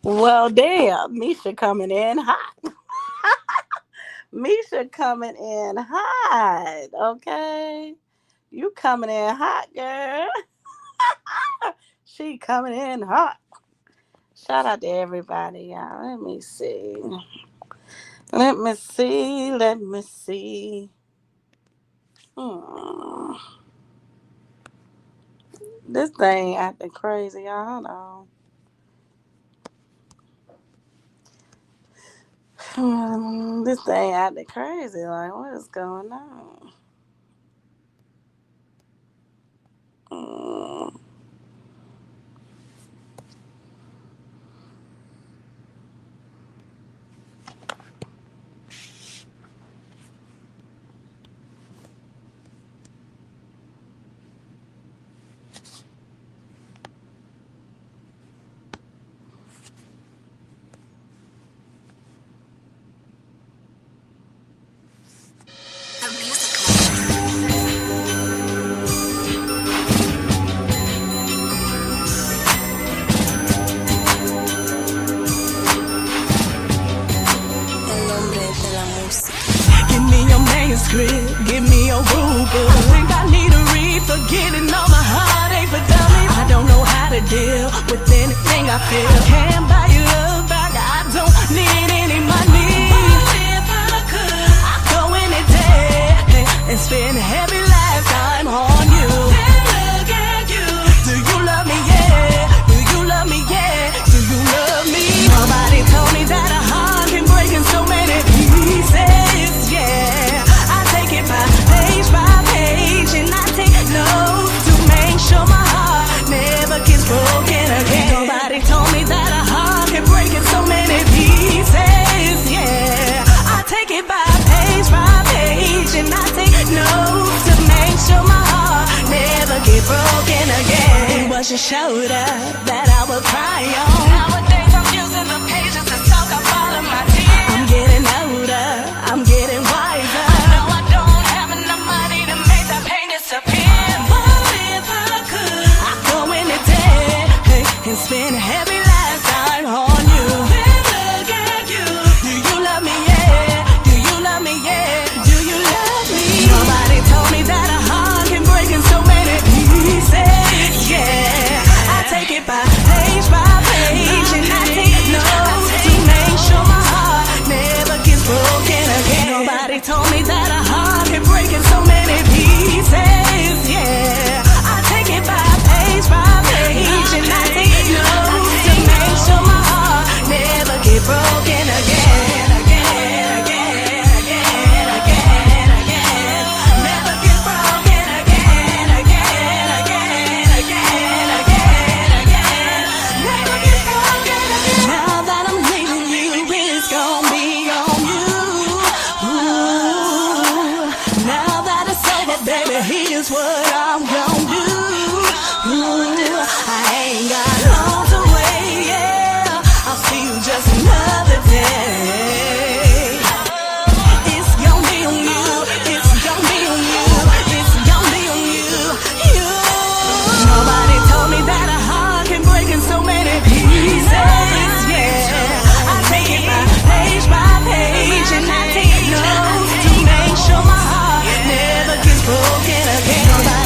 Well, damn, Misha coming in hot. Misha coming in hot. Okay, you coming in hot, girl. She coming in hot. Shout out to everybody, y'all. Let me see. Let me see. Let me see. Hmm. This thing acting crazy, y'all. Hold on. This thing acting crazy. Like, what is going on? Hmm. Give me your manuscript, give me your rule book. I think I need a read for getting all my heartache for dummies. I don't know how to deal with anything I feel. I can't buy your love back, I don't need any money. But if I could, I'd go any day and spend a heavy lifetime on you. Then look at you. Do you love me? Yeah. Do you love me? Yeah. Do you love me? Nobody told me that a heart can break in so many pieces. Yeah, I take it by page, and I take notes to make sure my heart never gets broken again. Nobody told me that a heart can break in so many pieces. Yeah, I take it by page, and I take notes to make sure my heart never get broken again. It was your shoulder that I would cry on. Nowadays I'm using the pages to soak up all of my tears. I'm getting older, I'm getting wiser. I know I don't have enough money to make that pain disappear. But if I could, I'd go in the day and spend a heavy lifetime on you. Then look at you. Do you love me? Yeah. Do you love me? Yeah. Do you love me? Nobody told me that a heart can break in so many pieces. Yeah, I take it by page, and I take notes to make sure my heart never gets broken again. Nobody told me that a heart can break in so many pieces. Yeah, I take it by page, and I take notes to make sure my heart never get broken again. Never get broken again. Never get broken again. Now that I'm leaving you, it's gonna be on you. Ooh. Now that it's over, baby, here's what I'm gonna do. Ooh. I ain't got long to wait, yeah. I'll see you just another day. It's gonna be on you. It's gonna be on you. It's gonna be on you. You. Nobody told me that a heart can break in so many pieces. Yeah, I take it by page, and I take notes to make sure my heart never gets broken again.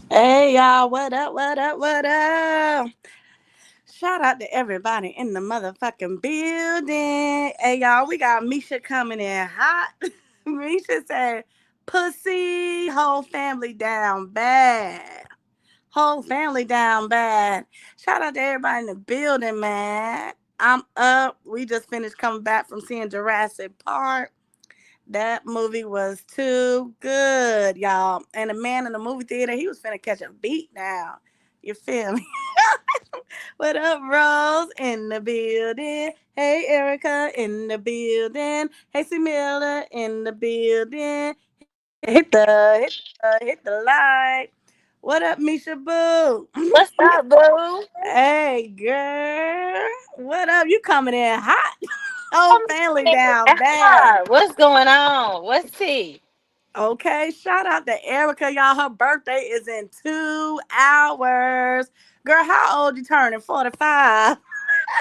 Hey y'all, what up, what up, what up? Shout out to everybody in the motherfucking building. Hey y'all, we got Misha coming in hot. Misha said, pussy, whole family down bad. Whole family down bad. Shout out to everybody in the building, man. I'm up. We just finished coming back from seeing Jurassic Park. That movie was too good, y'all. And the man in the movie theater, he was finna catch a beat now. You feel me? What up, Rose in the building? Hey, Erica in the building. Hey, C. Miller in the building. Hit the light. What up, Misha Boo? What's up, boo? Hey, girl. What up? You coming in hot? Whole I'm family saying, down bad. what's going on? What's tea? Okay, shout out to Erica, y'all. Her birthday is in 2 hours. Girl, how old you turning? 45.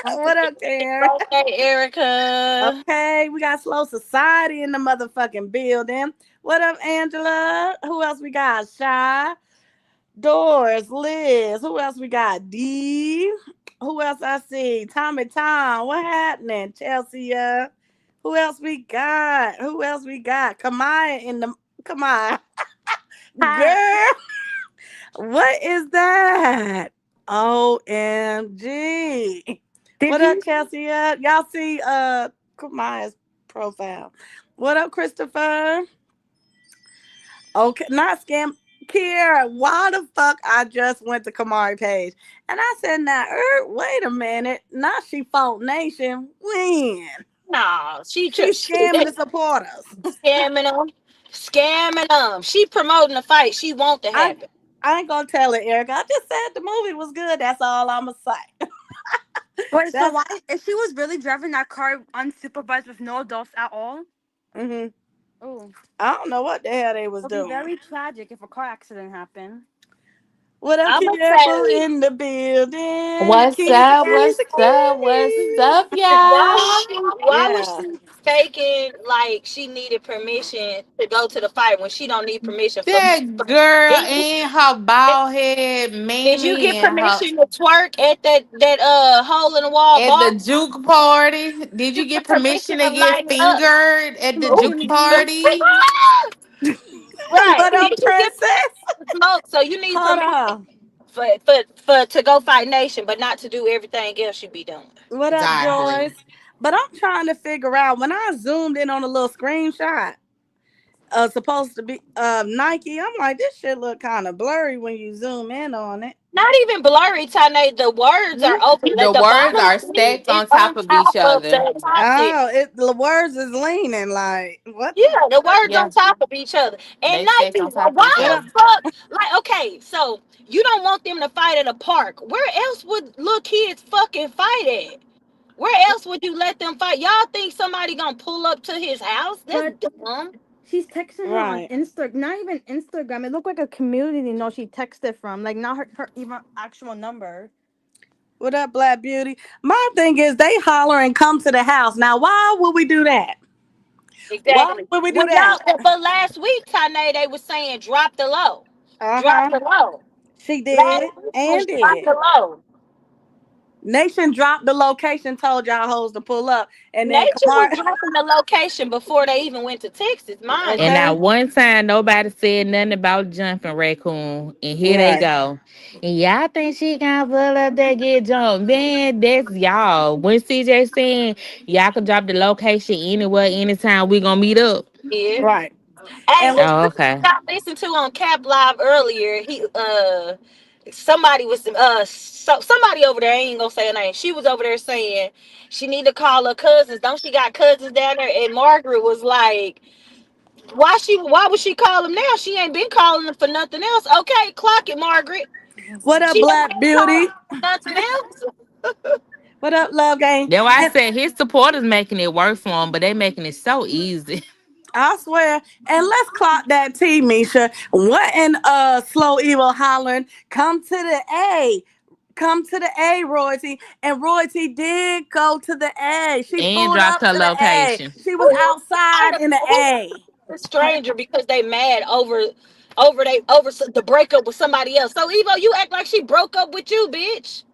Happy What up, Karen? birthday, Erica. Okay, we got Slow Society in the motherfucking building. What up, Angela? Who else we got? Shy, Doris, Liz. Who else we got? D. Who else I see? Tommy Tom. What happening? Chelsea. Who else we got? Who else we got? Kamaya in the. Come on. Hi. Girl, what is that? OMG. Did What up, you? Chelsea? Y'all see Kamaya's profile. What up, Christopher? Okay, not scam. Kiera, why the fuck I just went to Kamari page and I said, now, wait a minute. Now she fought Nation. When? No, She she scamming the supporters. scamming them, scamming them. She promoting the fight. She want to I happen. I ain't gonna tell it, Erica. I just said the movie was good. That's all I'ma say. Wait, so That's why? If she was really driving that car unsupervised with no adults at all? hmm Oh, I don't know what the hell they was it'll be doing. very tragic if a car accident happened. What up, I'm gonna Kiara say, in the building? What's Keys, up? keys, What's up? What's keys. up, y'all? why was Yeah. she faking like she needed permission to go to the fight when she don't need permission for? That girl Did you, and her bald head did you Mimi get and her permission to twerk at that hole in the wall at the bar? juke party. Did you You get get permission permission to to get lighten up. fingered at the Ooh, juke Smoking weed. party? right. What up, Did you get princess? smoke? So you need Hold permission on. for to go fight nation, but not to do everything else you be doing. What up, Exactly. Joyce? But I'm trying to figure out when I zoomed in on a little screenshot, supposed to be Nike. I'm like, this shit look kind of blurry when you zoom in on it. Not even blurry, Tyn'e. The words are open. The The words bottom are thing stacked is on top on of each top of other. the top thing. Oh, the words is leaning like what Yeah, the the fuck? words Yeah, on top of each other. And they stacked Nike, on top of each What why up? other. the fuck? Like, okay, so you don't want them to fight at a park. Where else would little kids fucking fight at? Where else would you let them fight? Y'all think somebody gonna pull up to his house? That's But dumb. she's texting her on Right. Instagram. Not even Instagram. It looked like a community note she texted from. Like not her even actual number. What up, Black Beauty? My thing is they holler and come to the house. Now, why would we do that? Why Exactly. would we do Well, that? but last week, Tane, they was saying drop the low. Drop Uh-huh. the low. She Last did week was and drop did. the low. Nation dropped the location, told y'all hoes to pull up. And then Nature was Kamar, dropping the location before they even went to Texas, mind And you. okay? not one time nobody said nothing about jumping raccoon. And here they Right. go. And y'all think she gonna pull up there get jumped. Man, that's y'all. When CJ saying y'all can drop the location anywhere, anytime we gonna meet up. Yeah. Right. Hey, And but Oh, what okay. I listened to on Cap Live earlier, he somebody was somebody over there, I ain't gonna say her name. She was over there saying she need to call her cousins. Don't she got cousins down there? And Margaret was like, why would she call them now? She ain't been calling them for nothing else. Okay, clock it, Margaret. what up, She ain't Black been calling Beauty? them for nothing else. What up, Love Gang? That's why I And said his supporters making it work for him, but they making it so easy. I swear, and let's clock that T, Misha. What in slow evil hollering? Come to the A. Come to the A, Royalty. And Royalty did go to the A. She And pulled dropped up her to the A. location. She was Who outside in the who A. a stranger because they mad over the breakup with somebody else. So Evo, you act like she broke up with you, bitch.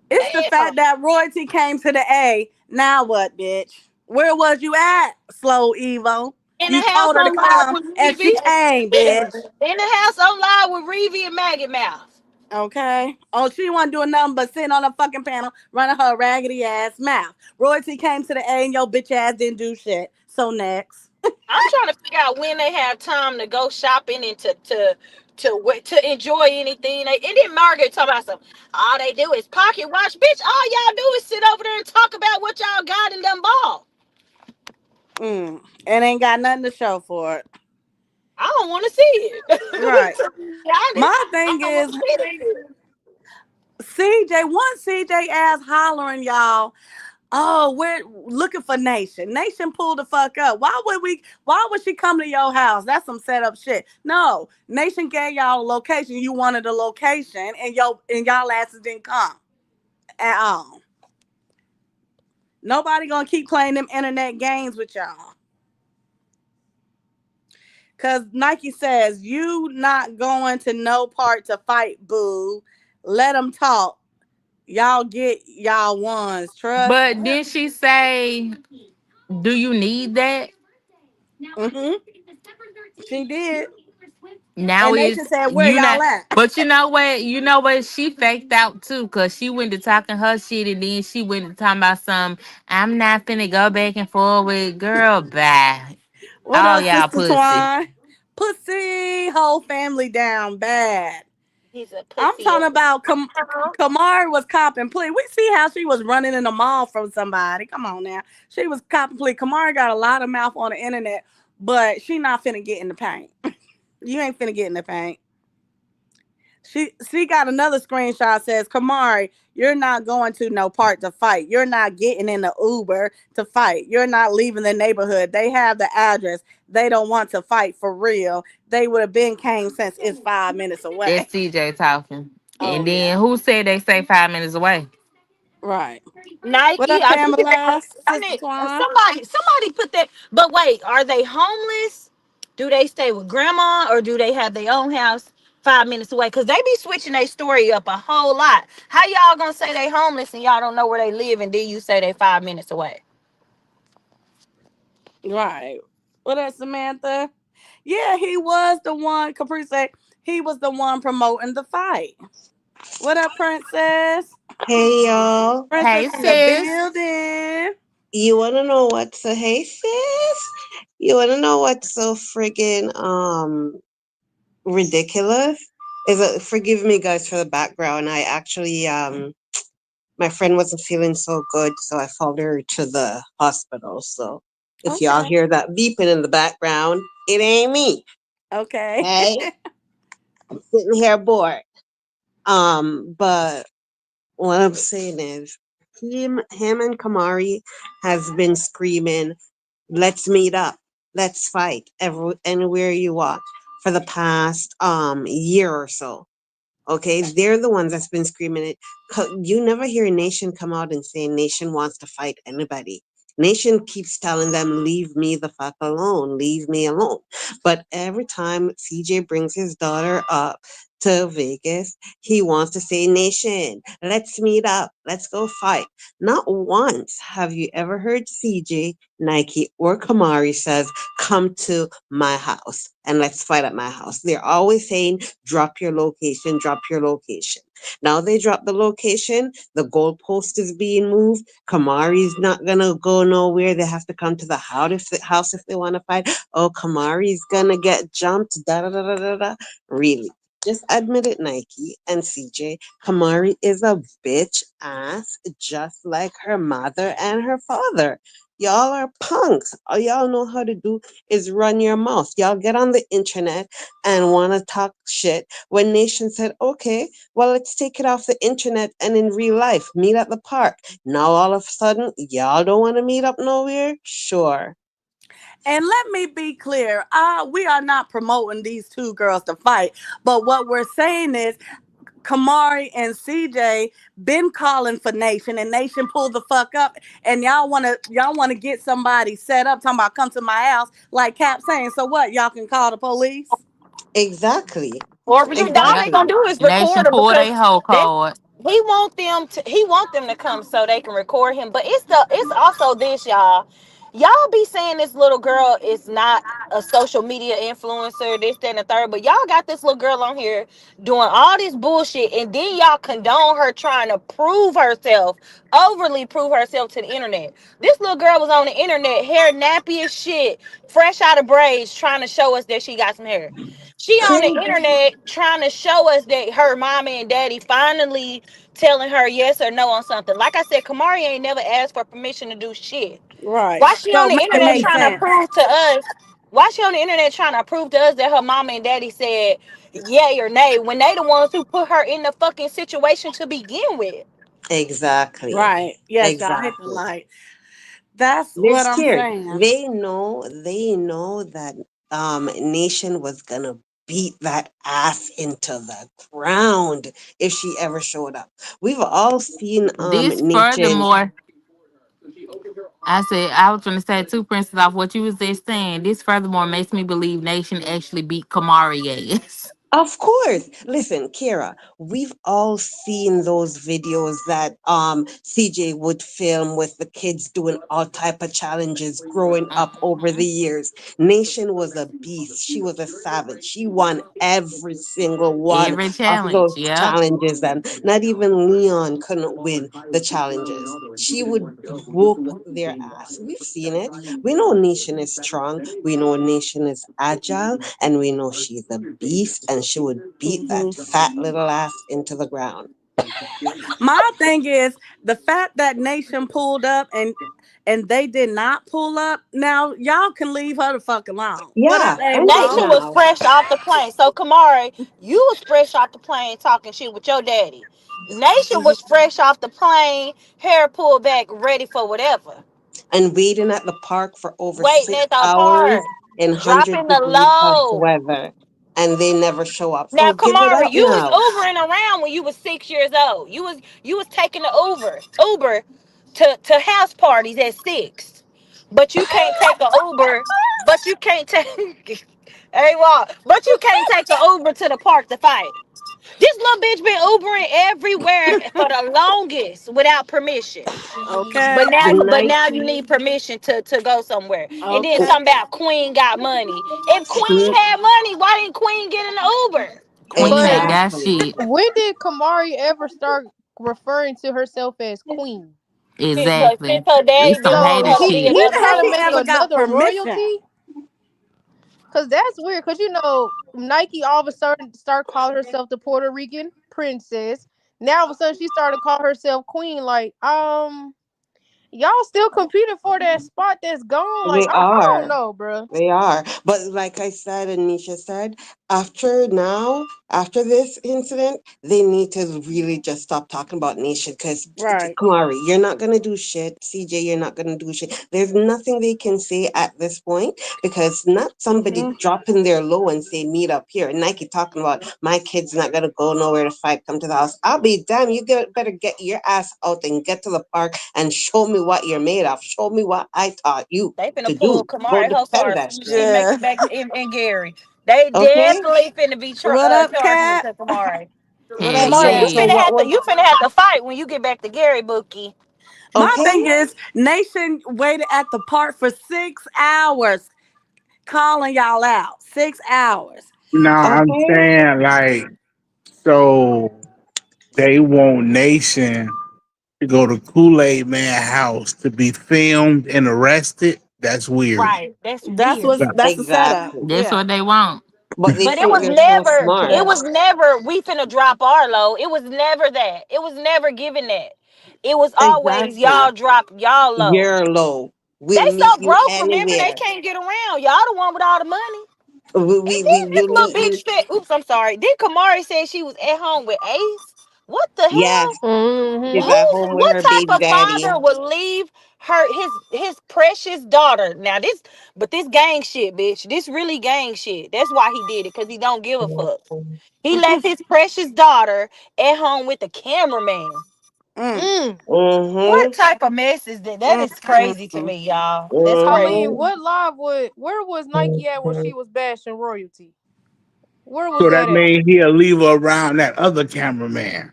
It's the Damn. fact that royalty came to the A. Now what, bitch? Where was you at, Slow Evo? In the You house told her to on live come, with and Reevy. she came, bitch. In the house on live with Reevy and Maggot Mouth. Okay. Oh, she wasn't doing nothing but sitting on a fucking panel, running her raggedy ass mouth. Royalty came to the A, and your bitch ass didn't do shit. So next. I'm trying to figure out when they have time to go shopping and to enjoy anything. And then Margaret talking about some. All they do is pocket watch, bitch. All y'all do is sit over there and talk about what y'all got and done ball. And ain't got nothing to show for it. I don't want to see it. Right. To be honest, My I thing don't want is, to see it. CJ, one CJ ass hollering, y'all. Oh, we're looking for Nation. Nation pulled the fuck up. Why would she come to your house? That's some setup shit. No. Nation gave y'all a location. You wanted a location and y'all asses didn't come at all. Nobody gonna keep playing them internet games with y'all. Cause Nike says you not going to no part to fight, boo. Let them talk. Y'all get y'all ones. Trust. But did she say, do you need that? Mm-hmm. She did. Now And it's Nation said, where you know, y'all at? but you know what, she faked out too, cause she went to talking her shit and then she went to talking about some. I'm not finna go back and forth with girl. Bye, What all up, y'all Sister pussy. Twine? Pussy, whole family down bad. He's a I'm pussy talking about ass. Kamari was copping plea. We see how she was running in the mall from somebody. Come on now. She was copping plea. Kamari got a lot of mouth on the internet, but she not finna get in the paint. You ain't finna get in the paint. She got another screenshot says, Kamari, you're not going to no part to fight. You're not getting in the Uber to fight. You're not leaving the neighborhood. They have the address. They don't want to fight for real. They would have been came since it's 5 minutes away. That's CJ talking. Oh And yeah. then who said they say 5 minutes away? Right. What Nike. up, I think Pamela? I Sister need Twine? somebody put that. But wait, are they homeless? Do they stay with grandma or do they have their own house 5 minutes away? Cause they be switching their story up a whole lot. How y'all gonna say they homeless and y'all don't know where they live and then you say they 5 minutes away? Right. What up, Samantha? Yeah, he was the one, Capri said he was the one promoting the fight. What up, Princess? Hey y'all, Hey Princess in the sis. building. you wanna know what's so hey sis? You wanna know what's so friggin' ridiculous? Is it forgive me guys for the background. I actually my friend wasn't feeling so good, so I followed her to the hospital. So if y'all Okay. hear that beeping in the background, it ain't me. Okay. Hey, I'm sitting here bored. But what I'm saying is him and Kamari has been screaming, let's meet up, let's fight anywhere you want for the past year or so. Okay, they're the ones that's been screaming it. You never hear Nation come out and say Nation wants to fight anybody. Nation keeps telling them, leave me the fuck alone, leave me alone. But every time CJ brings his daughter up to Vegas, he wants to say, Nation, let's meet up, let's go fight. Not once have you ever heard CJ, Nike, or Kamari says, come to my house and let's fight at my house. They're always saying, drop your location, drop your location. Now they drop the location, the goalpost is being moved. Kamari's not gonna go nowhere. They have to come to the house if they want to fight. Oh, Kamari's gonna get jumped. Da da da da da da. Really? Just admit it, Nike and CJ. Kamari is a bitch ass, just like her mother and her father. Y'all are punks. All y'all know how to do is run your mouth. Y'all get on the internet and want to talk shit when Nation said, okay, well, let's take it off the internet and in real life, meet at the park. Now, all of a sudden, y'all don't want to meet up nowhere? Sure. And let me be clear, we are not promoting these two girls to fight. But what we're saying is Kamari and CJ been calling for Nation and Nation pulled the fuck up and y'all wanna get somebody set up talking about come to my house like Cap saying, so what, y'all can call the police? Exactly. Or all they Yep. gonna Exactly. do is record Nation her pull because they whole they card. he want them to come so they can record him. But it's also this, y'all. Y'all be saying this little girl is not a social media influencer, this, that, and the third. But y'all got this little girl on here doing all this bullshit, and then y'all condone her trying to prove herself, overly prove herself to the internet. This little girl was on the internet, hair nappy as shit, fresh out of braids, trying to show us that she got some hair. She on the Crazy. internet trying to show us that her mommy and daddy finally telling her yes or no on something. Like I said, Kamari ain't never asked for permission to do shit. Right. Why she on So the make it internet make trying to sense. prove to us? Why she on the internet trying to prove to us that her mama and daddy said yay or nay when they the ones who put her in the fucking situation to begin with? Exactly. Right. Yes, y'all hit the Exactly. light. That's They're what I'm scared. saying. They know that Nation was gonna beat that ass into the ground if she ever showed up. We've all seen This Nation. furthermore, I was gonna say two Princes off what you was just saying. This furthermore makes me believe Nation actually beat Kamari ass. Of course. Listen, Kira, we've all seen those videos that CJ would film with the kids doing all type of challenges growing up over the Mhm. years. Nation was a beast. She was a savage. She won every single one Every of challenge, those yep. challenges, and not even Leon couldn't win the challenges. She would whoop their ass. We've seen it. We know Nation is strong. We know Nation is agile, and we know she's a beast, and she would beat Hmm. that fat little ass into the ground. My thing is the fact that Nation pulled up and they did not pull up. Now y'all can leave her the fuck alone. Yeah, Whatever. Hey, end it Nation Ro. was now. fresh off the plane. So Kamari, you was fresh off the plane talking shit with your daddy. Nation Mhm. was fresh off the plane, hair pulled back, ready for whatever. And waiting at the park for over Waiting six at the hours park, in dropping 100 the degree plus low. weather, and they never show up. Now, So give it Kamari, up you was now. Ubering around when you was 6 years old. You was taking the Uber to house parties at 6. But you can't take a Uber. But you can't take hey what? But you can't take the Uber to the park to fight. This little bitch been Ubering everywhere for the longest without permission. But Okay. now you Nike, need permission to go somewhere. And then Okay. something about Queen got money. If Queen mm, had money, why didn't Queen get in the Uber? Queen Okay. ain't got exactly. shit. when did Kamari ever start referring to herself as queen? Since Exactly. her daddy It's some didn't want So hater her to be he shit. he When another has trying to she make royalty. ever got another permission? royalty? Cause that's weird. Cause Nike all of a sudden start calling herself the Puerto Rican princess. Now all of a sudden she started to call herself queen. Like y'all still competing for that spot that's gone. Like They I don't are. know, bro. They are. But like I said, and Nisha said, after this incident, they need to really just stop talking about Nation because, Right. Kamari, you're not going to do shit. CJ, you're not going to do shit. There's nothing they can say at this point because not somebody Hmm. dropping their low and say, meet up here. Nike talking about, my kid's not going to go nowhere to fight, come to the house. I'll be damn, better get your ass out and get to the park and show me what you're made of. Show me what I taught you They finna to pull do. Go Kamari her car defend as that soon as she shit. make Yeah. it back in Gary. They Okay? definitely finna be What up, charging it Cat? to Kamari. What Hell up, Kamari, So Cat? so yeah. what was you finna have to fight when you get back to Gary, Bookie. My okay? thing is, Nation waited at the park for 6 hours calling y'all out. 6 hours. No, I'm Okay? saying like so they want Nation to go to Kool-Aid Man house to be filmed and arrested. That's weird. Right. That's That's weird. what's that's the setup. Exactly. That's Yeah. what they want. But they But it think was they're so never, smart. we finna drop our low. It was never that. It was never given that. It was always Exactly. y'all drop y'all low. You're low. They We'll meet so you broke, remember they anywhere. can't get around. Y'all the one with all the money. And We then this will little meet you. bitch said, oops, I'm sorry. Then Kamari said she was at home with Ace. What the Yes. hell? She's Mm-hmm. at home with What her type baby of daddy. father would leave his precious daughter? Now this gang shit, bitch. This really gang shit. That's why he did it, because he don't give a fuck. He left his precious daughter at home with the cameraman. Mm, Mm. What Mm-hmm. type of mess is that? That mm, is mm, crazy to mm. me, y'all. That's I crazy. mean, Mm-hmm. where was Nike at when she was bashing royalty? Where was So that that at? means he'll leave her around that other cameraman.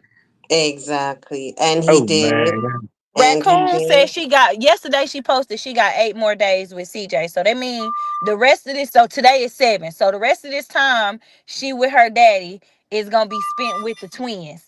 Exactly. And he Oh did. man. And he Raccoon said did. she got yesterday. She posted she got 8 more days with CJ. So that means the rest of this. So today is 7. So the rest of this time she with her daddy is gonna be spent with the twins.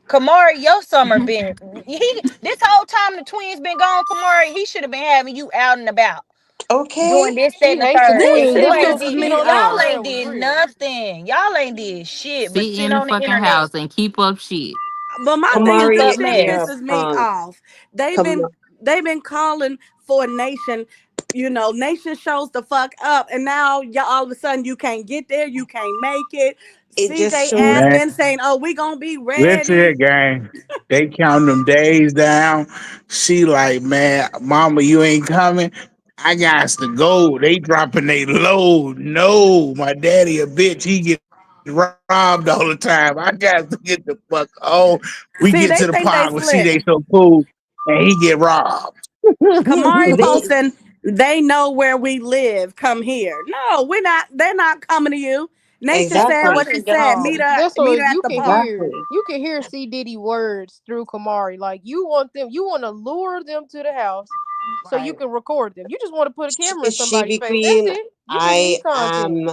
Kamari, your summer been he this whole time the twins been gone. Kamari, he should have been having you out and about Okay. doing this, that, She and the hates the third. And twins. you This That ain't little pisses did skit me on y'all off. ain't Instagram was did real. nothing. Y'all ain't did shit but Sit sit in the on the fucking internet. house and keep up shit. But my A thing is, keep this Kamari, up shit you're a mess. pisses me punk. off. They've Come been they've been calling for a nation. You know, nation shows the fuck up, and now y'all all of a sudden you can't get there, you can't make it. it just CJ shows ass Man, been saying, "Oh, we gonna be listen here, ready." gang. They count them days down. She like, man, mama, you ain't coming. I got to go. They dropping they load. No, my daddy a bitch. He get robbed all the time. I got to get the fuck on. We get to the See, they park with think they CJ so slick. cool, and he get robbed. Kamari they posting, they know where we live. Come here. No, we're not. They're not coming to you. Nation said exactly. what she Kamari said. Meet gone. her. That's Meet what her at you the can park. hear. Exactly. You can hear C Diddy words through Kamari. Like you want them, you want to lure them to the house so you Right. can record them. You just want to put a camera in She somebody's be face. That's queen. it. You just need I content. am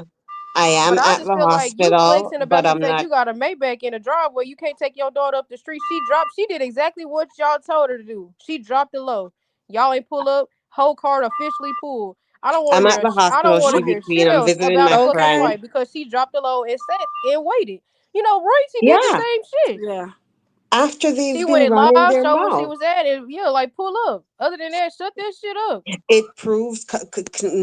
I am But I at just the feel like you hospital, flexing but about the I'm fact not. you got a Maybach in a driveway. You can't take your daughter up the street. She dropped. She did exactly what y'all told her to do. She dropped it low. Y'all ain't pull up. Whole card officially pulled. I don't want to I'm hear. at the I don't hospital. want She to be hear queen. shit I'm else visiting about a my fucking Okay. friend. fight because she dropped it low and sat and waited. You know, Royalty did the Yeah. same shit. Yeah. After She they've been went running live, their showed where she mouth. was at, and yeah, like pull up. Other than that, shut that shit up. It proves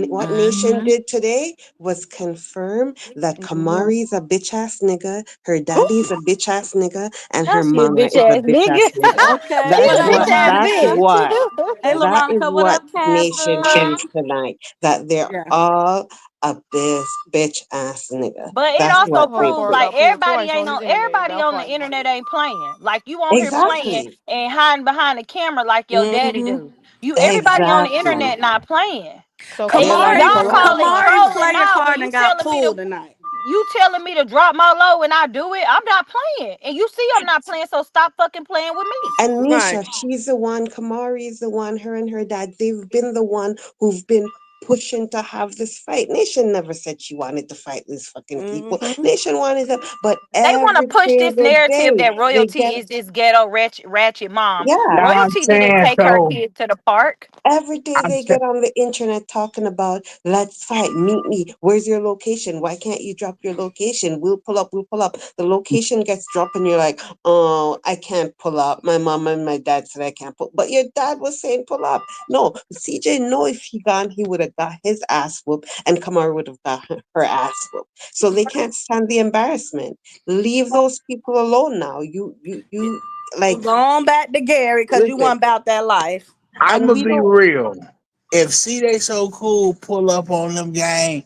what Nation Mm-hmm. did today was confirm that Hmm. Kamari's a bitch ass nigga, her daddy's a bitch ass nigga, and Now her she a mama bitch is a ass bitch nigga. ass nigga. Okay. She What a That's up, bitch what. ass That's Casper? what. bitch. Hey, That is Veronica. What what up, Nation Casper? proves tonight. That they're Yeah. all a bitch ass nigga. But it That's also That what whole they proves card like prove. got pulled everybody twice ain't on his on internet everybody about on the fighting. internet ain't playing. Like you on here playing Exactly. and hiding behind the camera like your daddy Hmm. do. You everybody on the Exactly. internet not playing. So And They're then like Kamari, y'all call it Polly. Kamari trolling played a now when card and got pulled tonight. you telling me to drop my low and I do it. I'm not playing. And you see I'm not playing, so stop fucking playing with me. And Right. Misha, she's the one, Kamari is the one, her and her dad, they've been the one who've been pushing to have this fight. Nation never said she wanted to fight these fucking people. Hmm. Nation wanted to, but They want to every push this single narrative day that they royalty get, is this ghetto ratchet mom. yeah, Now I'm Royalty didn't saying take her so. kids to the park. every day I'm they saying, get on the internet talking about, let's fight, meet me. Where's your location? Why can't you drop your location? We'll pull up, we'll pull up. The location gets dropped and you're like, oh, I can't pull up. My mom and my dad said I can't pull. But your dad was saying pull up. No, CJ, no, if he gone, he would have got his ass whooped and Kamara would have got her ass whooped. So they can't stand the embarrassment. Leave those people alone now. You like, Go on back to Gary because you listen, want about that life. I'm and gonna we be don't. real. If CJ so cool pull up on them gang,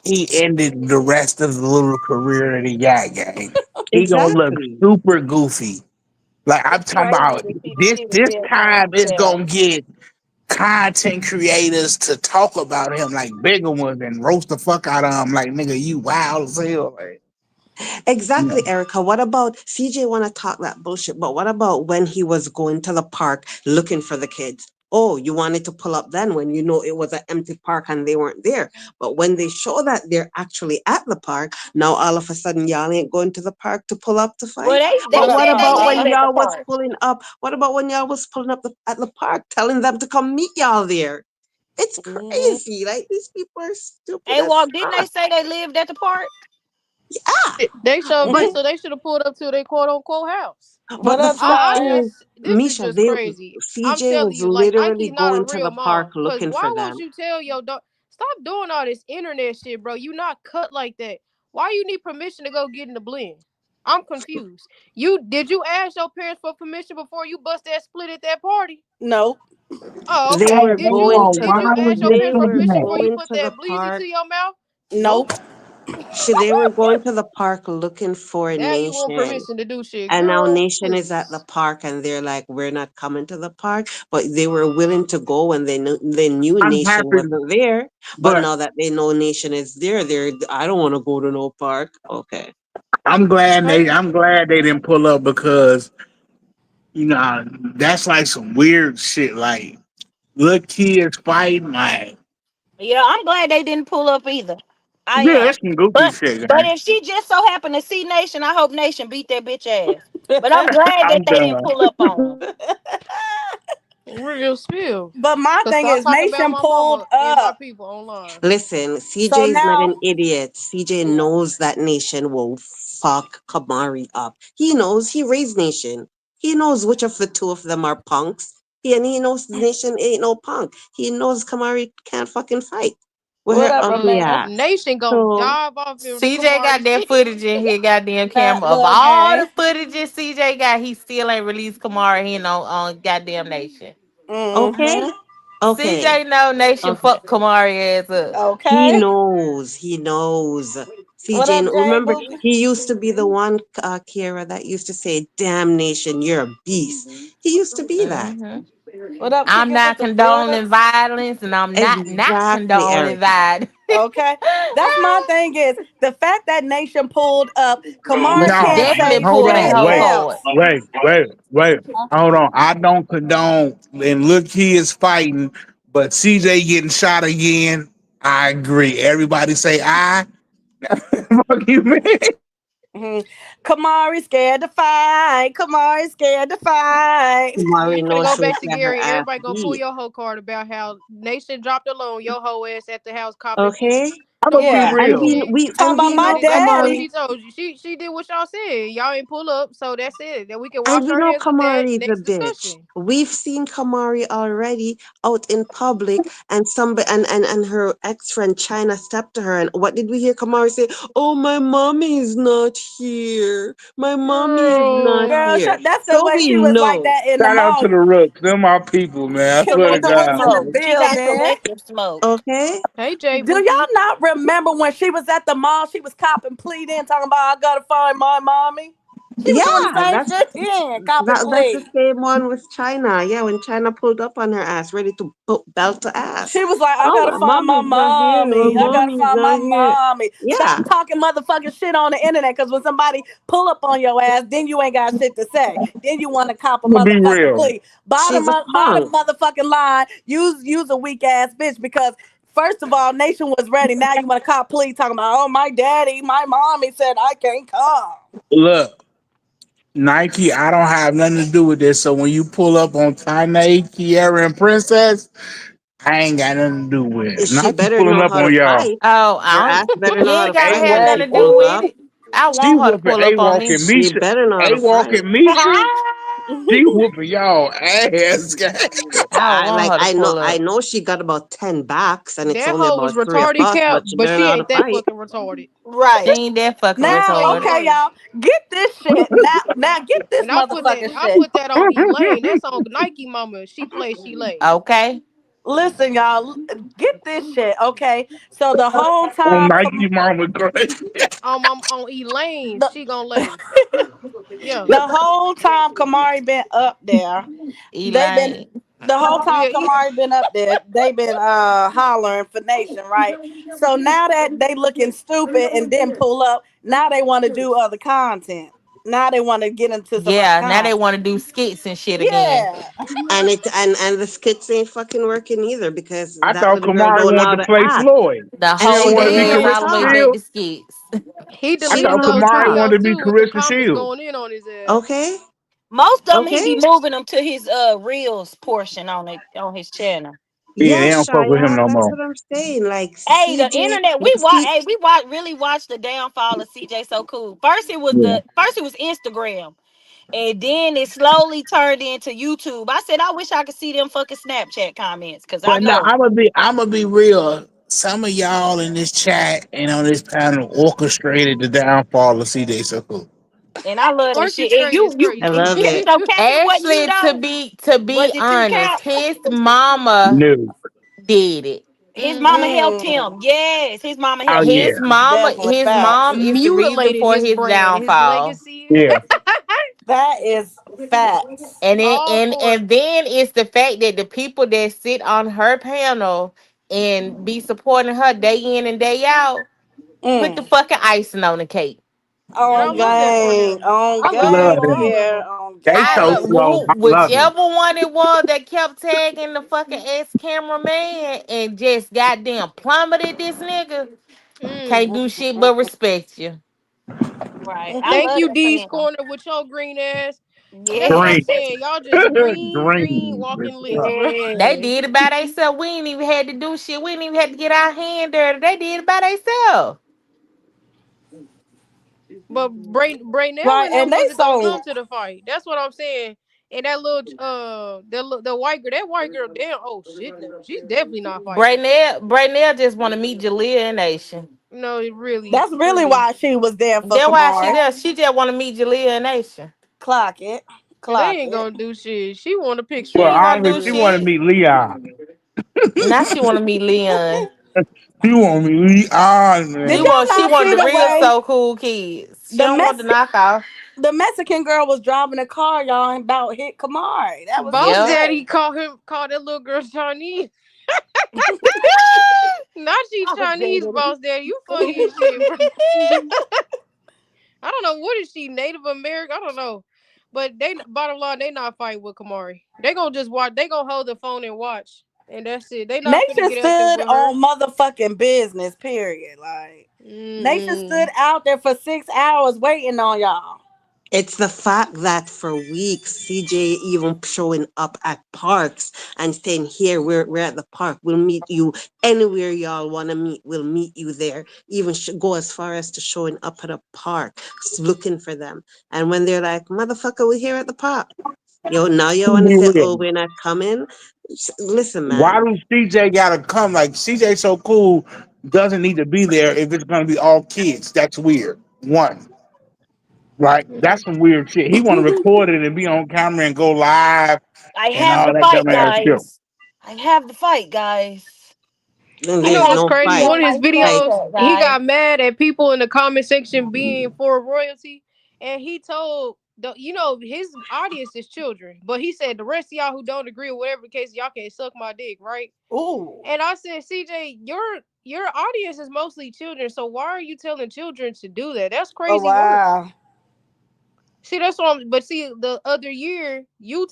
he ended the rest of the little career that he got, gang. He gonna look Exactly. super goofy. Like I'm It's talking crazy about to see the this shit in this real time time is myself. gonna get content creators to talk about him like bigger ones and roast the fuck out of him like nigga you wild as hell. Like, yeah. Exactly, Erica. What about CJ want to talk that bullshit, but what about when he was going to the park looking for the kids? Oh, you wanted to pull up then when you know it was an empty park and they weren't there. But when they show that they're actually at the park, now all of a sudden y'all ain't going to the park to pull up to Well, fight. they But what said they about when was at the y'all was park. pulling up? What about when y'all was pulling up at the park, telling them to come meet y'all there? It's Hmm. crazy. Like these people are stupid They as walk, didn't they fuck. say they lived at the park? Yeah, they sure but did. So they should have pulled up to their quote unquote house. What But the up, fact I Side? is, just this is Misha, just they crazy. I'm CJ telling was you, like literally Ike's not a going to real the park mom. Cause looking why for won't them. you tell your daughter stop doing all this internet shit, bro? You not cut like that. Why you need permission to go get in the blend? I'm confused. You did you ask your parents for permission before you bust that split at that party? Nope. Oh, They okay. Hey, were Did hold you going on. to Why did you the was ask your they they parents for were saying permission that? before you going put to the that bleezy park. to your mouth? Nope. Nope. They were going to the park looking for Now you want Nation. permission to do shit, And now girl. Nation is at the Please. park and they're like, we're not coming to the park. But they were willing to go when they knew I'm Nation happy, wasn't there. But but now that they know Nation is there, I don't want to go to no park. Okay. Hey, I'm glad they didn't pull up because that's like some weird shit. Like little kids fighting, like Yeah, I'm glad they didn't pull up either. I yeah, am. that's some goofy But shit, but man. if she just so happened to see Nation, I hope Nation beat that bitch ass. But I'm glad that I'm they didn't done. pull up on her. real spill. But my Cause thing stop is, talking about Nation my pulled mama and my up. people online. Listen, So CJ is not an now, idiot. CJ knows that Nation will fuck Kamari up. He knows he raised Nation. He knows which of the two of them are punks. And he knows Nation ain't no punk. He knows Kamari can't fucking fight with her whatever, ugly man. ass. Nation gonna So dive off in CJ got Kamari's that shit. footage in his goddamn That camera. Of little all the gang. footages CJ got, he still ain't released Kamara in on goddamn Nation. okay, Mm-hmm. okay, CJ know Nation okay. fuck Kamari ass up. He Okay. knows. He knows. What up, Jay Remember, Boogie? he used to be the one, Kira, that used to say, "Damnation, you're a beast." He used to be that. Hmm What up, I'm kicking not with the brother? condoning violence, and I'm not Exactly, condoning Erica. violence. Okay. That's my thing is the fact that Nation pulled up, Kamari Nation can't No, definitely say hold pulled that shit on, hoe wait, hard. else. wait. Hold on. I don't condone and look kids fighting, but CJ getting shot again. I agree. Everybody say I. Fuck you, man. hmm Kamari scared to fight. Kamari scared to fight. You Kamari finna knows go she back would to get her Gary. ass Everybody gonna pull beat. your whole card about how Nation dropped alone your whole ass at the house copping Okay, pleas. I'm gonna be Yeah. and real. Talking about we my know Exactly what daddy. Kamari, she told you. She did what y'all said. Y'all ain't pull up, so that's it. Then we can and wash we our know hands of that. Kamari is a Next bitch. discussion. We've seen Kamari already out in public, and somebody and her ex friend China stepped to her, and what did we hear Kamari say? Oh, my mommy is not here. My mommy is not Girl. Girl, here. that's the So way we she was like know. that in the Shout out to mall. the Rooks. They're my people, man. I swear to Kicking Collective with God, in the smoke. man. She got building. collective smoke. Okay. Hey Jay Do y'all Boogie. not remember when she was at the mall? She was copping plea then talking about I gotta find my mommy. She was doing the Yeah, same shit then, copping that's the plea. same one with China. Yeah, when China pulled up on her ass, ready to belt her ass. She was like, I Oh, gotta my find my mommy's not here. My mommy. I gotta mommy's find my not here. mommy. Yeah, Stop talking motherfucking shit on the internet because when somebody pull up on your ass, then you ain't got shit to say. Then you want to cop a I'm gonna be motherfucking real. plea. she's a Bottom punk. motherfucking line. Use a weak ass bitch because first of all, Nation was ready. Now you want to cop plea talking about, oh, my daddy, my mommy said I can't come. Look, Nike, I don't have nothing to do with this. So when you pull up on Tyn'e, Kiara, and Princess, I ain't got nothing to do with it. She Nike better pulling know up how to on y'all. fight. Oh, Her I ass better don't. You know how ain't to gotta A fight have when nothing she to walk, do pulls with up. it. I she want her to whooping pull A up on me. walking She Misha. better know how A to fight. walking Misha. She whooping y'all ass. I want her to pull I up. know she got about 10 backs and it's That only hoe was about three of retarded us, cap, but she but better know she how to ain't that fight. fucking retarded. She Right. ain't that fucking Now, Ain't retarded. okay, no way. y'all, get this shit. Now get this motherfucking I shit. put that on Elaine. That's on Nike Mama. She plays, she lay. Okay. Listen, y'all, get this shit, okay? So the whole On time, Nike Mama crazy. On Elaine, the, she gonna lay. Yeah. the whole time Kamari been up there, they been Elaine. the whole time Yeah, yeah. Kamari been up there, they been hollering for Nation, right? So now that they looking stupid and didn't pull up, now they want to do other content. Now they want to get into some other Yeah, now they content. want to do skits and shit again. Yeah. And the skits ain't fucking working either because I that thought little girl Kamari don't know wanted how to to play act Floyd. The and She don't whole she want to don't be know how to ass all Carissa the way talk. back to Shields. skits. He I She deleting thought don't know how those to Kamari talk. wanted videos to be too with the Carissa comments Shields. going in on his ass. Okay? Most of them he Okay? be moving them to his reels portion on his channel. Yeah, they Yeah, don't fuck with him Shia, no that's more. what I'm saying. Like Hey, the CJ, internet. see, We really watched the downfall of CJ So Cool. Yeah. First it was Instagram, and then it slowly turned into YouTube. I said I wish I could see them fucking Snapchat comments because I But now know. I'm gonna be real. Some of y'all in this chat and on this panel orchestrated the downfall of CJ So Cool. And I love that shit. And Orchestrate is I crazy. love it. so Cap, it wasn't you Actually, to though. be to Was be it you, honest, Cap? his mama No. did it. His mama helped Mm, him. Yes, his mama Oh helped yeah, His him. mama, definitely his mom facts. is the reason Mutilated for his his brand, his downfall. legacy. yeah. That is facts. And it, All and for it. and then it's the fact that the people that sit on her panel and be supporting her day in and day out put the Mm. fucking icing on the cake. And I On love that for game, them. on I I love that love for game, all them. of yeah, them. on They I so game. slow. I love it. whichever one it was that kept tagging the fucking ex cameraman and just goddamn plummeted this nigga. Mm. Can't do shit but respect you. Right. I Thank love you, that for D's him. Corner, with your green ass. That's what I'm Green, Yes. saying. Y'all just green green. walking licks, bro. They Yes. did it by themselves. We ain't even had to do shit. We ain't even had to get our hand dirty. They did it by themselves. But Braynell Right, and and them they wasn't gonna so come to the fight. That's what I'm saying. And that little the white girl, that white girl, damn, oh shit, no, she's definitely not fighting. Braynell just want to meet Jalea and Nation. No, really, that's really truly, why she was there for That's why she Kamari. there. She just want to meet Jalea and Nation. Clock it, cause they clock ain't it. gonna do shit. She want a She picture. Well, ain't gonna honestly, do she want to shit. meet Leon. Now she want to meet Leon. She want me Leon, Did man. y'all She not want see the the real way so cool kids. She the don't want the knockoff. The Mexican girl was driving a car, y'all, and about hit Kamari? That was Boss Yep. Daddy insane. called that little girl Chinese. Not she I was Chinese, dead. Boss Daddy. You funny as shit, bro. I don't know what is she, Native American. I don't know, but they bottom line they not fighting with Kamari. They gonna just watch. They gonna hold the phone and watch, and that's it. They not finna Nation get at them stood with her. on motherfucking business, period. Like, Nation stood Mm-mm. out there for 6 hours waiting on y'all. It's the fact that for weeks, CJ even showing up at parks and saying, "Here, we're at the park. We'll meet you anywhere y'all want to meet. We'll meet you there." Even go as far as to showing up at a park, looking for them. And when they're like, "Motherfucker, we're here at the park." Yo, now you want to Be say, real. "Oh, we're not coming." Listen, Why man. do CJ gotta come? Like CJ so cool doesn't need to be there if it's gonna be all kids. That's weird. One, right? That's some weird shit. He want to record it and be on camera and go live I and have all the that fight, dumbass shit. guys. I have the fight, guys. Then You I know there's have what's no crazy? it fight. on One of my his Like, videos, Snapchat, he guys. got mad at people in the comment section being for royalty, and he told his audience is children, but he said the rest of y'all who don't agree or whatever the case, y'all can't suck my dick, right? Ooh. And I said, CJ, your audience is mostly children, so why are you telling children to do that? That's Oh, crazy work. wow. See, that's what I'm. But see, the other year you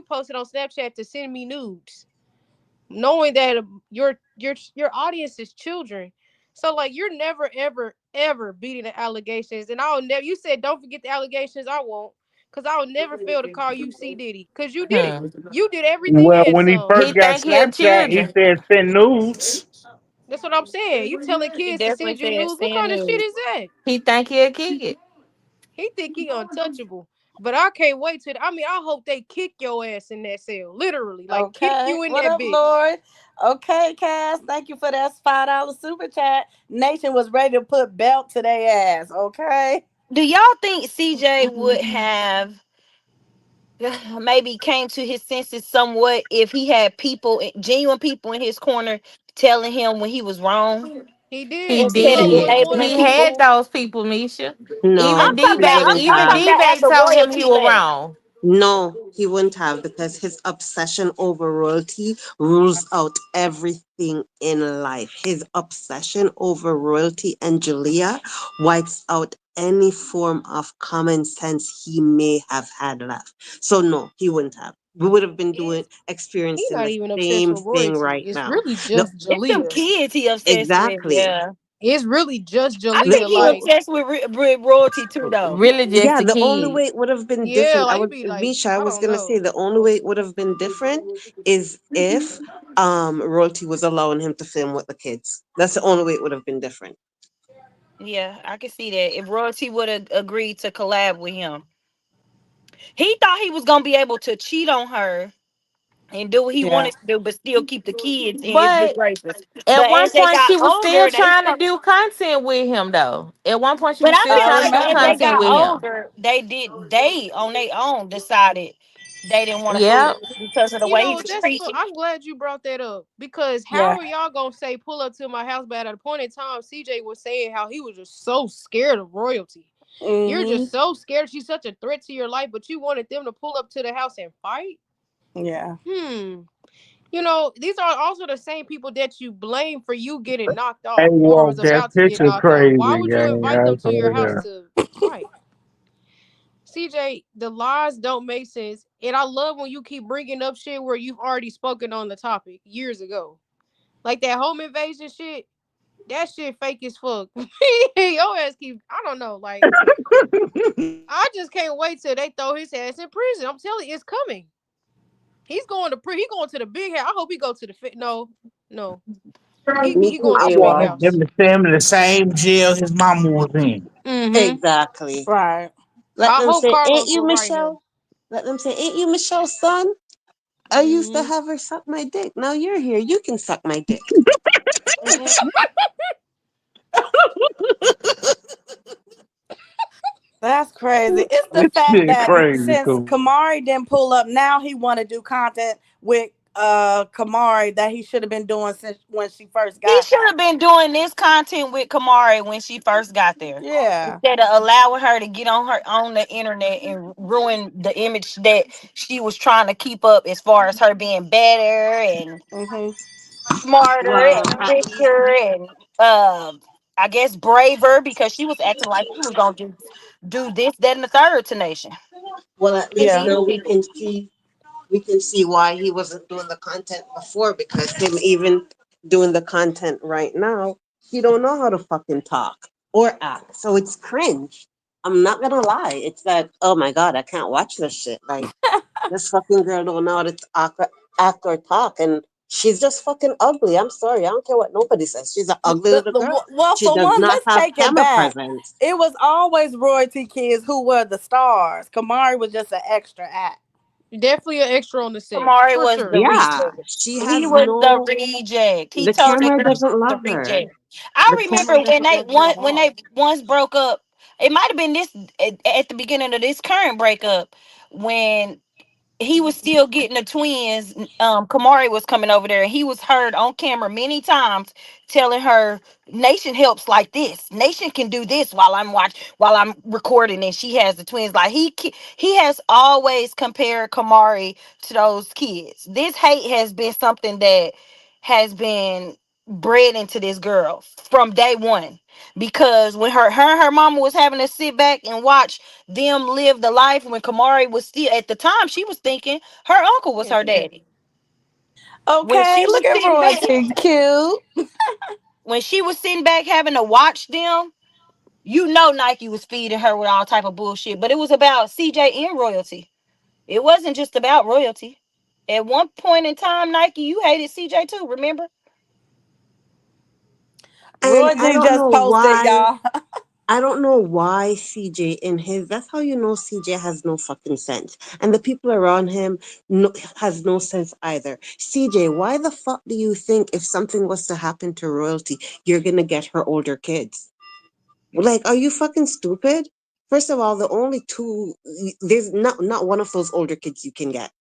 posted on Snapchat to send me nudes, knowing that your audience is children. So like you're never ever beating the allegations, and I'll never. You said don't forget the allegations. I won't, cause I'll never fail to call you C Diddy, cause you did it. Hmm. You did everything Well, and when he some. He first got think he a Snapchat, he children. said send nudes. That's what I'm saying. You telling He kids to definitely send you said news. What stand kind of shit news. is that? He think he a kid. He think he untouchable. But I can't wait till. I mean, I hope they kick your ass in that cell, literally, like kick Okay. you in What that up, bitch. Lord? Okay, Cass. Thank you for that $5 super chat. Nation was ready to put belt to their ass. Okay. Do y'all think CJ would have maybe came to his senses somewhat if he had people, genuine people in his corner telling him when he was wrong He He did. He instead of did. enabling enabling He people. had people? those people, Misha. I'm no, Even he talking D about. Bag, I'm, wouldn't I'm even have. talking D about as Bag a told him he royalty was left. wrong. No, he wouldn't have because his obsession over royalty rules out everything in life. His obsession over royalty and Julia wipes out any form of common sense he may have had left. So no, he wouldn't have. We would have been doing He experiencing not the even obsessed same with thing royalty. right It's now. really The just It's them Jalea. kids he obsessed with. exactly. Yeah, It's really just I think Jalea. he The Like, obsessed with, with royalty too, though. Really just Yeah, a the only kid. way it would have been yeah, different, I like it was be like, Misha, I I was don't gonna say know. the only way it would have been different is if Royalty was allowing him to film with the kids. That's the only way it would have been different. Yeah, I can see that. If royalty would have agreed to collab with him, he thought he was gonna be able to cheat on her and do what he Yeah. wanted to do, but still keep the kids in his good But graces. at But one as they point got she was still older, they trying to start. do content with him though. At one point she But was I still I feel trying like to do as they remember. content got with him. older, they on their own decided. They didn't want to pull Yeah. up because of the You way he know, was treated. I'm glad you brought that up because how Yeah. are y'all gonna say pull up to my house? But at a point in time, CJ was saying how he was just so scared of royalty. You're Mhm. just so scared. She's such a threat to your life, but you wanted them to pull up to the house and fight. Yeah. Hmm. You know, these are also the same people that you blame for you getting knocked Hey, off or Wolf, was that about to get picture knocked off. crazy, Why would you gang. invite I them to your swear house to to fight? CJ, the lies don't make sense. And I love when you keep bringing up shit where you've already spoken on the topic years ago. Like that home invasion shit, that shit fake as fuck. Your ass keep, I don't know, like, I just can't wait till they throw his ass in prison. I'm telling you, it's coming. He's going to he going to the big house. I hope he go to the no, no. Me He too, going I to the big AWOL. want house. them to send him in the same jail his mama was in. Mm-hmm. Exactly. Right. Let I them hope say, ain't Carlos you will write him. Michelle? Let them say, ain't you Michelle's son? I used to Mm-hmm. have her suck my dick. Now you're here. You can suck my dick. That's crazy. It's the This fact shit that crazy, since cool. Kamari didn't pull up, now he want to do content with Kamari that he should have been doing since when she first He got should here. have been doing this content with Kamari when she first got there. Yeah. Instead of allowing her to get on the internet and ruin the image that she was trying to keep up as far as her being better and Mhm. smarter Well, and at least, richer and I guess braver because she was acting like she was gonna do this, that, and the third to Nation. well, at And least Yeah. these now people. we can see why he wasn't doing the content before because him even doing the content right now, he don't know how to fucking talk or act. So it's cringe. I'm not gonna lie. It's that, oh my god, I can't watch this shit. Like this fucking girl don't know how to act or talk, and she's just fucking ugly. I'm sorry. I don't care what nobody says. She's an ugly little girl. Well, She for does one, not let's have take it camera back. presence. It was always royalty kids who were the stars. Kamari was just an extra act. Definitely an extra on the set Kamari for was the sure. Yeah, reject. she He has was the no. reject. He The told that camera girl she doesn't was the love her. reject. I The camera remember when doesn't they love her at when all. they once broke up. It might have been this at the beginning of this current breakup when he was still getting the twins. Kamari was coming over there, and he was heard on camera many times telling her, "Nation helps like this. Nation can do this while I'm recording." And she has the twins. Like he has always compared Kamari to those kids. This hate has been something that has been bred into this girl from day one because when her mama was having to sit back and watch them live the life when Kamari was still at the time she was thinking her uncle was her daddy. When Okay, she was look at sitting back royalty. Cute. when she was sitting back having to watch them, you know Nike was feeding her with all type of bullshit. But it was about CJ and royalty. It wasn't just about royalty. At one point in time, Nike, you hated CJ too, remember? And I Royalty don't just know posted, why. y'all. I don't know why CJ in his. That's how you know CJ has no fucking sense, and the people around him has no sense either. CJ, why the fuck do you think if something was to happen to royalty, you're gonna get her older kids? Like, are you fucking stupid? First of all, the only two there's not one of those older kids you can get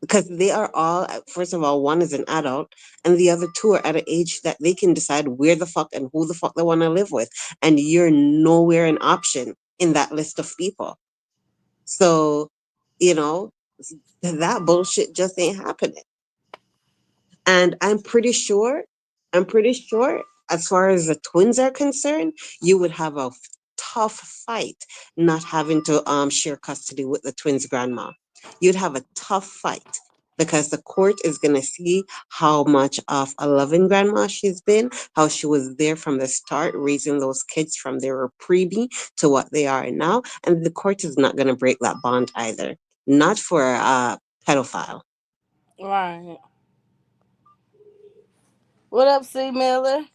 because they are all first of all one is an adult and the other two are at an age that they can decide where the fuck and who the fuck they want to live with, and you're nowhere an option in that list of people. So you know that bullshit just ain't happening. And I'm pretty sure, as far as the twins are concerned, you would have a tough fight not having to share custody with the twins' grandma. You'd have a tough fight because the court is going to see how much of a loving grandma she's been, how she was there from the start, raising those kids from they were preemie to what they are now. And the court is not going to break that bond either. Not for a pedophile. Right. What up, C Miller?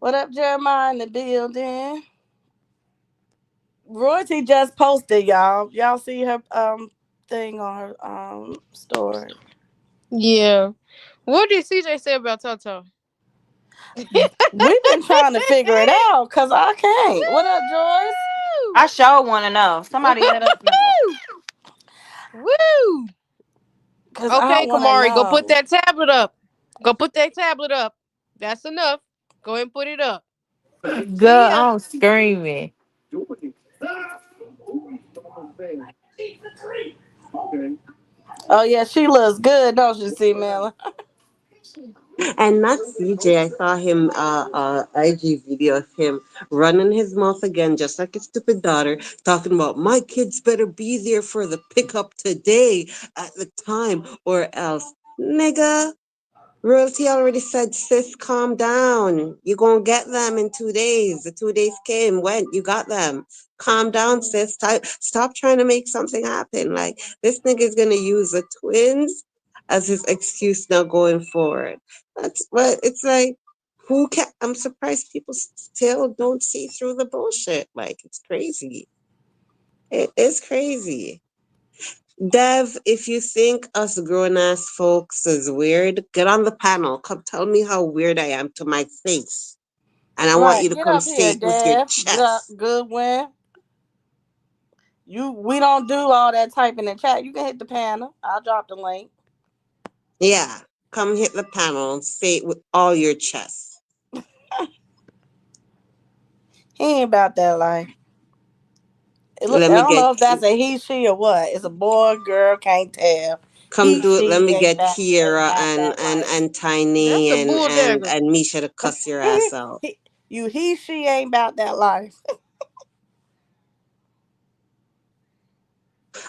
What up, Jeremiah in the building? Royalty just posted, y'all. Y'all see her thing on her story. Yeah. What did CJ say about Toto? We've been trying to figure it out because I can't. What up, Joyce? I sure want to know. Somebody let us know. Woo! Cause I Okay, want to Kamari, go put know. that tablet up. Go put that tablet up. That's enough. Go ahead and put it up. See Girl, ya. I'm screaming. Oh yeah, she looks good, don't you, see, Mela? And not CJ. I saw him IG video of him running his mouth again, just like his stupid daughter, talking about my kids better be there for the pickup today at the time or else. Nigga, Royalty already said, sis, calm down. You gonna get them in 2 days. The 2 days came, went, you got them. Calm down, sis. Stop trying to make something happen. Like, this nigga is gonna use the twins as his excuse now going forward. That's but it's like, who can I'm surprised people still don't see through the bullshit. Like, it's crazy. It is crazy. Dev, if you think us grown ass folks is weird, get on the panel. Come tell me how weird I am to my face. And I want Right, you to get come up say here, it with your Dad. chest. Goodwin. We don't do all that typing in chat. You can hit the panel. I'll drop the link. Yeah. Come hit the panel and say it with all your chest. He ain't about that life. Look, Let I me don't get know if that's a he, she, or what. It's a boy, girl, can't tell. come do it. Let me Ain't get that ain't Kiera about and that and life. and That's Tiny a and bull and dagger. and Misha to cuss your ass out. She ain't about that life.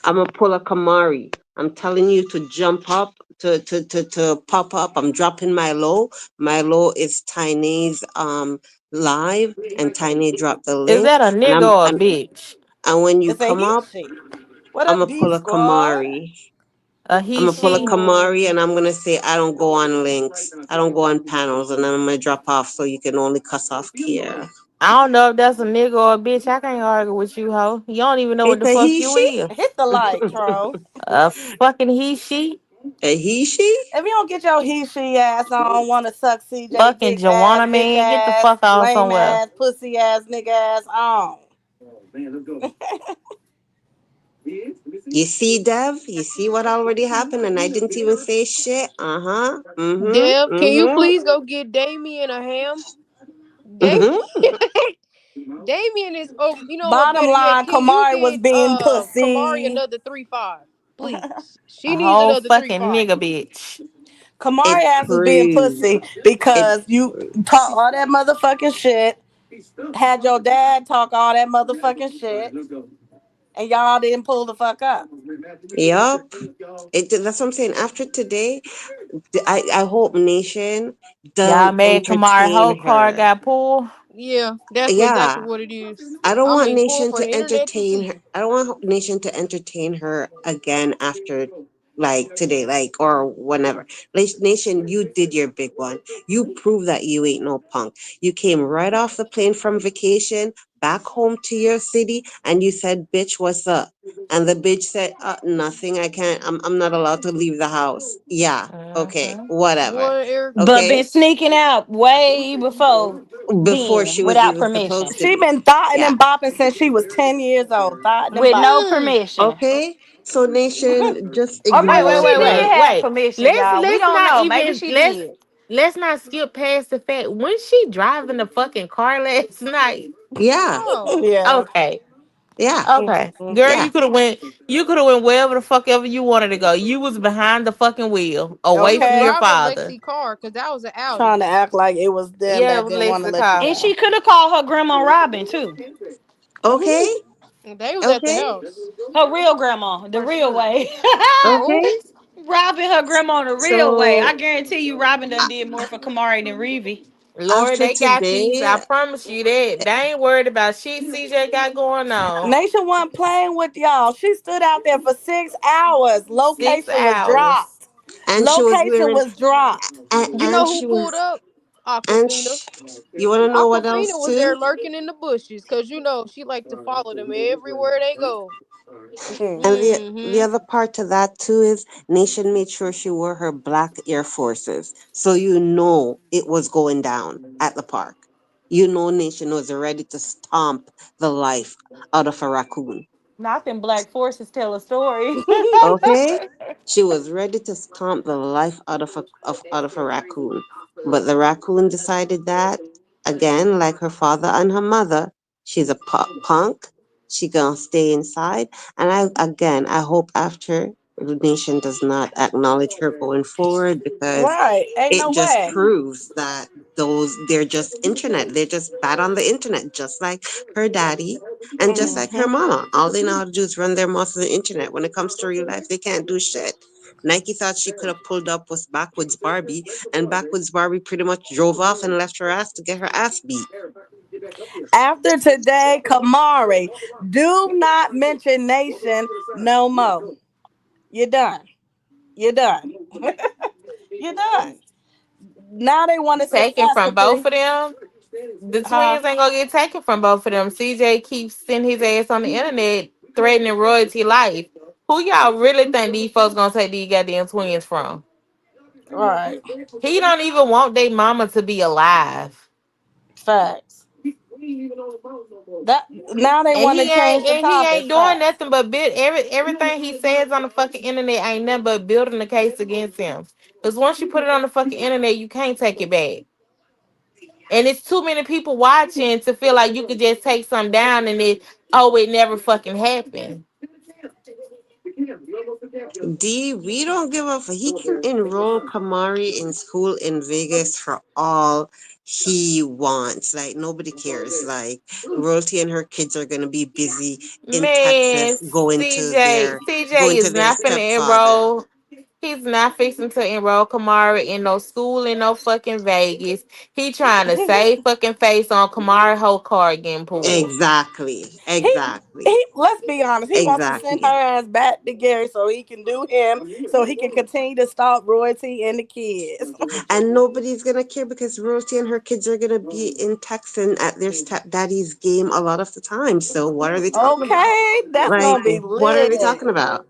I'm gonna pull a Kamari. I'm telling you to jump up, to pop up. I'm dropping my low. My low is Tiny's live, and Tiny dropped the Is link. that a And nigga or a bitch? when you It's a come he, up, she. What I'm up, gonna D pull a squad? Kamari. A I'm he, gonna pull a she? Kamari, and I'm gonna say I don't go on links. I don't go on panels, and then I'm gonna drop off so you can only cuss off Kiera. I don't know if that's a nigga or a bitch. I can't argue with you, hoe. You don't even know what It's the a fuck he, you she, is. Hit the like, Tro. A fucking he, she? a he, she. If you don't get your he, she ass on, want to suck CJ Fucking dick ass, Joanna, bitch man. Get the ass, fuck on lame somewhere. ass, pussy ass, nigga ass on. You see, Dev? You see what already happened, and I didn't even say shit. Uh huh. Dev, can you Mm please go get Damien a ham? hmm. Damien, Damien is oh, you know what? Bottom Better yet, line, can you Kamari was get being Kamari pussy. another 3-5, please? A She needs whole another three fucking five. nigga, bitch. Kamari It ass was being proves. pussy It because you talk proves. all that motherfucking shit, had your dad talk all that motherfucking shit, and y'all didn't pull the fuck up. Yup. That's what I'm saying. After today, I hope Nation Y'all don't mad Kamari whole entertain car her. got pulled? Yeah, that's exactly Yeah. what it is. I don't I want mean, pull Nation for the to internet to entertain see. her. I don't want Nation to entertain her again after like today, like or whenever. Nation, you did your big one. You proved that you ain't no punk. You came right off the plane from vacation back home to your city, and you said, "Bitch, what's up?" And the bitch said, "Nothing. I can't. I'm not allowed to leave the house." Yeah. Okay. Hmm. Whatever. What, Erica? But Okay. been sneaking out way before Before then she was without even permission. supposed to She be. been thotting Yeah. and bopping since she was 10 years old. Thotting and With no bopping. Mm. permission. Okay, so nation, just Or maybe Wait, ignore she wait, did wait, her. have wait. permission, Let's y'all. We let's don't not know. Maybe even she did. let's not skip past the fact when she driving the fucking car last night. Yeah, Oh, Yeah. Okay. yeah, Okay. Mhm. Girl, yeah. you could have went wherever the fuck ever you wanted to go. You was behind the fucking wheel, she away was from your Okay. driving father. Lexi car because that was an Trying Audi. to act like it was them Yeah, it that was didn't want to let you Lexica. And drive. she could have called her grandma Robin too. Okay, They was at the okay, house Her real grandma, the for real sure. way. okay. Who? Robin, her grandma, the real way. I So guarantee you, Robin done a- did more for Kamari than Reeve. Lord, after they got peace. I today, promise you that. They ain't worried about shit CJ got going on. Nation wasn't playing with y'all. She stood out there for 6 hours. Six Location was hours. dropped. and she was Location wearing, was dropped. You and know who she pulled was, up? and Aquafina. you want to know what Aquafina else was there too? lurking in the bushes because you know she like to follow them everywhere they go. And the Mm-hmm. other part to that too is Nation made sure she wore her black Air Forces, so you know it was going down at the park. You know Nation was ready to stomp the life out of a raccoon. Not them black forces tell a story. Okay? She was ready to stomp the life out of a raccoon. But the raccoon decided that, again, like her father and her mother, she's a punk. She gonna stay inside. And I hope after the nation does not acknowledge her going forward, because Right. Ain't it no just way. proves that they're just internet. They're just bad on the internet, just like her daddy and just like her Hmm. mama. All they know how to do is run their mouth on the internet. When it comes to real life, they can't do shit. Nike thought she could have pulled up with Backwoods Barbie, and Backwoods Barbie pretty much drove off and left her ass to get her ass beat. After today, Kamari, do not mention Nation no more. You're done. You're done. You're done. Now they want to Taken from both successively, of them. The huh? twins ain't gonna get taken from both of them. CJ keeps sending his ass on the internet threatening royalty life. Who y'all really think these folks gonna take these goddamn twins from? Right. He don't even want their mama to be alive. Facts. That now they And want to he ain't change the and he topic. ain't doing Facts. nothing but everything he says on the fucking internet ain't nothing but building a case against him. Because once you put it on the fucking internet, you can't take it back. And it's too many people watching to feel like you could just take something down and it never fucking happened. D, we don't give a fuck. He can enroll Kamari in school in Vegas for all he wants. Like, nobody cares. Like, Royalty and her kids are gonna be busy in Man, Texas going to their CJ is not finna stepfather. enroll. He's not fixing to enroll Kamara in no school in no fucking Vegas. He trying to save fucking face on Kamara whole card getting pulled. Exactly. he Exactly. he. Let's be honest. He wants to send her Exactly. ass back to Gary so he can do him, so he can continue to stalk Royalty and the kids. And nobody's gonna care because Rosie and her kids are gonna be in Texan at their stepdaddy's game a lot of the time. So what are they talking about? Okay, that's Like, gonna be what are they lit. talking about?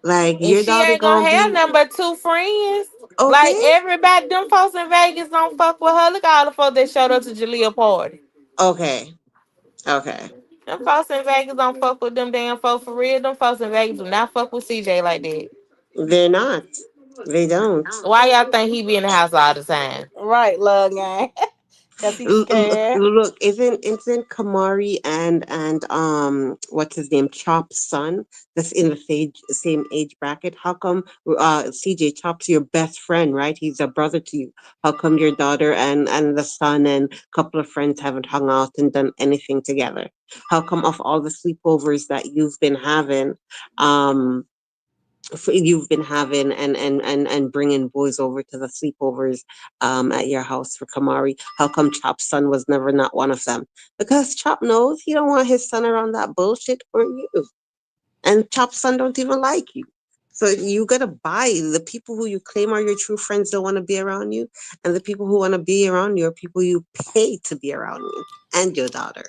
Like, And your she daughter ain't gonna gonna have be nothing but two friends. Like okay? everybody, them folks in Vegas don't fuck with her. Look at all the folks that showed up to Jalea party. Okay. Okay. Them folks in Vegas don't fuck with them damn folks for real. Them folks in Vegas do not fuck with CJ like that. They're not. They don't. Why y'all think he be in the house all the time? Right, love gang. Cause he's scared. Look, isn't Kamari and what's his name, Chop's son, that's in the same age bracket? How come CJ Chop's your best friend, right? He's a brother to you. How come your daughter and the son and a couple of friends haven't hung out and done anything together? How come of all the sleepovers that um you've been having and bringing boys over to the sleepovers at your house for Kamari? How come Chop's son was never not one of them? Because Chop knows he don't want his son around that bullshit or you. And Chop's son don't even like you. So you gotta buy the people who you claim are your true friends don't want to be around you, and the people who want to be around you are people you pay to be around you and your daughter.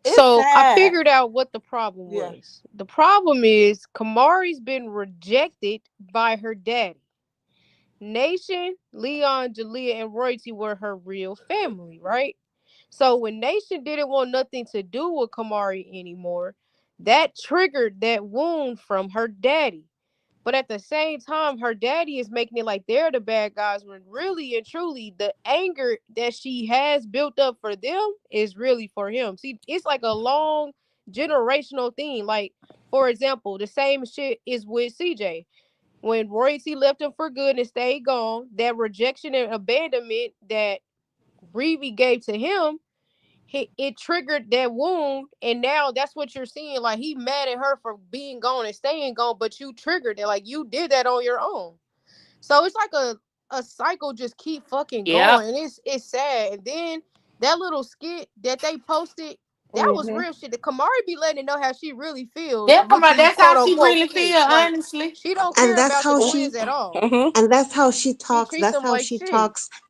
It's So I sad. figured out what the problem Yeah. was. The problem is Kamari's been rejected by her daddy. Nation, Leon, Jalea, and Royalty were her real family, right? So when Nation didn't want nothing to do with Kamari anymore, that triggered that wound from her daddy. But at the same time, her daddy is making it like they're the bad guys when really and truly the anger that she has built up for them is really for him. See, it's like a long generational thing. Like, for example, the same shit is with CJ. When Royalty left him for good and stayed gone, that rejection and abandonment that Reeve gave to him, it triggered that wound, and now that's what you're seeing. Like he mad at her for being gone and staying gone, but you triggered it. Like you did that on your own. So it's like a cycle just keep fucking Yep. going, and it's sad. And then that little skit that they posted, that was Hmm. real shit. The Kamari be letting it know how she really feels Yeah, come with on. these That's quote how she unquote really feel, kids. Like honestly. she don't And care that's about the how twins she at all. Hmm. and that's how she She talks. treats them like shit.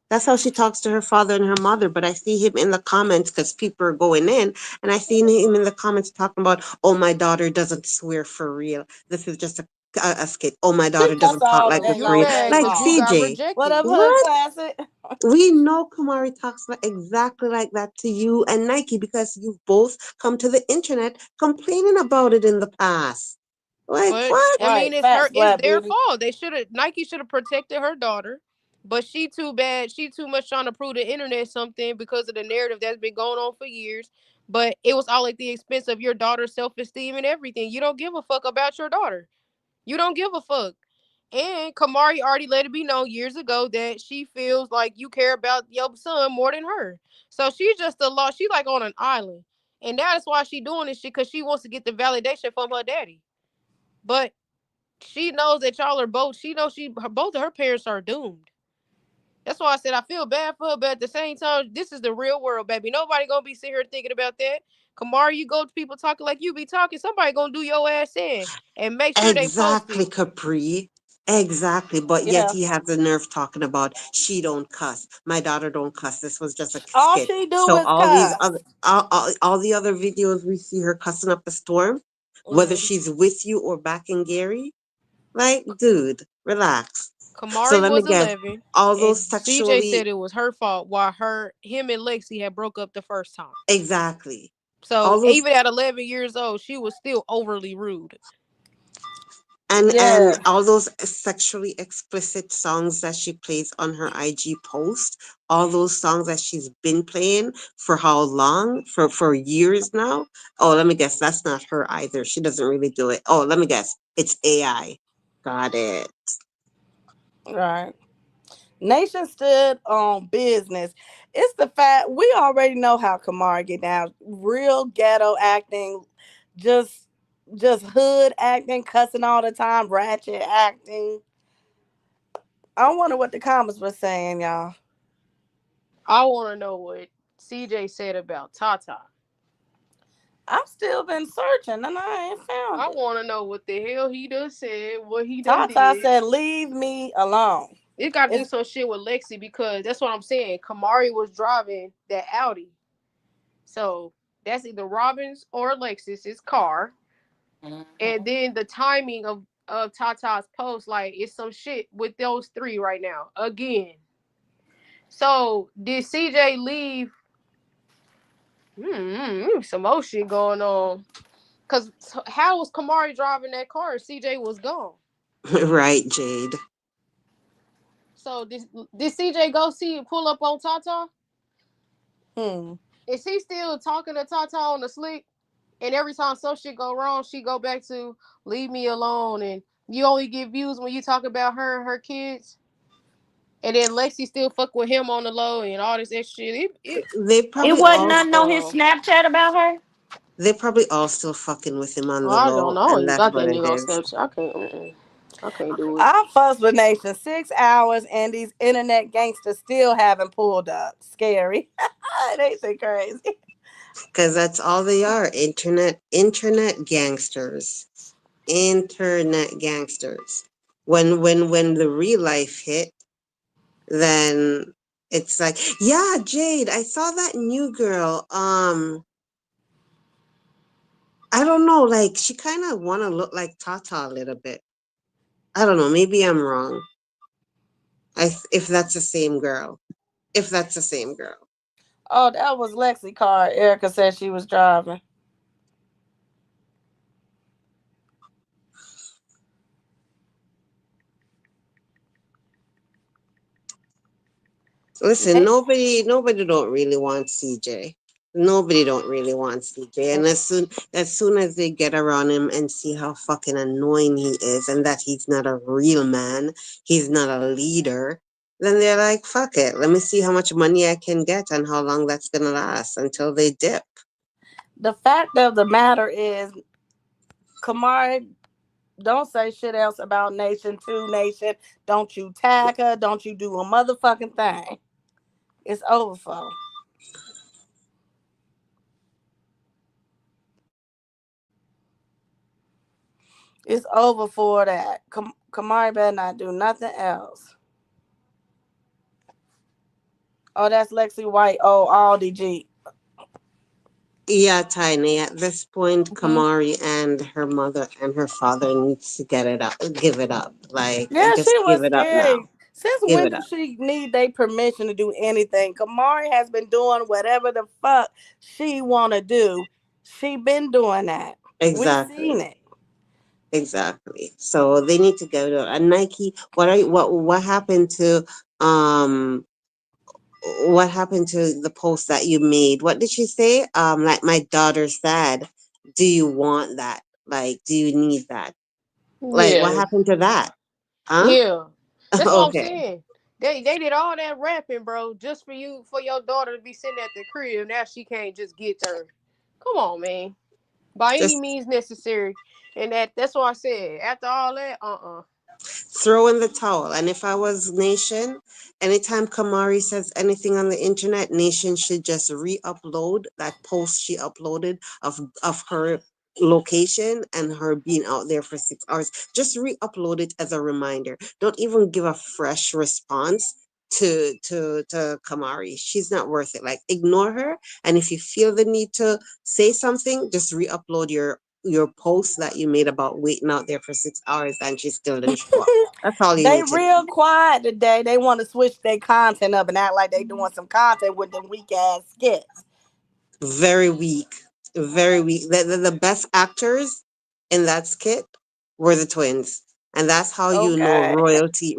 That's how she talks to her father and her mother. But I see him in the comments because people are going in, and I see him in the comments talking about, "Oh, my daughter doesn't swear for real. This is just a skit. Oh, my daughter That's doesn't talk all like that this ain't for You gonna real." hurt mad Like because you long. got CJ, What up, rejected. hood what? classic? We know Kamari talks exactly like that to you and Nike because you've both come to the internet complaining about it in the past. Like But what? I mean, Right. Facts, it's Black their Beauty. fault. They should have Nike should have protected her daughter. But she too bad. She too much trying to prove the internet something because of the narrative that's been going on for years. But it was all at the expense of your daughter's self esteem and everything. You don't give a fuck about your daughter. You don't give a fuck. And Kamari already let it be known years ago that she feels like you care about your son more than her. So she's just a lost. She like on an island, and that is why she doing this shit because she wants to get the validation from her daddy. But she knows that y'all are both. She knows both of her parents are doomed. That's why I said I feel bad for her, but at the same time, this is the real world, baby. Nobody gonna be sitting here thinking about that. Kamari, you go to people talking like you be talking. Somebody gonna do your ass in and make sure they post Exactly, it. Capri. Exactly. But yet Yeah. he has the nerve talking about she don't cuss. My daughter don't cuss. This was just a All skit. she do So is cuss. all the other videos we see her cussing up a storm, whether Hmm. she's with you or backing Gary, like, dude, relax. So Kamari let me was guess. 11, All those and CJ sexually said it was her fault while him and Lexi had broke up the first time. exactly. So All those even at 11 years old, she was still overly rude. and Yeah. all those sexually explicit songs that she plays on her IG post, all those songs that she's been playing for how long? For years now. Oh, let me guess, that's not her either. She doesn't really do it. Oh, let me guess, it's AI. Got it. Right. Nation stood on business. It's the fact we already know how Kamar get down. Real ghetto acting, just just hood acting, cussing all the time, ratchet acting. I wonder what the comments were saying, y'all. I want to know what CJ said about Tata. I've still been searching and I ain't found I it. want to know what the hell he done said, what he done Tata did. said, "Leave me alone." It got to do It's some shit with Lexi because that's what I'm saying. Kamari was driving that Audi. So that's either Robin's or Lexus's car. And then the timing of Tata's post, like it's some shit with those three right now. Again. So did CJ leave? Some more shit going on. Cause how was Kamari driving that car and CJ was gone? Right, Jade. So did CJ go see pull up on Tata? hmm. Is he still talking to Tata on the slick? And every time some shit go wrong, she go back to leave me alone and you only get views when you talk about her and her kids. And then Lexi still fuck with him on the low and all this extra shit. They It probably wasn't all nothing on his Snapchat about her. they probably all still fucking with him on the I don't low, know. I don't and even that's got what that it nigga on is. Snapchat. I can't. I can't do it. I fussed with Nation 6 hours and these internet gangsters still haven't pulled up. Scary. They say crazy. Because that's all they are. Internet gangsters. Internet gangsters. When the real life hit, then it's like, yeah, Jade, I saw that new girl. I don't know, like she kind of want to look like Tata a little bit. I don't know, maybe I'm wrong. If that's the same girl. If that's the same girl. Oh, that was Lexi car. Erica said she was driving. Listen, Nation. nobody don't really want CJ. Nobody don't really want CJ. And as soon as they get around him and see how fucking annoying he is and that he's not a real man, he's not a leader, then they're like, fuck it. Let me see how much money I can get and how long that's gonna last until they dip. The fact of the matter is, Kamari don't say shit else about Nation 2 Nation. Don't you tag her. Don't you do a motherfucking thing. It's over for. It's over for that. Kamari better not do nothing else. Oh, that's Lexi White. Oh, Aldi G. Yeah, Tiny. At this point, Hmm. Kamari and her mother and her father needs to get it up, give it up. Like, Yeah, she just give was it up scary. now. Since Give when it do up. she need their permission to do anything? Kamari has been doing whatever the fuck she wanna do. She been doing that. We seen Exactly. it. Exactly. So they need to go to a Nike. What happened to um what happened to the post that you made? What did she say? Like my daughter said, do you want that? Like, do you need that? Like, what Yeah, happened to that? Huh? yeah. That's what I'm Okay. saying. They did all that rapping, bro, just for you, for your daughter to be sitting at the crib. Now she can't just get her. Come on, man. By any Just means necessary. And that's what I said. After all that, throw in the towel. And if I was Nation, anytime Kamari says anything on the internet, Nation should just re-upload that post she uploaded of her location and her being out there for 6 hours. Just re-upload it as a reminder. Don't even give a fresh response to Kamari. She's not worth it. Like ignore her. And if you feel the need to say something, just re-upload your post that you made about waiting out there for 6 hours and she still didn't show up. That's all you They need to do. real quiet today. They want to switch their content up and act like they doing some content with them weak ass skits. Very weak. Very weak. The best actors in that skit were the twins. And that's how you know Okay. royalty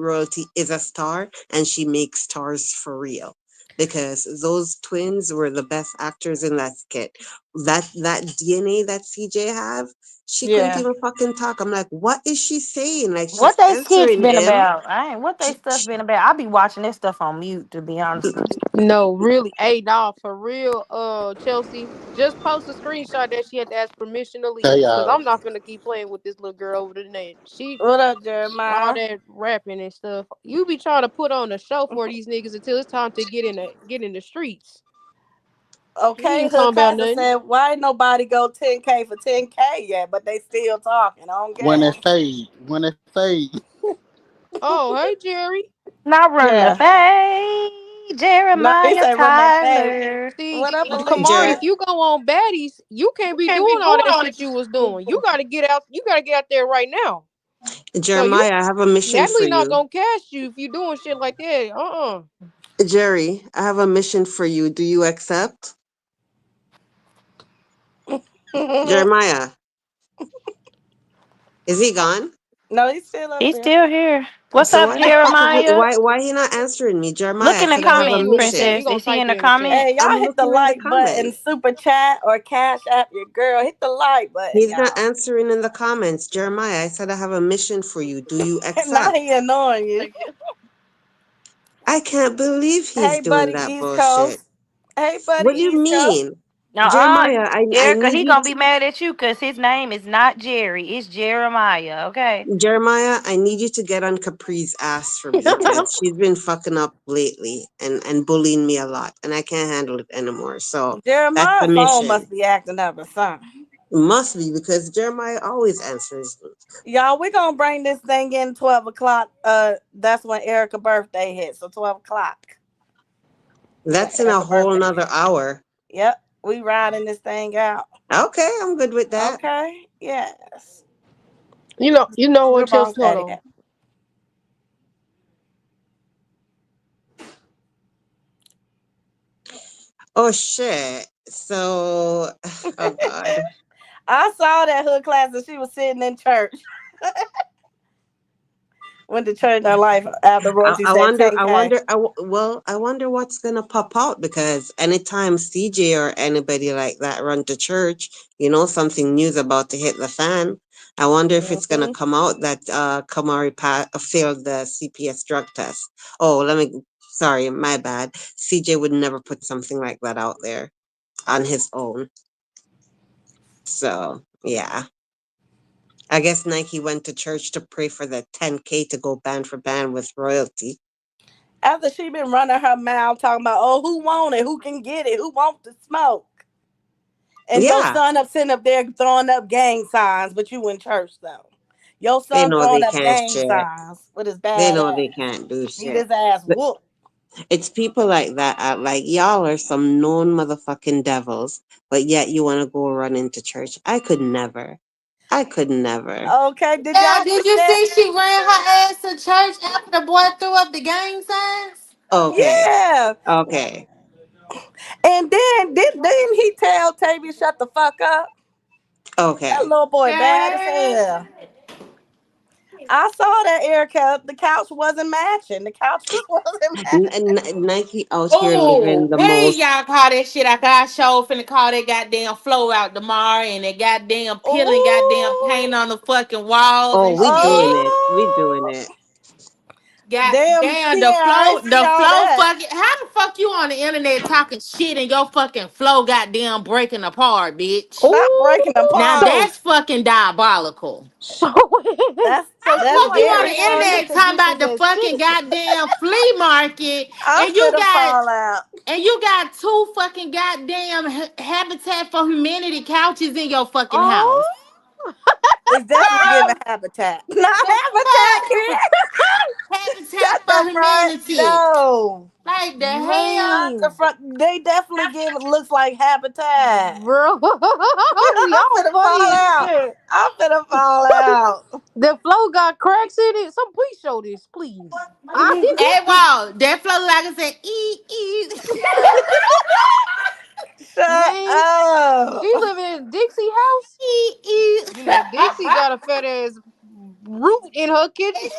is a star and she makes stars for real. Because those twins were the best actors in that skit. That DNA that CJ have, she couldn't Yeah. even fucking talk. I'm like, what is she saying? Like What she's they skits answering been him. about? I ain't what they stuff been about. I be watching this stuff on mute, to be honest. no, really. Hey, dog, for real, Chelsea, just post a screenshot that she had to ask permission to Hey leave. Cause y'all. I'm not gonna keep playing with this little girl over the net. She What up, all Jeremiah? that rapping and stuff. You be trying to put on a show for these niggas until it's time to get in the streets. You Okay, ain't Hood talking about Classic nothing. said, why ain't nobody go 10K for 10K yet, but they still talking on When it gas. fade, when it fade. Oh, hey Jerry. Not run the Yeah. fade, No, he Jeremiah said run that fade. Tyler. See, What up, Kamari, if Alicia? you go on baddies, you can't be doing all that shit you was doing. You gotta get out. You gotta get out there right now. So you Jeremiah, I have a mission for Natalie not you. gonna cast you if you doing shit like that. Jerry, I have a mission for you. Do you accept? No, Jeremiah, is he gone? he's still up He's there. still here. What's So up, why the fuck is he Jeremiah? why he not answering me? Jeremiah, Look I in the said He I have a sent comments, you in the mission. chat. He Princess. gonna Is he type in it the in the chat. Hey, comments? y'all I'm hit the looking in the like button, comments. super chat, or cash app your girl. Hit the like button, He's not y'all. answering in the comments. Jeremiah, I said I have a mission for you. Do you Now accept? he annoying you. I can't believe he's Hey, doing buddy, that East bullshit. Coast. Hey, buddy, What do you East Coast. mean? Uh-uh. Jeremiah, I Erica, need he you gonna to be mad at you because his name is not Jerry. It's Jeremiah, okay? Jeremiah, I need you to get on Capri's ass for me because she's been fucking up lately and bullying me a lot, and I can't handle it anymore. So that's the Jeremiah phone mission. must be acting up or something. Must be because Jeremiah always answers me. Y'all, we gonna bring this thing in 12 o'clock. That's when Erica birthday hits. So 12 o'clock. When That's in a Erica whole birthday nother hit. hour. Yep. We riding this thing out. Okay, I'm good with that. Okay. Yes. You know Where what, boss Chelsea? Hold daddy on. at? Oh shit. So, oh god. I saw that hood class and she was sitting in church. Went to church in her life after Royalty I said wonder, 10K. well, I wonder what's gonna pop out because anytime CJ or anybody like that run to church, something new's about to hit the fan. I wonder if it's gonna Hmm. come out that Kamari failed the CPS drug test. Oh, sorry, my bad. CJ would never put something like that out there on his own. So, yeah. I guess Nike went to church to pray for the 10K to go band for band with royalty. After she been running her mouth talking about, oh, who want it? Who can get it? Who want the smoke? And your Yeah, son up sitting up there throwing up gang signs, but you in church though. Your they son know throwing they up can't gang shit. signs with his They bad know they ass. can't do Get shit. his ass But whooped. it's people like that like y'all are some known motherfucking devils, but yet you want to go run into church. I could never. I could never. Okay, did Yeah, y'all did see you that? see she ran her ass to church after the boy threw up the gang signs? Okay. Yeah. Okay. And then didn't he tell Tavy shut the fuck up? That Okay. little boy bad as Girl. hell. I saw that Erica. The couch wasn't matching. The couches wasn't matching. Nike out here living Oh, the hey, most. y'all call that shit. I show finna call that goddamn flow out tomorrow and that goddamn peeling goddamn paint Ooh. on the fucking walls Oh, and we shit. doing it. We doing Oh. it. God Damn, damn, Kia, I ain't see the all flow that. fucking. How the fuck you on the internet talking shit and your fucking flow goddamn breaking apart, bitch? Not Ooh, breaking Now apart. so that's fucking diabolical. so That's How the she that's fuck you like on very the Misha in this funny. internet talking about position the as fucking Tyn'e. goddamn flea market I'm finna fall out. and you got two fucking goddamn Habitat for Humanity couches in your fucking house? Oh, It's definitely giving habitat. Not The habitat, fuck? kid. Habitat Shut for the front. Humanity. No. Like the hell? Shut the man, front. They definitely give it looks like habitat. bro, I'm y'all finna funny fall as out. shit. I'm finna fall out. The flow got cracks in it. Some please show this, please. I Hey, wow, that flow like I said, Shut man, up. she living in Dixie house. ee, ee. You know, Dixie got a fat ass root in her kitchen.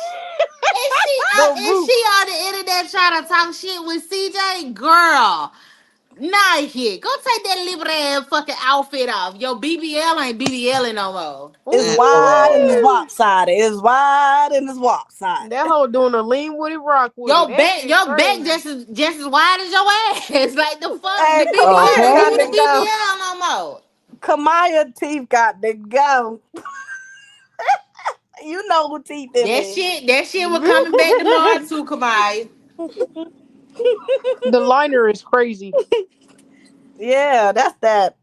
The And she root. on the internet trying to talk shit with CJ? Girl, Nike, go take that Libre fucking outfit off. Yo, BBL ain't BBL no more. It's At wide and it's all. Ooh, lopsided. It's wide and it's lopsided. that hoe doing a lean with it, rock with it. That shit Your back crazy. just as wide as your ass. Like the fuck, the Hey, BBL Kamaya ain't got even Okay. the to go. BBL no more. Kamaya teeth got to go. You know who teeth them is. That shit will coming back tomorrow too, Kamai. The liner is crazy. Yeah, that's that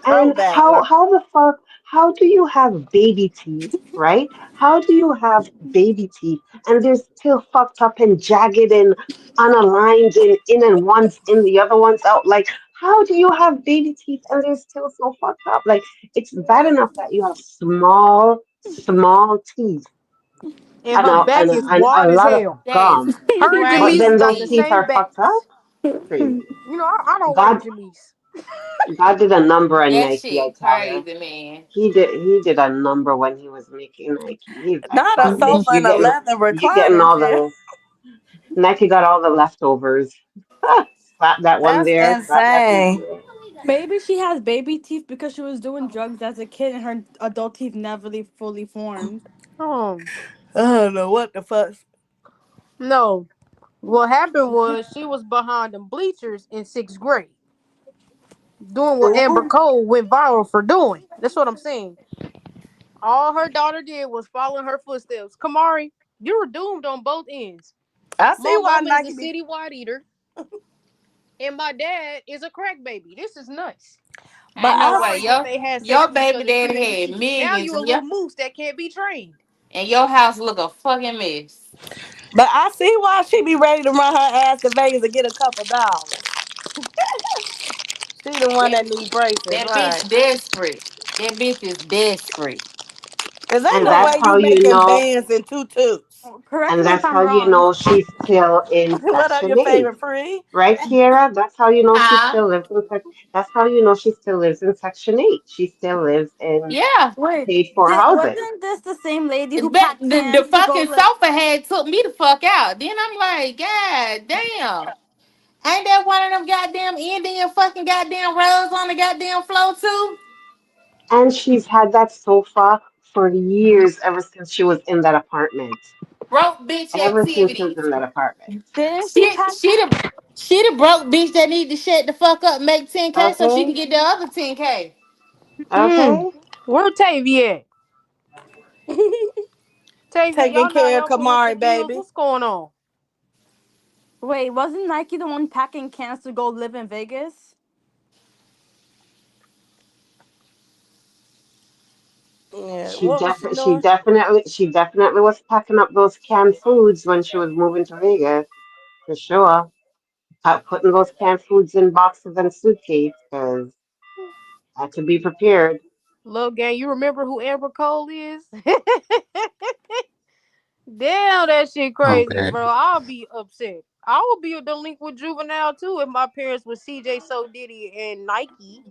And throwback line. how the fuck how do you have baby teeth, right? How do you have baby teeth and they're still fucked up and jagged and unaligned and one's in the other one's out? Like how do you have baby teeth and they're still so fucked up? Like it's bad enough that you have small teeth And and her a, back and, a, is and a wide as lot of hell. That's gum, Her and but Jaleesa then got those the crazy. teeth same are fucked up? backs. Crazy. You know, I don't like God Jaleesa. God did a number on That Nike, I shit tell you. crazy, man. He did a number when he was making Nike. He's like, Not a fuck, bitch, sofa and a leather you getting recliner all chair. the Nike got all the leftovers. Slap that one That's there, slap that piece insane. there. Maybe she has baby teeth because she was doing drugs as a kid and her adult teeth never really fully formed. Oh I don't know what the fuck. no. What happened was she was behind them bleachers in sixth grade, doing what Amber Ooh, Cole went viral for doing. That's what I'm saying. All her daughter did was follow in her footsteps. Kamari, you were doomed on both ends. I see My why mama is a Nike be. city wide eater, and my dad is a crack baby. This is nuts. But Ain't I'm no I way. sorry see. that they had sex Your with each baby other too. daddy had Now millions you a little moose that can't be trained. and your house look a fucking mess. But I see why she be ready to run her ass to Vegas and get a couple dollars. She the one That that need braces, that right? bitch desperate. That bitch is desperate. Cause ain't And no that's way how you you making know bands in tutus. Correct and me if that's I'm how you wrong. know she's still in What are your Section 8. favorite free? Right, Kiera? That's how you know she Huh? still lives in that's how you know she still lives in Section 8. She still lives in Yeah. Wait, paid for housing. wasn't this the same lady who But packed the cans to go fucking live? sofa had took me the fuck out. Then I'm like, God damn. Ain't that one of them goddamn Indian fucking goddamn rugs on the goddamn floor too? And she's had that sofa for years, ever since she was in that apartment. Broke bitch Ever since she was activity. in that apartment. Didn't she pack? She the broke bitch that need to shut the fuck up, make 10K so she can Okay? get the other 10K. Mm. Okay? Where Tavy at? Tavy, Taking y'all not care of helping with the Kamari, bills. baby. What's going on? Wait, wasn't Nike the one packing cans to go live in Vegas? Yeah, what was she She doing? definitely was packing up those canned foods when she was moving to Vegas, for sure. Putting those canned foods in boxes and suitcases because had to be prepared. Love gang, you remember who Amber Cole is? Damn, that shit I'm crazy, bad. bro. I'll be upset. I would be a delinquent juvenile too if my parents was CJ So Diddy and Nike,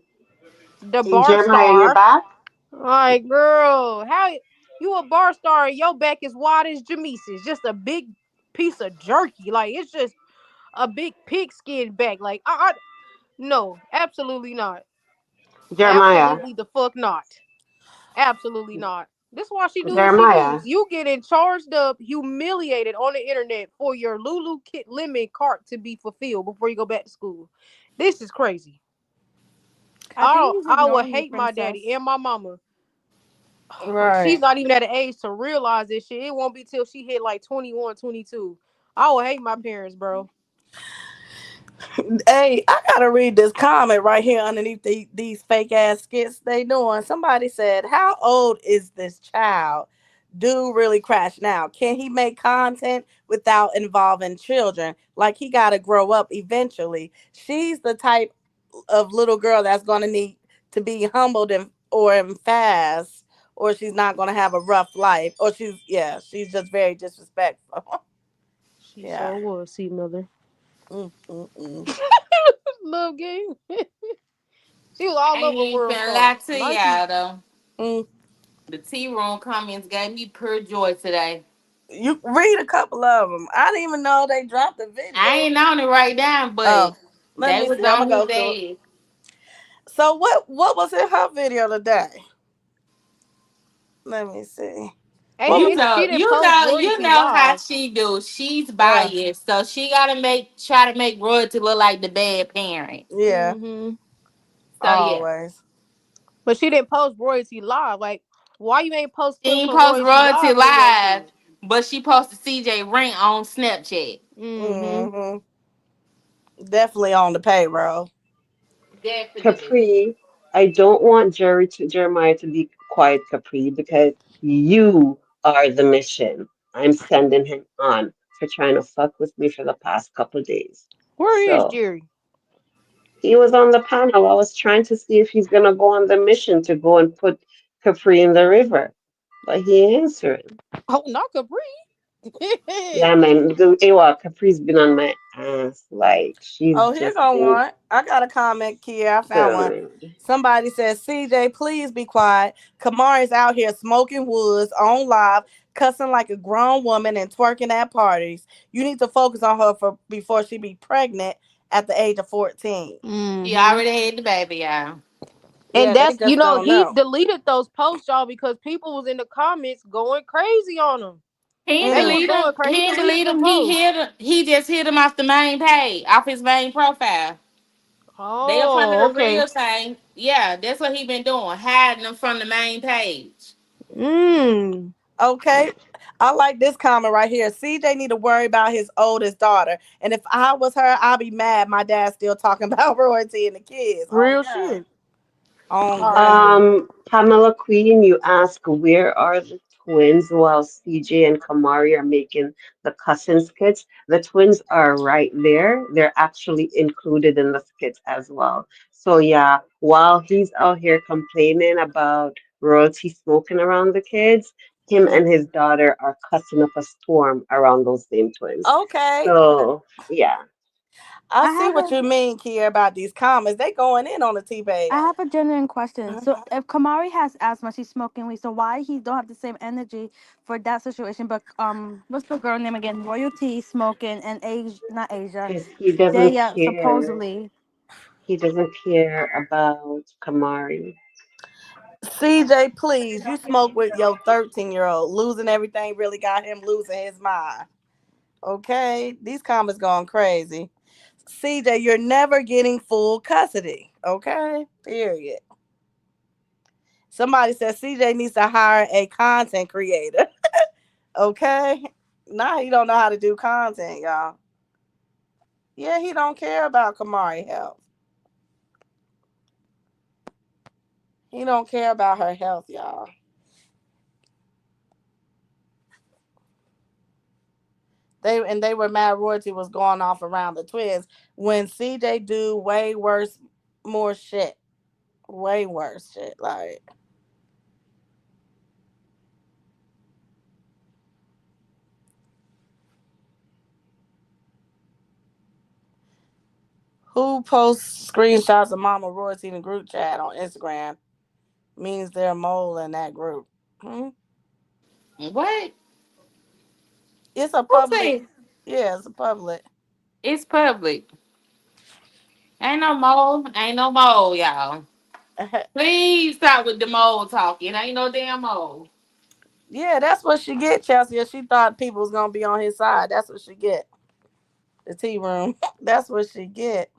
the Hey, bar Jeremiah, you're star. back? Like, girl, how you a bar star and your back is wide as Jamisa's? Just a big piece of jerky. Like, it's just a big pigskin back. Like, no, absolutely not. Jeremiah, Absolutely the fuck not. Absolutely not. This is why she do what she do. Jeremiah, You getting charged up, humiliated on the internet for your Lulu Kit limit cart to be fulfilled before you go back to school. This is crazy. I think he's I would ignoring you, hate my daddy princess. and my mama. She's Right. not even at an age to realize this shit. It won't be till she hit like 21, 22. I would hate my parents, bro. Hey, I gotta read this comment right here underneath these fake ass skits they doing. Somebody said, "How old is this child? Do really crash now? Can he make content without involving children? Like he gotta grow up eventually. She's the type of little girl that's gonna need to be humbled and or in fast, or she's not gonna have a rough life, or she's just very disrespectful." She Yeah. sure was, see, mother. Mm, mm, mm. Love game. She was all I ain't over even World finna Star. lie to Nike. y'all though. Mm. The tea room comments gave me pure joy today. You read a couple of them. I didn't even know they dropped the I video. ain't on it right now, but Oh, let they me was see. I'm on gonna his go to it. ass. So what was in her video today? Let me see. What And, was You and it? know, she didn't post you royalty know how live. she do. She's Yeah, biased, so she gotta try to make royalty look like the bad parent. yeah, Hmm. So yeah, always. But she didn't post royalty live. Like, why you ain't post she clips ain't from post royalty royalty live on your live, shit? but she posted CJ Rank on Snapchat. Hmm. Hmm. Definitely on the payroll. Definitely. Capri, I don't want Jeremiah to be quiet, Capri, because you are the mission. I'm sending him on for trying to fuck with me for the past couple days. Where is So Jerry? he was on the panel. I was trying to see if he's gonna go on the mission to go and put Capri in the river, but he ain't answering. Oh, not Capri. Yeah, man. Capri's been on my ass. Like she's Oh, here just go been one. I got a comment, Kia. I found one. good. Somebody says, CJ, please be quiet. Kamari's out here smoking woods on live, cussing like a grown woman and twerking at parties. You need to focus on her for before she be pregnant at the age of 14. She Hmm. already had the baby, y'all. And Yeah, they that's, just don't he know. deleted those posts, y'all, because people was in the comments going crazy on him. He ain't They Mm. was delete him. going crazy. He He ain't deleted delete them him. posts. He just hit him off the main page, off his main profile. They up under Oh, the okay. real thing. Yeah, that's what he been doing, hiding them from the main page. Mm. Okay. I like this comment right here. CJ need to worry about his oldest daughter. And if I was her, I'd be mad my dad's still talking about royalty and the kids. On Real God. shit. On All right. granny. Pamela Queen, you ask where are the twins while CJ and Kamari are making the cousin skits? The twins are right there. They're actually included in the skits as well. So yeah, while he's out here complaining about royalty smoking around the kids, him Mm. and his daughter are cussing up a storm around those same twins. Okay. So yeah. I I see have what a you mean, Kier, about these comments. They going in on the T page. I have a genuine question. So if Kamari has asthma, she's smoking weed. So why he don't have the same energy for that situation? But what's the girl name again? Royalty smoking and Asia, not Asia. Because he doesn't They care. supposedly. He doesn't care about Kamari. CJ, please, you smoke with your 13-year-old. Losing everything really got him losing his mind. Okay? These comments going crazy. CJ, you're never getting full custody. Okay? Period. Somebody said CJ needs to hire a content creator. Okay? Now he don't know how to do content, y'all. Yeah, he don't care about Kamari health. He don't care about her health, y'all. They were mad royalty was going off around the twins when CJ do way worse, more shit, way worse shit. Like Who posts screenshots of Mama Royalty in a group chat on Instagram means they're a mole in that group. Hmm? What? It's a Who public. said Yeah, it's a public. it's public? Ain't no mole. Ain't no mole, y'all. Please stop with the mole talking. Ain't no damn mole. Yeah, that's what she get, Chelsea. She thought people was gonna be on his side. That's what she get. The tea room. That's what she get.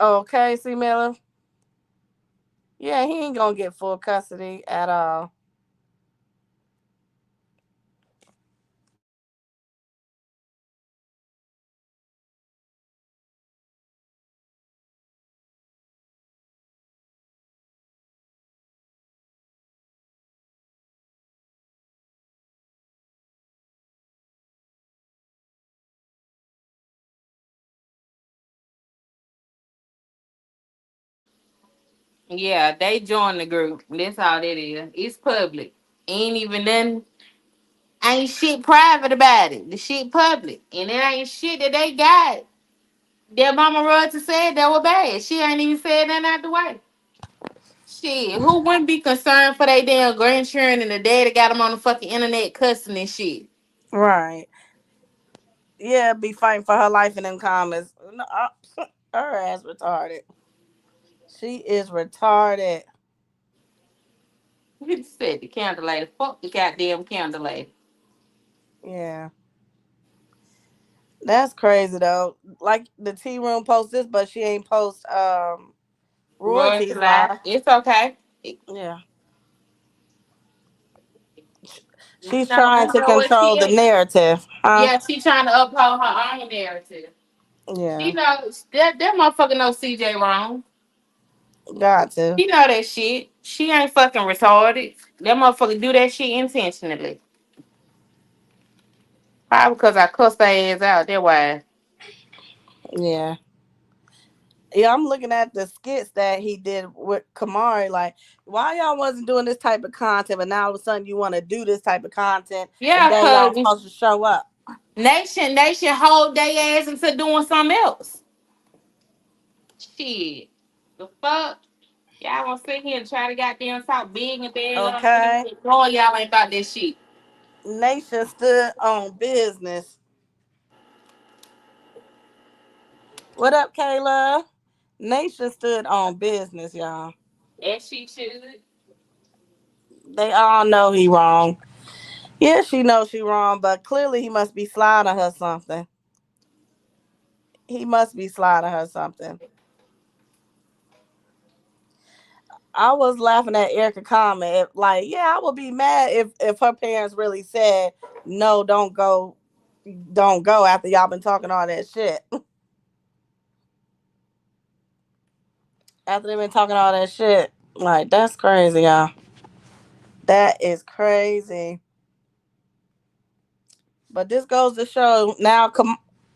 Okay, see Miller. Yeah, he ain't gonna get full custody at all. Yeah, they joined the group. That's all that is. It's public. Ain't even nothing. Ain't shit private about it. The shit public. And it ain't shit that they got. Their mama Royalty said that was bad. She ain't even said nothing out the way. Shit, who wouldn't be concerned for their damn grandchildren and the daddy got them on the fucking internet cussing and shit? Right. Yeah, be fighting for her life in them comments. No, her ass retarded. She is retarded. You said the candle lady. Fuck the goddamn candle lady. Yeah. That's crazy though. Like the tea room post this, but she ain't post Royalty royalties life. live. It's okay. Yeah. She's No, trying you to know what control she the is? narrative. Huh? Yeah, she trying to uphold her own narrative. She Yeah. knows that motherfucker knows CJ wrong. Got to. She know that shit. She ain't fucking retarded. That motherfucker do that shit intentionally. Probably because I cussed her ass out. That why. Yeah. Yeah, I'm looking at the skits that he did with Kamari. Like, why y'all wasn't doing this type of content, but now all of a sudden you want to do this type of content, and Yeah, then y'all cause supposed to show up. nation hold their ass into doing something else. Shit. The fuck? Y'all gonna sit here and try to goddamn talk big and bad on Okay. me. Boy, y'all ain't thought this shit. Nation stood on business. What up, Kayla? Nation stood on business, y'all. As she should. They all know he wrong. Yeah, she knows she wrong, but clearly he must be sliding her something. He must be sliding her something. I was laughing at Erica comment. Like, yeah, I would be mad if her parents really said no, don't go after y'all been talking all that shit. After they been talking all that shit, like that's crazy, y'all. That is crazy. But this goes to show now.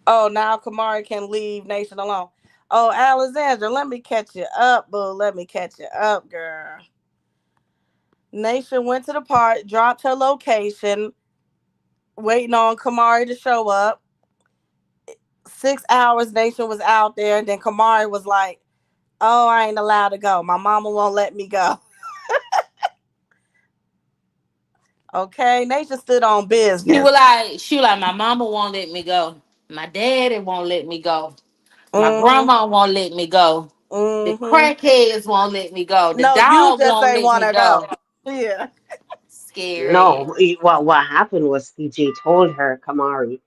Now Kamari can leave Nation alone. Oh, Alexandra, let me catch you up, boo. Let me catch you up, girl. Nation went to the park, dropped her location, waiting on Kamari to show up. 6 hours, Nation was out there. And then Kamari was like, "Oh, I ain't allowed to go. My mama won't let me go." Okay, Nation stood on business. She was like, my mama won't let me go. My daddy won't let me go. My Mm-hmm. grandma won't let me go. The Mm-hmm. crackheads won't let me go. The No, you dog just won't ain't let want me to go. go. Yeah. Scary. No, what happened was CJ told her, Kamari,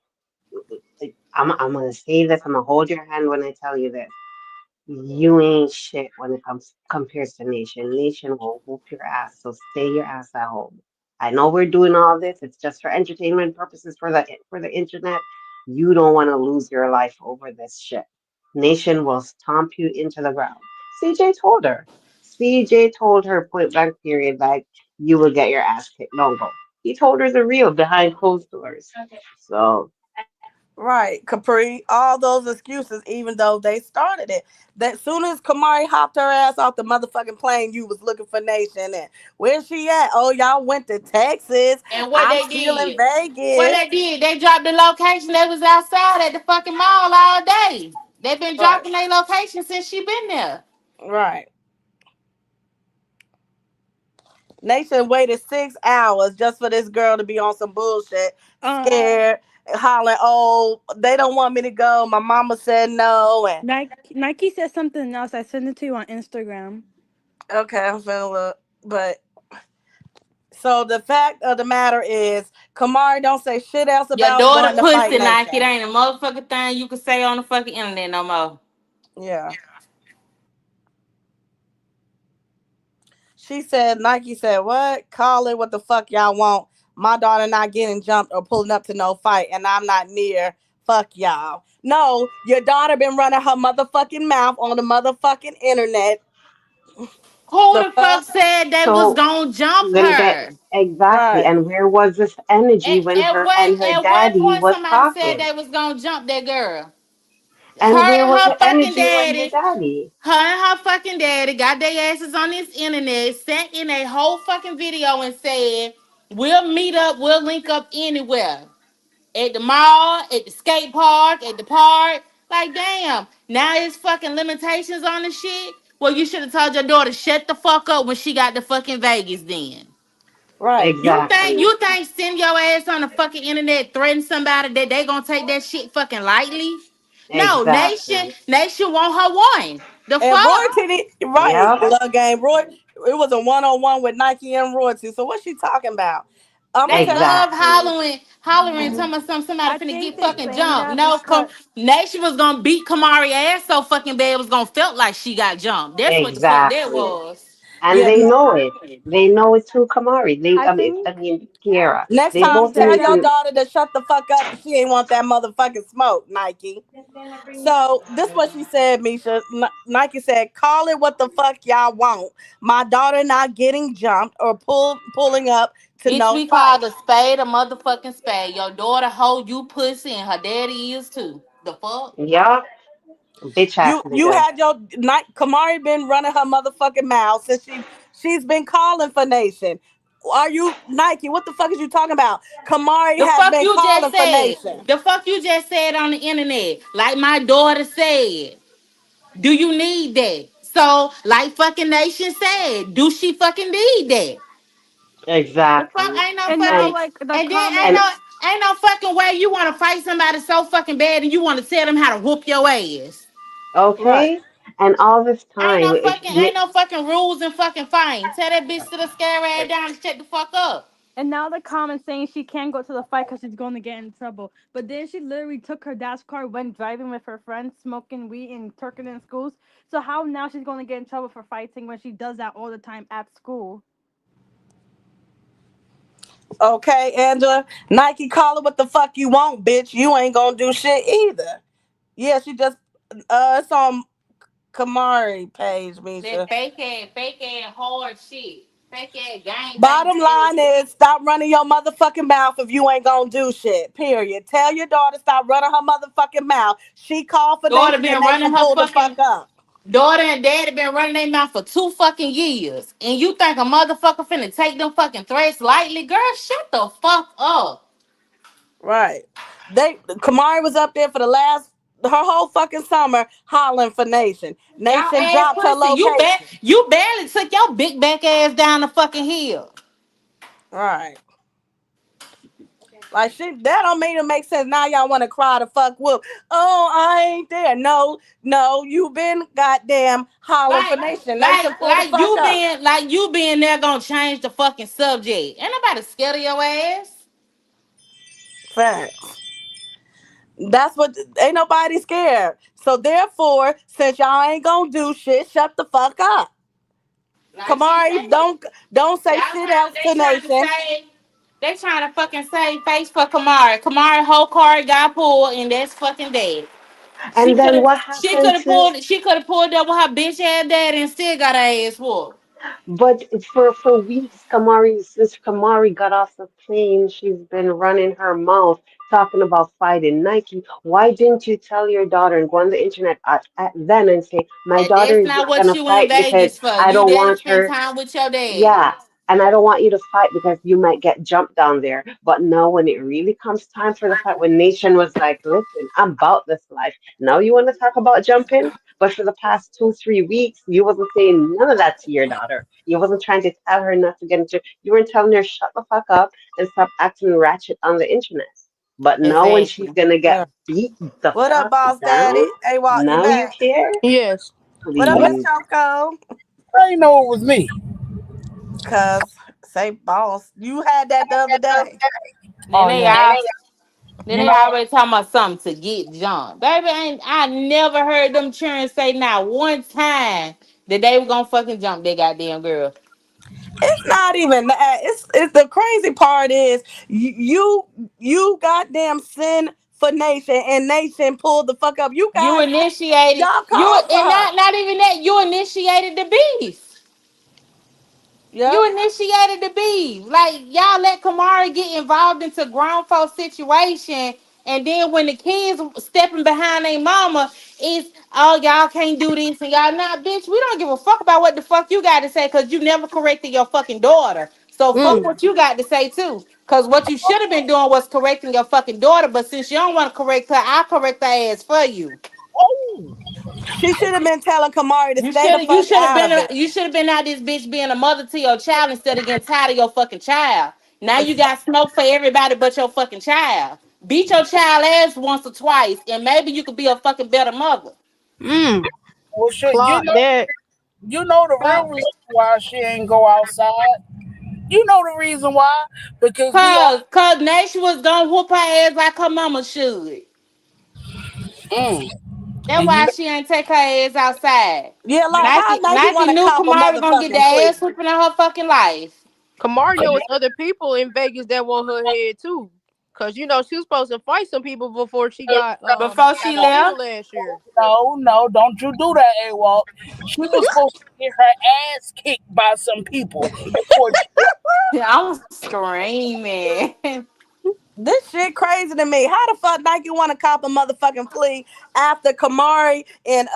I'm gonna say this, I'm gonna hold your hand when I tell you this. You ain't shit when it comes compares to Nation. Nation will whoop your ass, so stay your ass at home. I know we're doing all this. It's just for entertainment purposes for the internet. You don't want to lose your life over this shit. Nation will stomp you into the ground. CJ told her. CJ told her point blank period, like you will get your ass kicked. Don't go. He told her the real behind closed doors. So Right, Capri, all those excuses, even though they started it. That soon as Kamari hopped her ass off the motherfucking plane, you was looking for Nation. And where's she at? Oh, y'all went to Texas. And what I'm they still in did, what Vegas. they did, they dropped the location. They was outside at the fucking mall all day. They've been Right, dropping their location since she been there. right. Nation waited 6 hours just for this girl to be on some bullshit, Um, scared, hollering, "Oh, they don't want me to go. My mama said no." And Nike said something else. I sent it to you on Instagram. okay, I'm finna look, but so the fact of the matter is, Kamari don't say shit else Your about daughter wanting to fight pussy like it Nation. ain't a motherfucking thing you can say on the fucking internet no more. Yeah, she said. Nike said, "What? Call it what the fuck y'all want. My daughter not getting jumped or pulling up to no fight, and I'm not near. Fuck y'all. No, your daughter been running her motherfucking mouth on the motherfucking internet. Who The the fuck fuck? said they was so gonna jump I'm gonna get her? exactly. Right, And where was this energy when At her what and her at what daddy point was somebody said talking? they was gonna jump that girl? And Her where and was her the fucking energy when her daddy, daddy? her and her fucking daddy got their asses on this internet, sent in a whole fucking video and said, we'll meet up, we'll link up anywhere. At the mall, at the skate park, at the park. Like, damn. Now it's fucking limitations on the shit. Well, you should have told your daughter shut the fuck up when she got to fucking Vegas then. right. Exactly. You think send your ass on the fucking internet threaten somebody that they gonna take that shit fucking lightly? No, Exactly. Nation want her one. The And fuck? Royalty, right, Yep. love game. Roy, it was a one on one with Nike and Royalty. So what's she talking about? I'm gonna They tell you. love Exactly. hollering, Mhm. talking about somebody I finna think get they fucking saying jumped. that No, because Nation was gonna beat Kamari ass so fucking bad it was gonna felt like she got jumped. That's what the fuck that Exactly. was. And Yeah. they know it. They know it too, Kamari. I think I mean, Kiera. Next They time, both tell need your to. daughter to shut the fuck up if she ain't want that motherfucking smoke, Nike. So this what she said, Misha. Nike said, "Call it what the fuck y'all want. My daughter not getting jumped or pulling up to Bitch, no we called fight." a spade a motherfucking spade. Your daughter hold you pussy and her daddy is too. The fuck? Yup. Bitch ass You nigga. had your night. Kamari been running her motherfucking mouth since she's been calling for Nation. Are you Nike? What the fuck is you talking about? Kamari The has fuck been you just calling for said. Nation. The fuck you just said on the internet. Like my daughter said. Do you need that? So, like fucking Nation said, do she fucking need that? The fuck Exactly. ain't no and now And fucking like the and then comment. ain't no fucking way you want to fight somebody so fucking bad and you want to tell them how to whoop your ass. Right. okay. And all this time, Ain't no fucking rules and fucking fine. Tell that bitch to the scare ass down and shut the fuck up. And now the comment saying she can't go to the fight because she's going to get in trouble. But then she literally took her dad's car, went driving with her friends, smoking weed in Turkey schools. So how now she's going to get in trouble for fighting when she does that all the time at school? Okay, Angela. Nike, call it what the fuck you want, bitch. You ain't gonna do shit either. Yeah, she just it's on Kamari page, That Misha. fake ass hard shit. Fake ass gang bang Bottom ass line shit. is stop running your motherfucking mouth if you ain't gonna do shit. Period. Tell your daughter stop running her motherfucking mouth. She called for Daughter Nation and been running Nation her pulled the fuck fucking up. daughter and daddy been running their mouth for 2 fucking years. And you think a motherfucker finna take them fucking threats lightly? Girl, shut the fuck up. Right. Kamari was up there for the last her whole fucking summer hollering for Nation. Y'all Nation ass dropped her pussy. location. You barely took your big back ass down the fucking hill. Right. Like shit, that don't mean it make sense. Now y'all want to cry the fuck wolf. Oh, I ain't there. No, no, you been goddamn hollering for Like, Nation. Nation pull the fuck up. like you being there gonna change the fucking subject. Ain't nobody scared of your ass. Facts. That's what ain't nobody scared. So therefore, since y'all ain't gonna do shit, shut the fuck up. Like she Kamari, said, don't say y'all shit trying else they to trying to Nation. say they trying to fucking save face for Kamari. Kamari whole card got pulled and that's fucking dead. and then what happened to She could have pulled up with her bitch ass dad and still got her ass whooped. But for weeks, since Kamari got off the plane, she's been running her mouth talking about fighting Nike. Why didn't you tell your daughter and go on the internet at then and say, my And daughter that's is not not what gonna you in fight because Vegas for. I You don't there to want spend her. time with your daddy. Yeah, and I don't want you to fight because you might get jumped down there. But now, when it really comes time for the fight, when Nation was like, listen, I'm about this life. Now you want to talk about jumping? But for the past 2, 3 weeks, you wasn't saying none of that to your daughter. You wasn't trying to tell her not to get into. You weren't telling her shut the fuck up and stop acting ratchet on the internet. But now, when she's Exactly. gonna Yeah. get beat the What up, fuck boss down, daddy? Hey, Walt, you now you back? care? Yes. What up, Miss Please. Choco? I didn't know it was me. Cause say boss, you had that the other day. Then Oh they yeah. all then You they know, always talking about something to get jumped. Baby, ain't I never heard them children say not one time that they were gonna fucking jump that goddamn girl. It's not even that. It's the crazy part is you goddamn sin for nation and nation pulled the fuck up. You You guys initiated y'all you called for and her. not even that, you initiated the beef. You Yep. initiated the beef. Like y'all let Kamari get involved into grown folks situation, and then when the kids stepping behind their mama, it's oh y'all can't do this and y'all not bitch. We don't give a fuck about what the fuck you got to say because you never corrected your fucking daughter. So fuck Mm. what you got to say too. Cause what you should have been doing was correcting your fucking daughter, but since you don't want to correct her, I'll correct her ass for you. oh, She should have been telling Kamari to You stay the should you fuck should have out been of it. you should have been out this bitch being a mother to your child instead of getting tired of your fucking child. Now you got smoke for everybody but your fucking child. Beat your child ass once or twice, and maybe you could be a fucking better mother. Mm. well, shit. Clock that. You know the real reason why she ain't go outside. You know the reason why because we all. Cause Nasha was gonna whoop her ass like her mama should. Mm, That's and you why she ain't take her ass outside. Yeah, like how Nike Nike Nike want to knew cop a Kamara gonna get the motherfucking ass plea. whooping in her fucking life. Kamari know it's other people in Vegas that want her head too. Cause she was supposed to fight some people before she got Before she suspended left, last year. no, don't you do that, AWOL. She was supposed to get her ass kicked by some people before. I'm screaming. This shit crazy to me. How the fuck Nike want to cop a motherfucking plea after Kamari and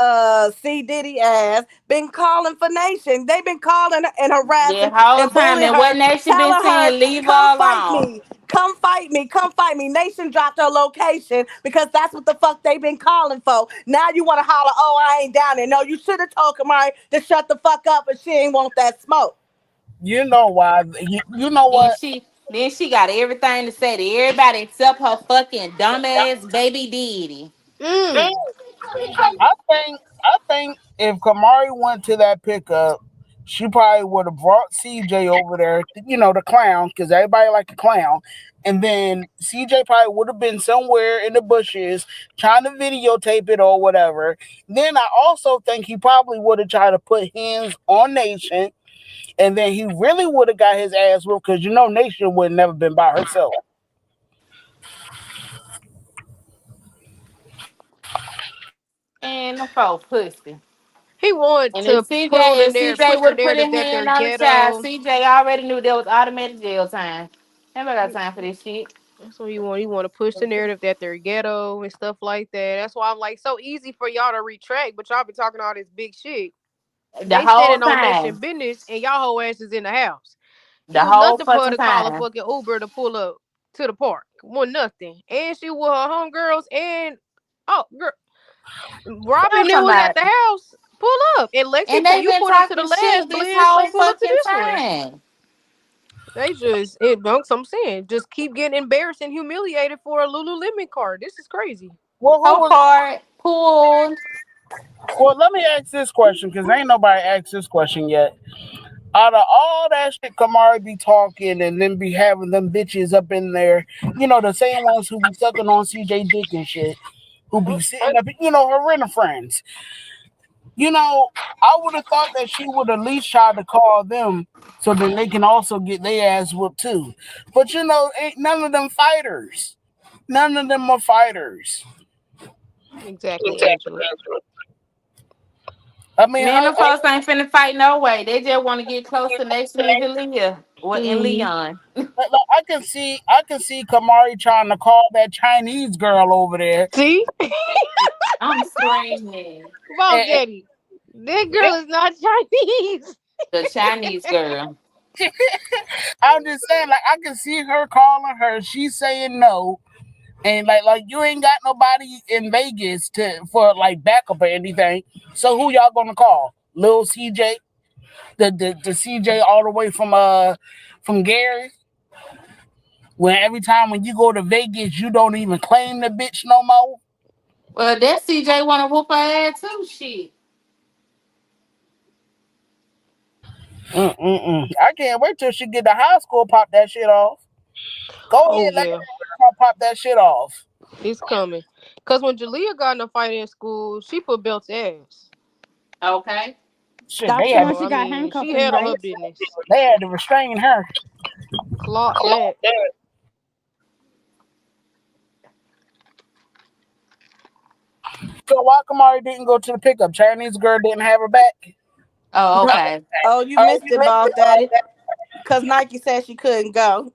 C Diddy ass been calling for nation? They been calling and The harassing whole and time. bullying And what her, Nation been telling her, saying, leave "Come her fight alone. me, come fight me, come fight me." Nation dropped her location because that's what the fuck they been calling for. Now you want to holler, "Oh, I ain't down there." No, you should have told Kamari to shut the fuck up, but she ain't want that smoke. You know why? You know Then what? she got everything to say to everybody except her fucking dumbass baby daddy. Mm. I think if Kamari went to that pickup, she probably would have brought CJ over there. The clown, because everybody like a clown. And then CJ probably would have been somewhere in the bushes trying to videotape it or whatever. Then I also think he probably would have tried to put hands on Nation, and then he really would have got his ass whooped because Nation would have never been by herself. And the folk pussy. He wanted And to pull in If there and CJ push the would have put his narrative that they're hand on the child, ghetto. CJ already knew there was automatic jail time. Never got time for this shit. That's what he want. He want to push the narrative that they're ghetto and stuff like that. That's why I'm like, so easy for y'all to retract, but y'all be talking all this big shit. The They whole standing on nation time. business, and y'all whole ass is in the house. It The was whole nothing for her fucking to call a time. fucking Uber to pull up to the park. Was nothing, and she with her homegirls and oh girl, Robin Tell then was at somebody. the house. Pull up, and Lexi, And they you been pulled up to the talking last shit this blitz. whole Pull up to fucking this one. time. They just it dunks. I'm saying, just keep getting embarrassed and humiliated for a Lululemon card. This is crazy. Well, who Her was? part pulled. Well, let me ask this question because ain't nobody asked this question yet. Out of all that shit Kamari be talking and then be having them bitches up in there, the same ones who be sucking on CJ Dick and shit, who be sitting up, her renter friends. I would have thought that she would at least try to call them so then they can also get their ass whooped too. But ain't none of them fighters. None of them are fighters. Exactly, Angela. I mean, Me and how? the folks ain't finna fight no way. They just want to get close to Nation and Jalea. Well, in Hmm. Leon. Like, I can see Kamari trying to call that Chinese girl over there. See, I'm screaming. Boss And, Daddy, that girl is not Chinese. The Chinese girl. I'm just saying, like, I can see her calling her. She's saying no, and like you ain't got nobody in Vegas to for like backup or anything. So who y'all gonna call? Lil CJ, the CJ all the way from Gary. When every time when you go to Vegas, you don't even claim the bitch no more. Well, that CJ want to whoop her ass too. Shit. I can't wait till she get to high school, pop that shit off. Go Oh ahead, let yeah, her pop that shit off. it's coming. Cause when Jalea got in a fight in school, she put Belt's ass. Okay. Shit, That's they the had one to, So she I got mean, handcuffed she in, handled right? her business. they had to restrain her. Clock that. So why Kamari didn't go to the pickup? Chinese girl didn't have her back. Oh, okay. Oh, you Oh, missed you it, missed boss it, boss. daddy. Cause Nike said she couldn't go.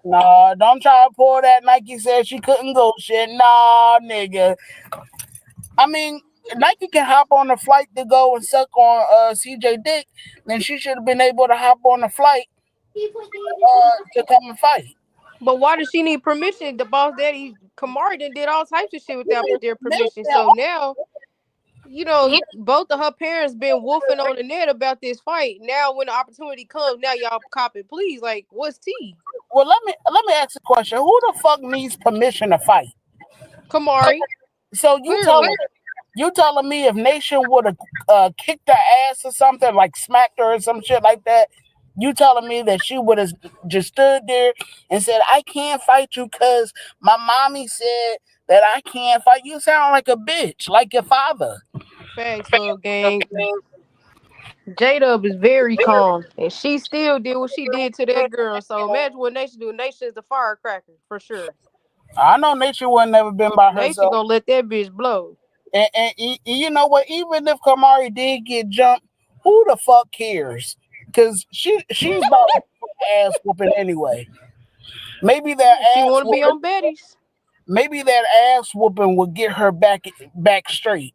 Nah, don't try to pull that Nike said she couldn't go shit. Nah, nigga. I mean, Nike can hop on a flight to go and suck on CJ Dick, then she should have been able to hop on a flight to come and fight. But why does she need permission? The boss daddy Kamari did all types of shit without their permission. Listen, So now, both of her parents been woofing on the net about this fight. Now when the opportunity comes, now y'all cop it, please. Like, what's T? well, let me ask a question. Who the fuck needs permission to fight? Kamari, So clearly. you telling me if Nation would have kicked her ass or something, like smacked her or some shit like that, you telling me that she would have just stood there and said, "I can't fight you because my mommy said that I can't fight." You sound like a bitch, like your father. Facts, love gang. J Dub is very calm, and she still did what she did to that girl. So imagine what Nation do. Nation is a firecracker for sure. I know Nation would never been by Nation herself, gonna let that bitch blow. and you know what? Even if Kamari did get jumped, who the fuck cares? Because she's about to get her ass whooping anyway. Maybe that She ass want to be whooping, on Betty's. maybe that ass whooping would get her back straight.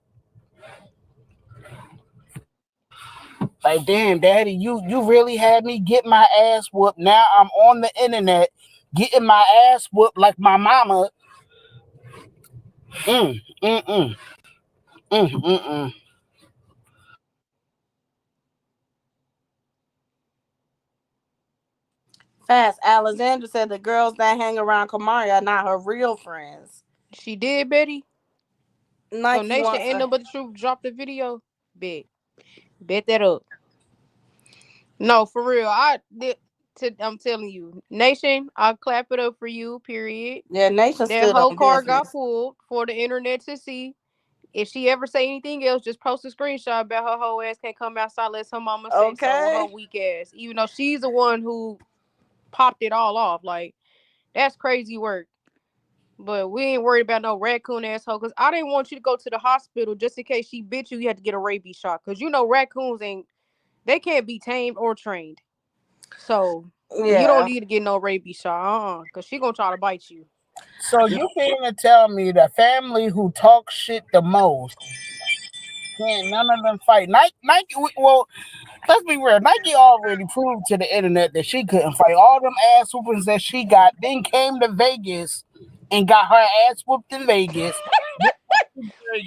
Like, damn, daddy, you really had me get my ass whooped. Now I'm on the internet getting my ass whooped like my mama. Mm, mm, mm, mm. Fast. Alexandra said the girls that hang around Kamari are not her real friends. She did, Betty. So Nike Nation wants ain't her. no but the truth. Drop the video. Bet. Bet that up. No, for real. I'm telling you, Nation. I'll clap it up for you. Period. Yeah, Nation That stood whole on car got business. pulled for the internet to see. If she ever say anything else, just post a screenshot about her whole ass can't come outside unless her mama say so with her Okay. weak ass. Even though she's the one who popped it all off. Like, that's crazy work. But we ain't worried about no raccoon asshole. Cause I didn't want you to go to the hospital just in case she bit you. You had to get a rabies shot. Cause raccoons ain't they can't be tamed or trained. So you don't Yeah. need to get no rabies shot. Cause she gonna try to bite you. So you can't tell me the family who talk shit the most, can't none of them fight. Nike, well, let's be real. Nike already proved to the internet that she couldn't fight. All them ass whoopings that she got, then came to Vegas and got her ass whooped in Vegas.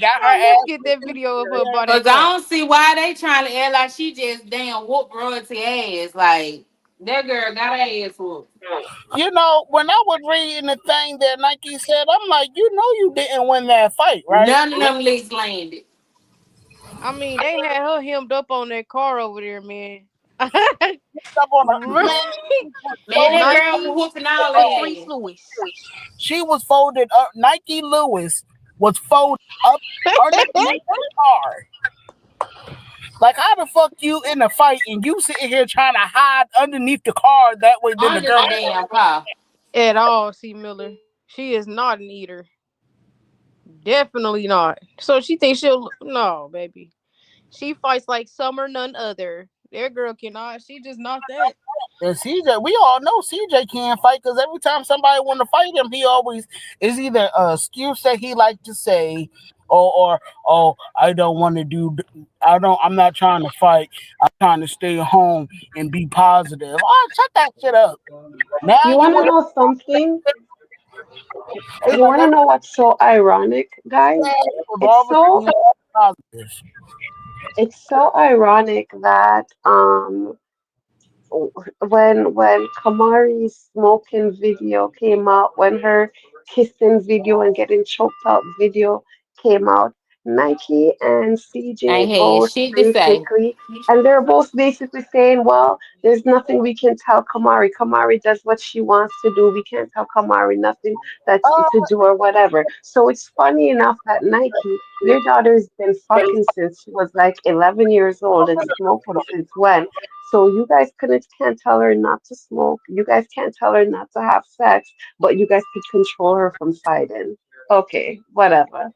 Got her I ass must get that video of her by whooped. that Cause I car. don't see why they trying to act like she just damn whoop royalty ass. Like that girl got her ass whooped. You know, when I was reading the thing that Nike said, I'm like, you know, you didn't win that fight, right? None of them licks landed. I mean, they had her hemmed up on that car over there, man. Up on her, Right. man, Man, that folded, girl Nike was whooping all Patrice their ass. Lewis. she was folded up. Nike Lewis was folded up underneath the car. Like, how the fuck you in a fight and you sitting here trying to hide underneath the car that way? Then the Under girl, the damn car. At all, C. Miller. She is not an eater. Definitely not. So she thinks she'll no, baby. She fights like summer none other. That girl cannot. She just not that. And CJ, we all know CJ can't fight because every time somebody want to fight him, he always is either a excuse that he like to say, or oh, I don't want to do, I'm not trying to fight. I'm trying to stay home and be positive. Oh, shut that shit up. Now You you want to want know something? to You want to know what's so ironic, guys? It's all of a sudden so you positive. it's so ironic that when Kamari's smoking video came out, when her kissing video and getting choked out video came out, Nike and CJ Ain't had both shit to say. basically, and they're both basically saying, well, there's nothing we can tell Kamari. Kamari does what she wants to do. We can't tell Kamari nothing that's to Uh, do or whatever. So it's funny enough that Nike, your daughter's been fucking since she was like 11 years old and smoking since when? So you guys couldn't can't tell her not to smoke. You guys can't tell her not to have sex, but you guys could control her from fighting. Okay, whatever.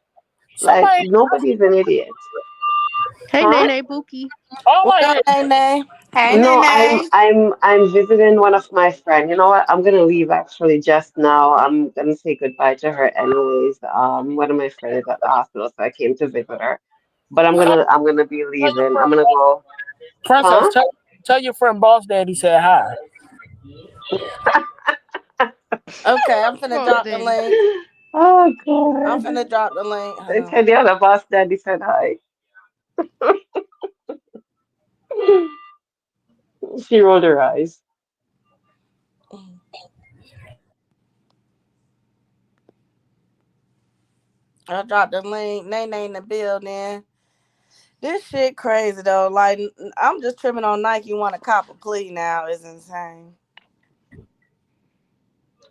Like somebody, nobody's an idiot. Hey, Huh? Nene Bookie. all What I up, hear, Nene? Hey, No, I'm Nene. I'm I'm visiting one of my friends. You know what? I'm gonna leave actually just now. I'm gonna say goodbye to her anyways. One of my friends is at the hospital, so I came to visit her. But I'm gonna be tell your leaving. friend, I'm gonna go. Princess, Huh? tell your friend Boss Daddy said hi. Okay, I'm finna Boss drop the Daddy. link. Oh I'm God. finna drop the link. Hold I on. tell the other boss daddy said hi. She rolled her eyes. I dropped the link. Nene in the building. This shit crazy though. Like I'm just tripping on Nike want a cop a plea now. It's insane.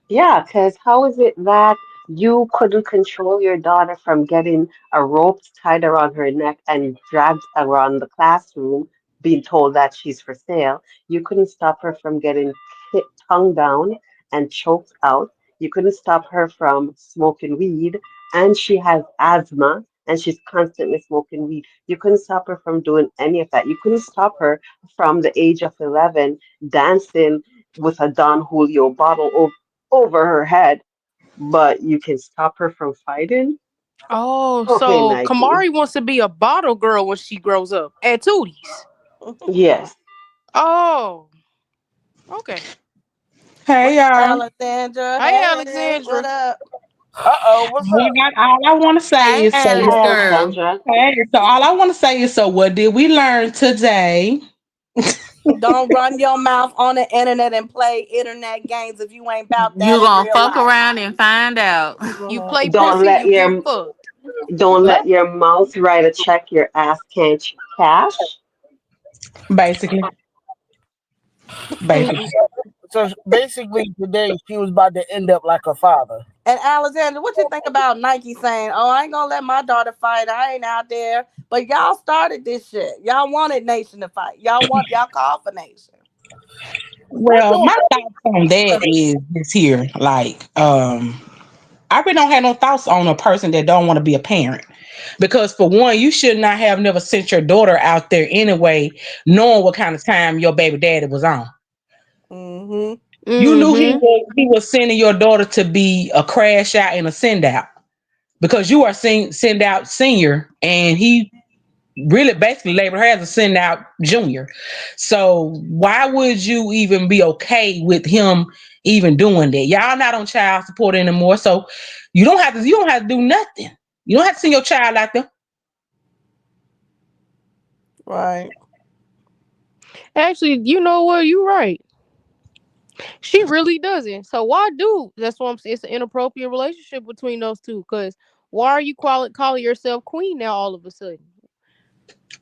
Yeah, because how is it that you couldn't control your daughter from getting a rope tied around her neck and dragged around the classroom, being told that she's for sale? You couldn't stop her from getting tongued down and choked out. You couldn't stop her from smoking weed, and she has asthma and she's constantly smoking weed. You couldn't stop her from doing any of that. You couldn't stop her from the age of 11 dancing with a Don Julio bottle over her head, but you can stop her from fighting? Oh, Okay, so Nike. Kamari wants to be a bottle girl when she grows up at Tootie's. Yes. Oh, okay. What Hey up, y'all. Alexandra? Hey, Hey, what Alexandra. up? What's All up? I want to say Hey, is Hi, Alex girl. Alexandra. hey, so all I want to say is so what did we learn today? Don't run your mouth on the internet and play internet games if you ain't about that You in gonna real fuck life. around and find out. You play Don't pussy, let you get your fucked. don't let your mouth write a check your ass can't cash. Basically, basically. So basically, today she was about to end up like her father. And Alexandra, what you think about Nike saying, "Oh, I ain't gonna let my daughter fight. I ain't out there." But y'all started this shit. Y'all wanted Nation to fight. Y'all called for Nation. What Well, do my thoughts on that is this here. I really don't have no thoughts on a person that don't want to be a parent. Because for one, you should not have never sent your daughter out there anyway, knowing what kind of time your baby daddy was on. Mm-hmm. You knew Mm-hmm. he was sending your daughter to be a crash out and a send out because you are send out senior and he really basically labeled her as a send out junior. So why would you even be okay with him even doing that? Y'all not on child support anymore, so you don't have to do nothing. You don't have to send your child out there. Right. Actually, you know what? You're right. She really doesn't. So why do? That's why I'm saying it's an inappropriate relationship between those two. Cause why are you calling yourself queen now all of a sudden?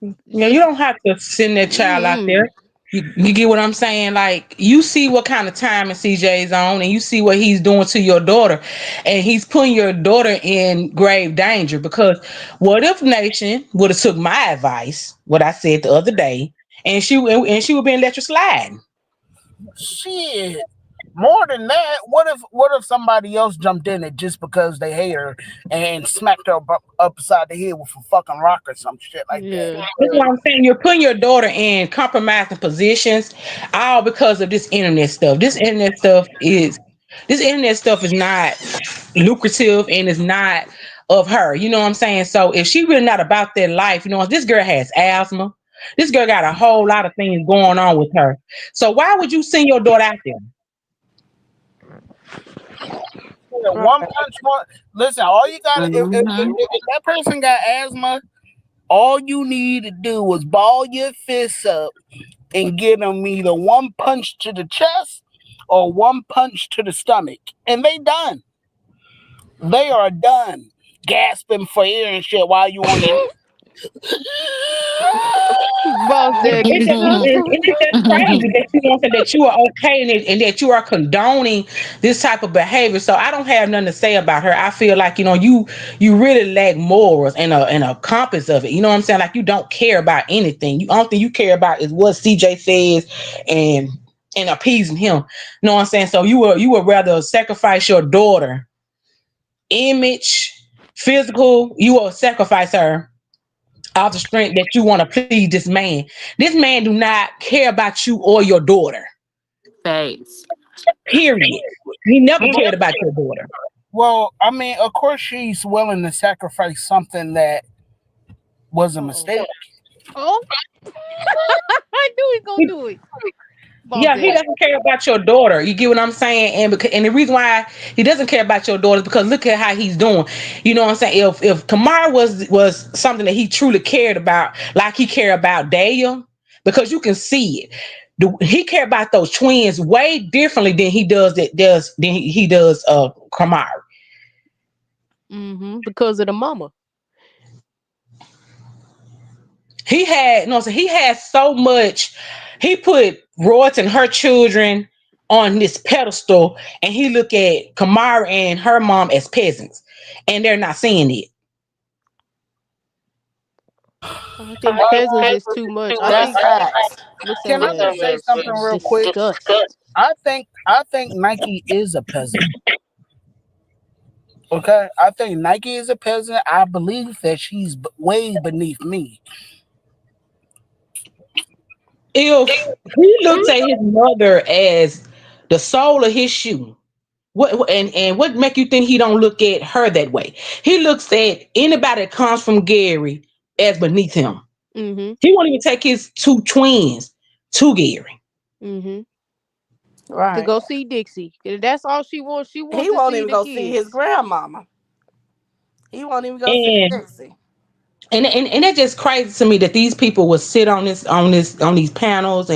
It's Yeah, you just don't have to send that child out there. mm. You get what I'm saying? Like you see what kind of time and CJ's on, and you see what he's doing to your daughter, and he's putting your daughter in grave danger. Because what if Nation would have took my advice, what I said the other day, and she would been let you slide. shit? More than that, what if somebody else jumped in it just because they hate her and smacked her upside the head with a fucking rock or some shit like that? Yeah. That's what I'm saying. You're putting your daughter in compromising positions, all because of this internet stuff. This internet stuff is not lucrative and is not of her. You know what I'm saying? So if she really not about that life, this girl has asthma. This girl got a whole lot of things going on with her. So why would you send your daughter out there? Yeah, Right. one punch one. Listen, all you gotta Mm-hmm. if that person got asthma, all you need to do is ball your fists up and get them either one punch to the chest or one punch to the stomach, and they done. They are done. Gasping for air and shit while you on the. Boss It's daddy, just, shut it's just crazy that that you are okay and that you are condoning this type of behavior. So I don't have nothing to say about her. I feel like you really lack morals and a compass of it. You know what I'm saying? Like you don't care about anything. You only thing you care about is what CJ says and and appeasing him. You know what I'm saying? So you would rather sacrifice your daughter image, physical. You will sacrifice her all the strength that you want to please this man. This man do not care about you or your daughter. Facts. Period. He never cared about your daughter. Well, I mean, of course she's willing to sacrifice something that was a oh. mistake. Oh, I knew he gonna do it. Boss Yeah, he daddy. doesn't care about your daughter. You get what I'm saying? And the reason why he doesn't care about your daughter is because look at how he's doing. You know what I'm saying? If Kamar was something that he truly cared about, like he cared about Dale, because you can see it. He cared about those twins way differently than he does Kamar. Because of the mama. He had so much. He put Royce and her children on this pedestal, and he look at Kamara and her mom as peasants, and they're not seeing it. I think peasants is too much. I That's think facts. looks Can at I it just say as something real quick? disgust. I think Nike is a peasant. Okay, I think Nike is a peasant. I believe that she's way beneath me. If he looks at his mother as the sole of his shoe, and what make you think he don't look at her that way? He looks at anybody that comes from Gary as beneath him. Mm-hmm. He won't even take his two twins to Gary. Mm-hmm. To Right. go see Dixie. That's all she wants. She wants He to won't see even the go see his kids. grandmama. He won't even go see And Dixie. and that's just crazy to me that these people would sit on these panels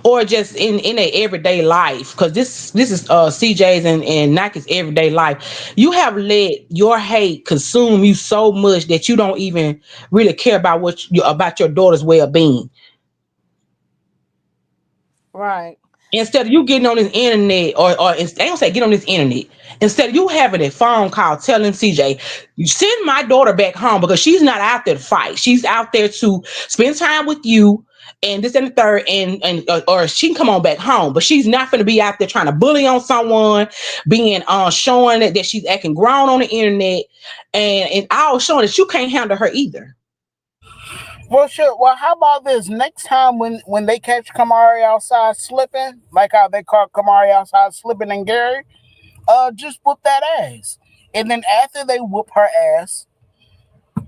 or just in their everyday life, because this is CJ's and Nike's everyday life. You have let your hate consume you so much that you don't even really care about about your daughter's well-being. Right. Instead of you getting on this internet, or they don't say get on this internet. Instead of you having a phone call telling CJ, you send my daughter back home because she's not out there to fight. She's out there to spend time with you and this and the third, or she can come on back home, but she's not going to be out there trying to bully on someone, being showing that she's acting grown on the internet, and all showing that you can't handle her either. Well, sure. Well, how about this? Next time when they catch Kamari outside slipping, like how they caught Kamari outside slipping in Gary, just whoop that ass. And then after they whoop her ass,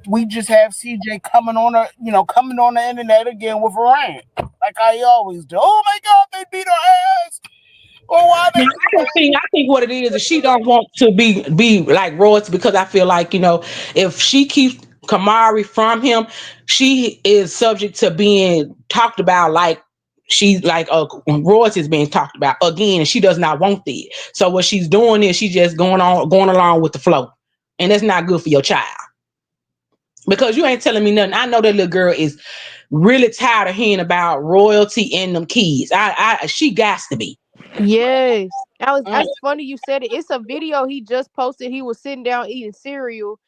we just have CJ coming on the internet again with a rant, like I always do. Oh my God, they beat her ass. Or why Now, they? I think what it is she don't want to be like Royce, because I feel like if she keeps Kamari from him, she is subject to being talked about like she's like Royce is being talked about again, and she does not want that. So what she's doing is she's just going along with the flow, and that's not good for your child, because you ain't telling me nothing. I know that little girl is really tired of hearing about royalty and them kids. She got to be. Yes. Alex, Mm. it's funny you said it. It's a video he just posted. He was sitting down eating cereal,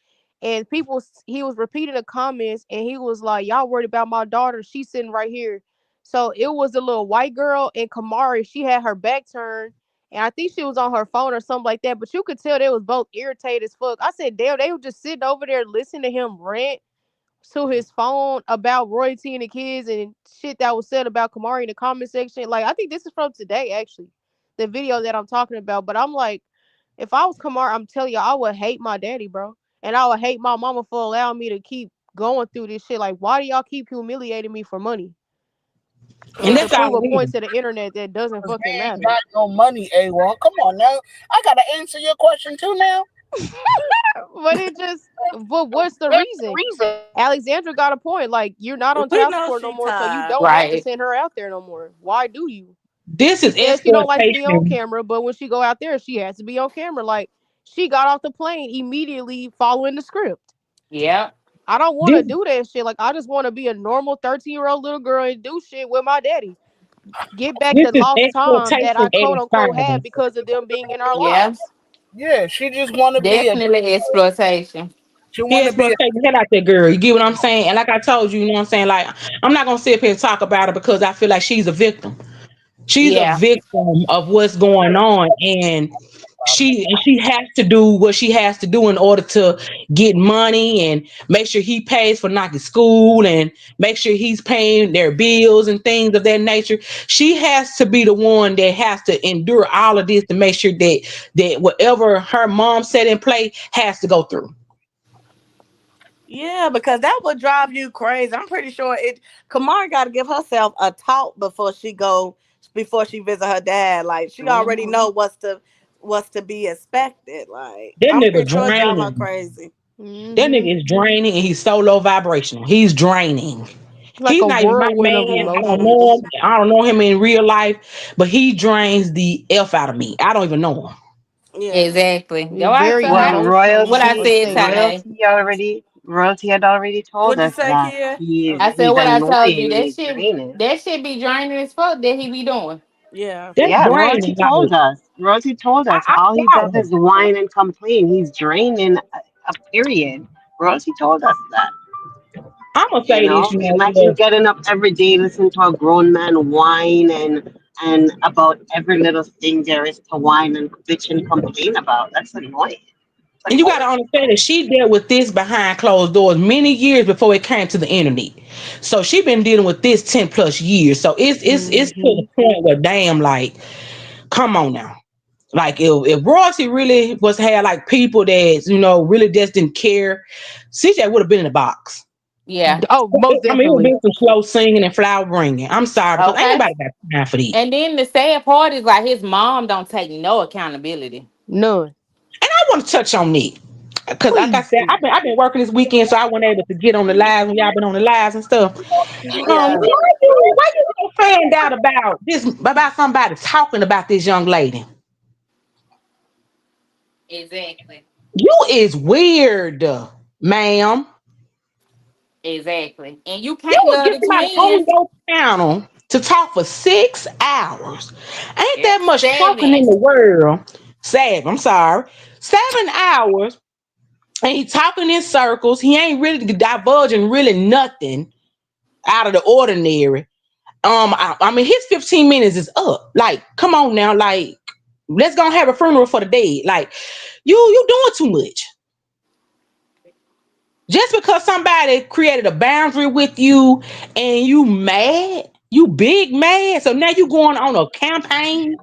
and he was repeating the comments, and he was like, y'all worried about my daughter. She's sitting right here. So it was a little white girl and Kamari. She had her back turned, And I think she was on her phone or something like that. But you could tell they was both irritated as fuck. I said, damn, they were just sitting over there listening to him rant to his phone about royalty and the kids and shit that was said about Kamari in the comment section. Like, I think this is from today, actually, the video that I'm talking about. But I'm like, if I was Kamari, I'm telling you, I would hate my daddy, bro. And I would hate my mama for allowing me to keep going through this shit. Like, why do y'all keep humiliating me for money? And And to that's Uh, prove all a it point is. to the internet that doesn't Because fucking they ain't matter. got no money, A1. Come on now. I got to answer your question too now. But it just, but what's the reason? Alexandra got a point. Like, you're not on we child know support no she more, so you tired. don't have to Right. send her out there no more. Why do you? This She is says she don't like to be on exploitation. camera, but when she go out there, she has to be on camera. Like, she got off the plane immediately following the script. Yep. I don't want This to do that shit. Like, I just want to be a normal 13-year-old little girl and do shit with my daddy. Get back this the is lost time that exploitation I at quote its unquote had finest. because of them being in our Yeah. lives. Yeah, she just want to be a. Definitely exploitation. She He want to be a. exploitation the hell out that girl. You get what I'm saying? And like I told you, you know what I'm saying? Like I'm not gonna sit up here and talk about her because I feel like she's a victim. She's a Yeah. victim of what's going on, and she has to do what she has to do in order to get money and make sure he pays for Nike school and make sure he's paying their bills and things of that nature. She has to be the one that has to endure all of this to make sure that whatever her mom set in play has to go through. Yeah, because that would drive you crazy. I'm pretty sure it. Kamari got to give herself a talk before she visit her dad. Like she already Hmm. know what's to be expected. Like That I'm nigga pretty sure it drive her draining. crazy. That Hmm. nigga is draining and he's so low vibrational. He's draining. Like He's a not even my whirlwind of man. I don't know emotions. him. I don't know him in real life, but he drains the F out of me. I don't even know him. Yeah. Exactly. Go You're out to very Well, emotional what I and said, royalty, unstable. Tyn'e. royalty had already told What'd you us say, that kid? he Oh, I said he's what I told you. annoying and he's draining. That shit be draining as fuck that he be doing. yeah. That's Yeah, royalty draining. Like told us. Royalty told us. I All he doubt does him. is whine and complain. He's draining. A period. Royalty told us that. I'm gonna You say this, know, you know, imagine look, getting up every day, listening to a grown man whine and about every little thing there is to whine and bitch and complain about. That's annoying. and you gotta understand that she dealt with this behind closed doors many years before it came to the internet. So she been dealing with this 10 plus years. So it's to Hmm. the point where damn, like, come on now. Like if royalty really was had like people that really just didn't care, CJ would have been in the box. Yeah. Oh, most I mean, it would definitely. be some slow singing and flower bringing. I'm sorry because ain't Okay. nobody got time for that. And then the sad part is like his mom don't take no accountability. None. And I want to touch on that because, like I Please said, do. I've been working this weekend, so I wasn't able to get on the lives when y'all been on the lives and stuff. Yeah. Why you so fanned out about this about somebody talking about this young lady? Exactly. You is weird, ma'am. Exactly. And you You can't would love get the somebody on twins. your channel to talk for 6 hours. Ain't Yep. that much talking in Seven. the world? 7, I'm sorry. 7 hours, and he talking in circles. He ain't really divulging really nothing out of the ordinary. I mean, his 15 minutes is up. Like, come on now, like, let's go have a funeral for the dead. Like, you doing too much. Just because somebody created a boundary with you and you mad, you big mad. So now you going on a campaign.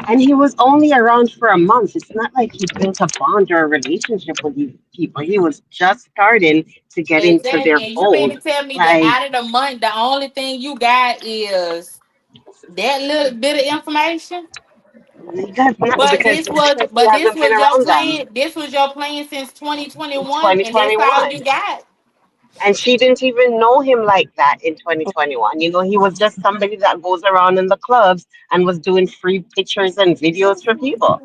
And he was only around for a month. It's not like he built a bond or a relationship with these people. He was just starting to get into their Exactly. And you mean fold. to tell me that Like, out of the month, the only thing you got is that little bit of information? he got not because he But this hasn't been was your around them plan. This was your plan since 2021, and that's all 2021. you got. And she didn't even know him like that in 2021. You know, he was just somebody that goes around in the clubs and was doing free pictures and videos for people.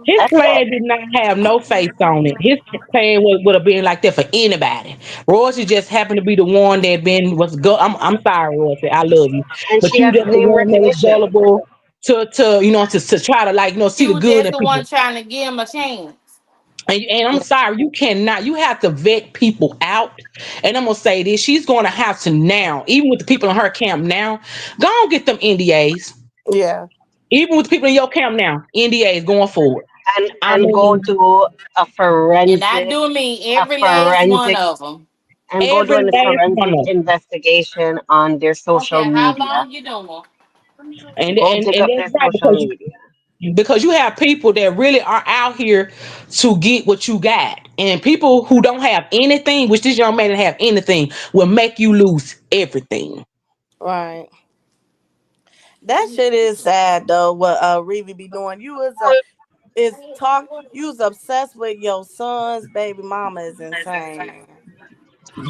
His That's it. plan did not have no face on it. His plan would have been like that for anybody. Royce just happened to be the one that been was go. I'm sorry, Royce. I love you, And but she you has just the name one that was recognition. gullible to try to like see She the was good just in the people. one trying to give him a chance. And I'm sorry, you cannot. You have to vet people out. And I'm gonna say this: she's going to have to now, even with the people in her camp now, go and get them NDAs. Yeah. Even with people in your camp now, NDA is going forward. I and go mean, do a And I forensic do mean a every last one forensic of them. and go do every a last one forensic of them. investigation on their I don't social care how media. long you doing. And, Go and dig and up that's their right social media. because you have people that really are out here to get what you got, and people who don't have anything, which this young man didn't have anything, will make you lose everything. Right. That shit is sad though. What Reeve be doing? You was is talk. You was obsessed with your son's baby mama is insane, man.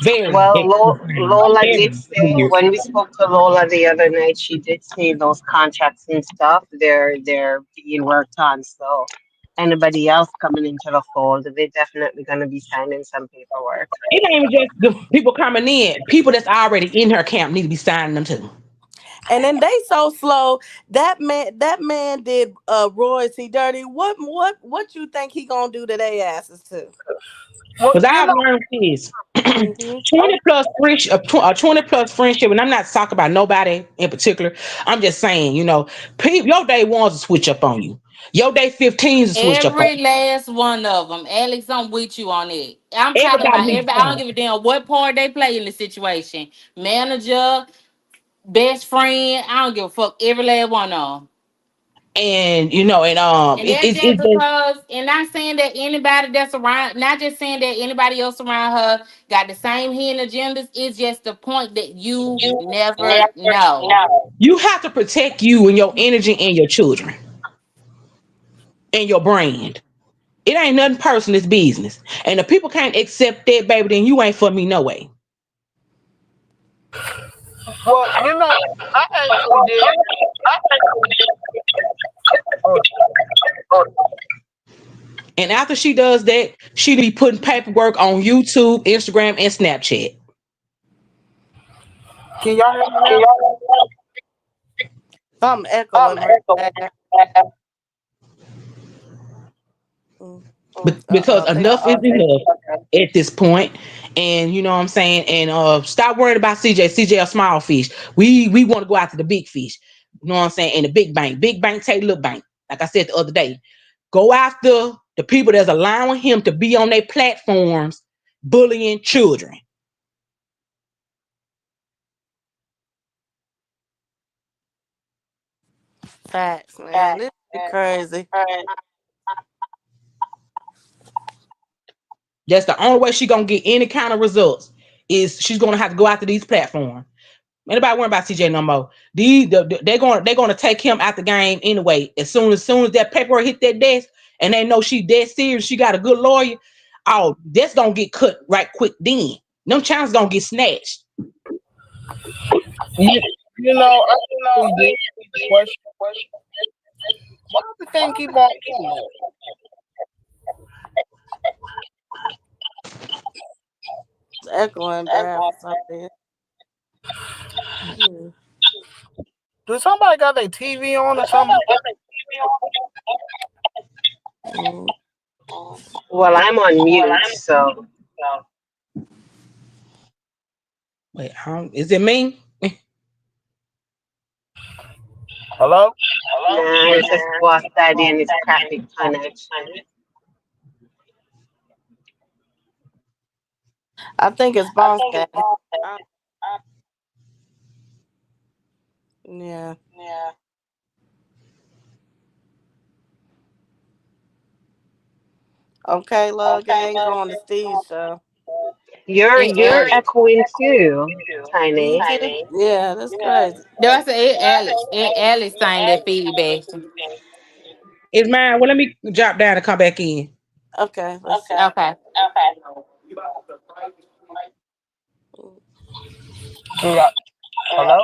Very, Well, very, Lola did very say weird. when we spoke to Lola the other night, she did say those contracts and stuff they're being worked on. So anybody else coming into the fold, they're definitely going to be signing some paperwork. It ain't even just the people coming in. People that's already in her camp need to be signing them too. And then they so slow. That man did royalty dirty. What you think he gonna do to their asses too? Well, Because you I've know, learned this. Hmm. 20 plus friendship, 20 plus friendship, and I'm not talking about nobody in particular. I'm just saying, people, your day ones will switch up on you. Your day 15s will switch up on Every you. last one of them. Alex, I'm with you on it. I'm talking Everybody about needs everybody. I don't time. give a damn what part they play in the situation. Manager, best friend. I don't give a fuck. Every last one of them. And And that's just it's just because, and not saying that anybody that's around, not just saying that anybody else around her got the same hidden agendas. It's just the point that you never know. you have to protect you and your energy and your children and your brand. It ain't nothing personal, it's business. And if people can't accept that, baby, then you ain't for me no way. well, I actually did. Oh, And after she does that, she be putting paperwork on YouTube, Instagram, and Snapchat. can y'all hear me now? Something echoing real bad. Mm. Because They enough is enough at this point. And you know what I'm saying? And stop worrying about CJ. CJ a small fish. We want to go after the big fish. You know what I'm saying? And the big bank. Big bank take little bank. Like I said the other day. Go after the people that's allowing him to be on their platforms bullying children. facts, man. This is crazy. That's the only way she gonna get any kind of results is she's gonna have to go after these platforms. Anybody worry about CJ no more. They're gonna take him out the game anyway. As soon as that paperwork hit that desk and they know she dead serious, she got a good lawyer. Oh, that's gonna get cut right quick then. Them chances gonna get snatched. You, I actually did question why the thing keep on doing It's echoing bad for something. Hmm. Do somebody got their TV on or something? Mm. Well, I'm on mute, so Wait, is it me? Hello? nah, it's just Boss Daddy and his crappy connection. I think it's boss daddy. Uh, yeah. Okay, love gang going to Steve's show. It You're Alex. echoing too, Me Tiny. too. Yeah, that's crazy. That's it, Alex. It Alex saying that feedback. Is mine? Well, let me drop down and come back in. Okay, let's see. Okay. Can y'all, hello?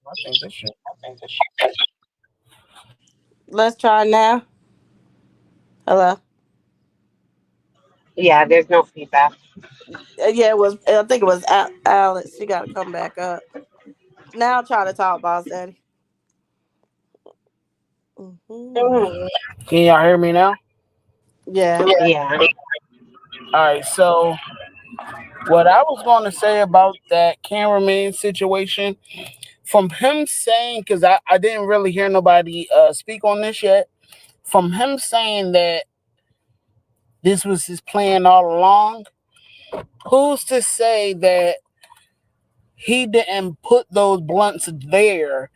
I think this shit. Let's try now. Hello. Yeah, there's no feedback. Yeah, it was. I think it was Alex. She got to come back up. Now try to talk, boss daddy. Hmm. Can y'all hear me now? Yeah. Yeah. All right, so What I was going to say about that cameraman situation, from him saying, because I didn't really hear nobody speak on this yet, from him saying that this was his plan all along, who's to say that he didn't put those blunts there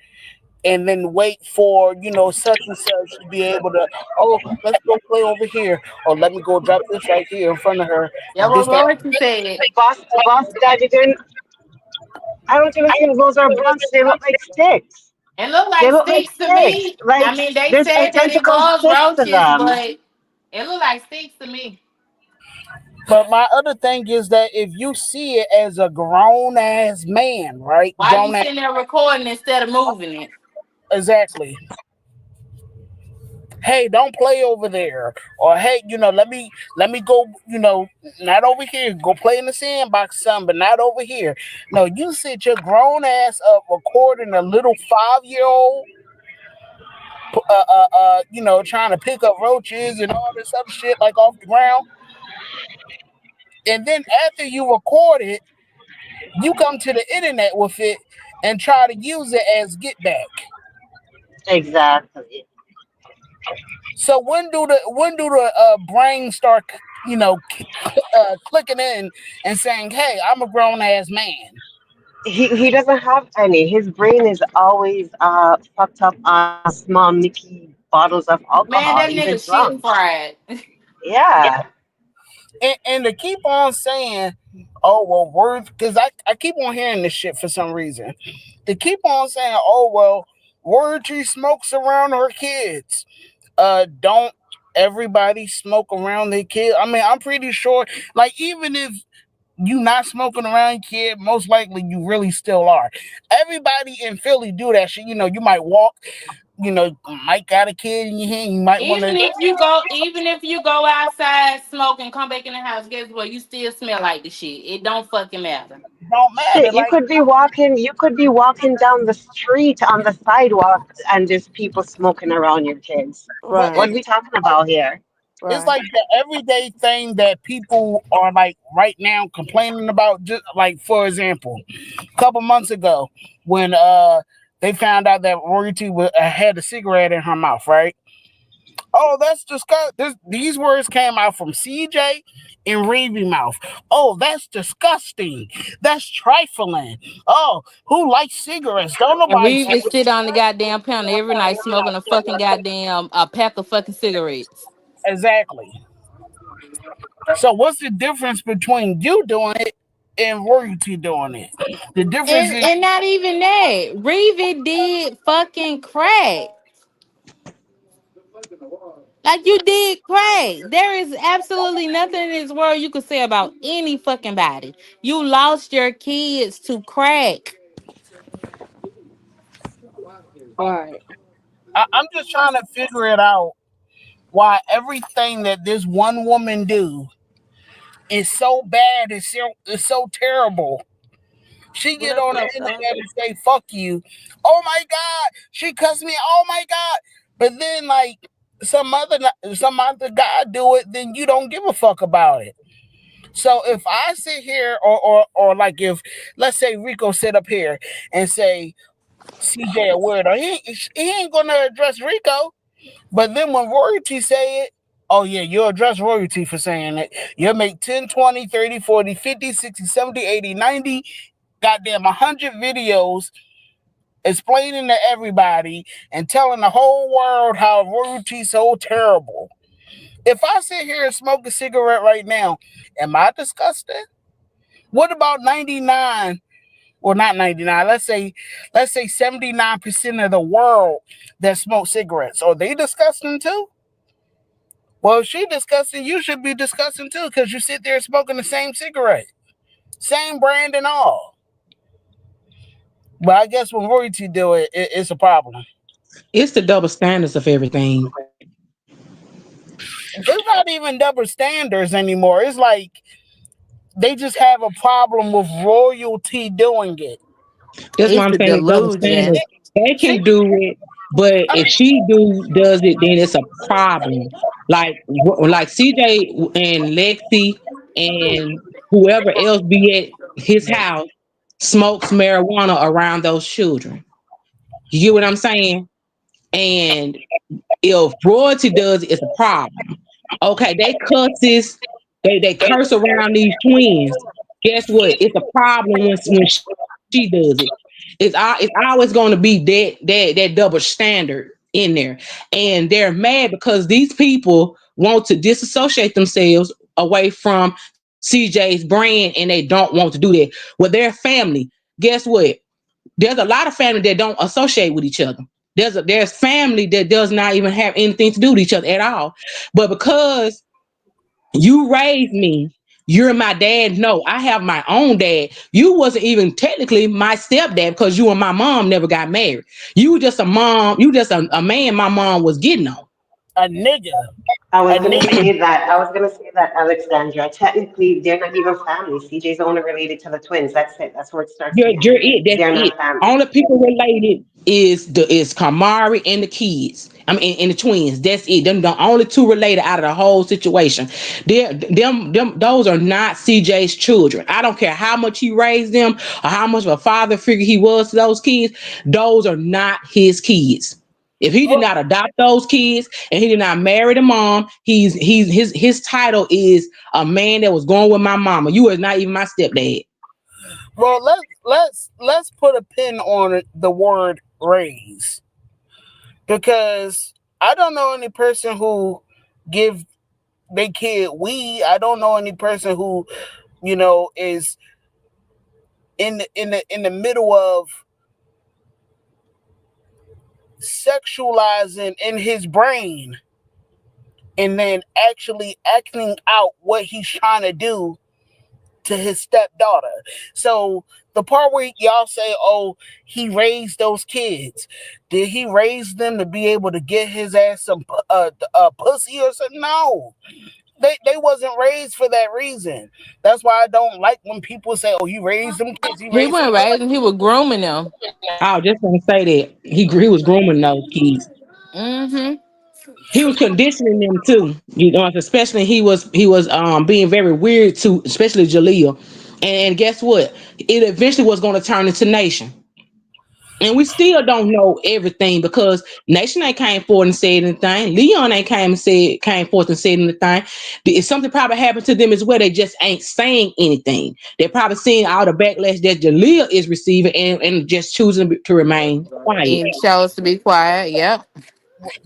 and then wait for, such and such to be able to, oh, let's go play over here, or let me go drop this right here in front of her. Yeah, This, what that. Royalty said. Boss Daddy didn't. I don't even think those are blunts. They look like sticks. It looked They like look like sticks to sticks. me. Like I mean, they there's said that it identical was sticks to roaches, them. but it looked like sticks to me. But my other thing is that if you see it as a grown ass man, right? Why you Grown ass, sitting there recording instead of moving it? exactly. Hey, don't play over there, or hey, let me go, not over here. Go play in the sandbox, son, but not over here. No, you sit your grown ass up recording a little 5 year old, trying to pick up roaches and all this other shit like off the ground, and then after you record it, you come to the internet with it and try to use it as get back. Exactly. So when do the brain start, clicking in and saying, "Hey, I'm a grown ass man." He doesn't have any. His brain is always fucked up on small Mickey bottles of Man, alcohol. that He's a nigga shit drunk. fried. Yeah. And to keep on saying, "Oh well, words," because I keep on hearing this shit for some reason. They keep on saying, "Oh well, word she smokes around her kids." Don't everybody smoke around their kid? I mean, I'm pretty sure, like, even if you not smoking around your kid, most likely you really still are. Everybody in Philly do that shit. You might walk, might got a kid in your hand, you might want to. Even if you go outside, smoke, and come back in the house, guess what? You still smell like the shit. It don't fucking matter. Don't matter. Shit, Like, you could be walking down the street on the sidewalk and there's people smoking around your kids. but What Right. are we talking about here? it's Right. like the everyday thing that people are like right now complaining about. Just like, for example, a couple months ago when they found out that Royalty had a cigarette in her mouth, right? Oh, that's disgusting. These words came out from CJ and Reevy mouth. Oh, that's disgusting. That's trifling. Oh, who likes cigarettes? Don't And nobody we smoke. just sit on the goddamn counter every night smoking a fucking goddamn a pack of fucking cigarettes. Exactly. So what's the difference between you doing it and Royalty doing it? The difference is And not even that. Reeve did fucking crack. Like you did crack. There is absolutely nothing in this world you could say about any fucking body. You lost your kids to crack. Right. I'm just trying to figure it out why everything that this one woman do is so bad, it's so terrible. She What get up, on the Coco? internet and say "fuck you." Oh my god, she cussed me. Oh my god, but then like some other guy do it, then you don't give a fuck about it. So if I sit here, or like if let's say Rico sit up here and say CJ a word, or he ain't gonna address Rico. But then when Royalty say it, oh yeah, you'll address Royalty for saying it. You'll make 10, 20, 30, 40, 50, 60, 70, 80, 90, goddamn 100 videos explaining to everybody and telling the whole world how Royalty's so terrible. If I sit here and smoke a cigarette right now, am I disgusted? What about 99? Well, not 99. Let's say 79% of the world that smoke cigarettes. Are they disgusting too? Well, if she disgusting, you should be disgusting too, because you sit there smoking the same cigarette, same brand and all. But I guess when Royalty do it, it's a problem. It's the double standards of everything. It's not even double standards anymore. It's like they just have a problem with Royalty doing it. That's why It's I'm the saying it's double delusion. standards. They She, can do it, but I if mean, she does it, then it's a problem. Like CJ and Lexi and whoever else be at his house smokes marijuana around those children. You get what I'm saying? And if royalty does it, it's a problem. Okay, they cusses, they curse around these twins. Guess what? It's a problem when she does it. It's always going to be that double standard in there, and they're mad because these people want to disassociate themselves away from CJ's brand, and they don't want to do that with their family. Guess what? There's a lot of family that don't associate with each other. There's family that does not even have anything to do with each other at all. But because you raised me, you're my dad. No, I have my own dad. You wasn't even technically my stepdad because you and my mom never got married. You were just a mom. You just a man my mom was getting on. A nigga. I was A gonna nigga. say that. I was gonna say that, Alexandra. Technically, they're not even family. CJ's only related to the twins. That's it. That's where it starts You're and ends. it. That's They're it. not family. Only people related is Kamari and the kids. I mean, and the twins. That's it. Them the only two related out of the whole situation. Those are not CJ's children. I don't care how much he raised them or how much of a father figure he was to those kids. Those are not his kids. If he did Well, not adopt those kids and he did not marry the mom, his title is a man that was going with my mama. You are not even my stepdad. well, let's put a pin on the word raise, because I don't know any person who give they kid weed. I don't know any person who, is in the middle of sexualizing in his brain and then actually acting out what he's trying to do to his stepdaughter. So the part where y'all say, "Oh, he raised those kids," did he raise them to be able to get his ass some pussy or something? No, they wasn't raised for that reason. That's why I don't like when people say, "Oh, he raised them kids. He He raised them." wasn't raising, he was grooming them. I was just gonna say that he was grooming those kids. Mm-hmm. He was conditioning them too. You know, especially he was being very weird to especially Jaleel. And guess what? It eventually was going to turn into Nation. And we still don't know everything because Nation ain't came forward and said anything. Leon ain't came forth and said anything. If something probably happened to them as well, they just ain't saying anything. They're probably seeing all the backlash that Jaleel is receiving and just choosing to remain quiet. He chose to be quiet. Yep.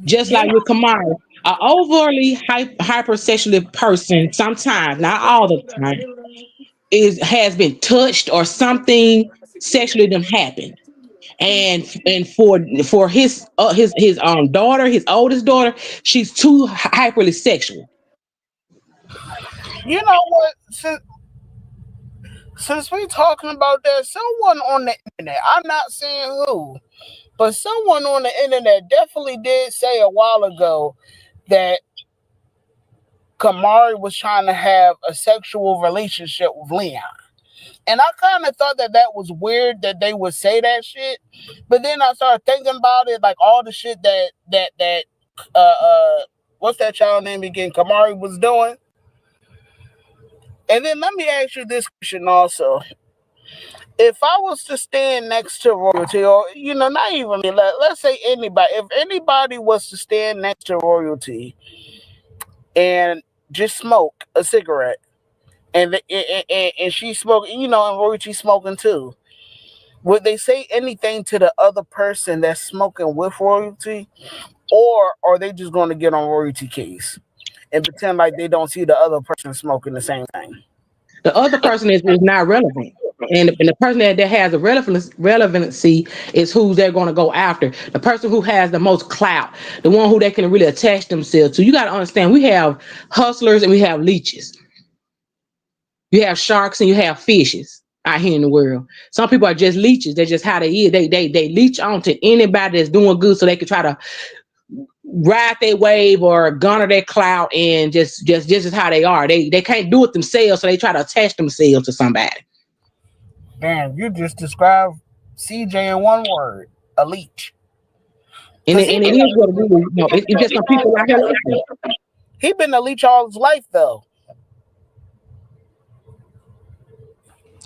Just You like know, with Kamara, an overly hypersexual person, sometimes, not all the time, has been touched or something sexually done happened. And for his daughter, his oldest daughter, she's too hyperly sexual. you know what? Since we talking about that, someone on the internet, I'm not saying who, but someone on the internet definitely did say a while ago that Kamari was trying to have a sexual relationship with Leon. And I kind of thought that was weird that they would say that shit. But then I started thinking about it, like all the shit that what's that child name again? Kamari was doing. And then let me ask you this question also. If I was to stand next to royalty, or not even let's say anybody, if anybody was to stand next to royalty and just smoke a cigarette, and she smoking, and royalty smoking too, would they say anything to the other person that's smoking with royalty, or are they just going to get on royalty case and pretend like they don't see the other person smoking the same thing? The other person is not relevant. And the person that has a relevancy is who they're going to go after. The person who has the most clout, the one who they can really attach themselves to. You got to understand, we have hustlers and we have leeches. You have sharks and you have fishes out here in the world. Some people are just leeches. They're just how they is. They leech on to anybody that's doing good so they can try to ride their wave or garner their clout, and just is how they are. They can't do it themselves, so they try to attach themselves to somebody. Damn, you just described CJ in one word: a leech. And Cause it, and it is what it is. It's just some people out here like that. he been a leech all his life though.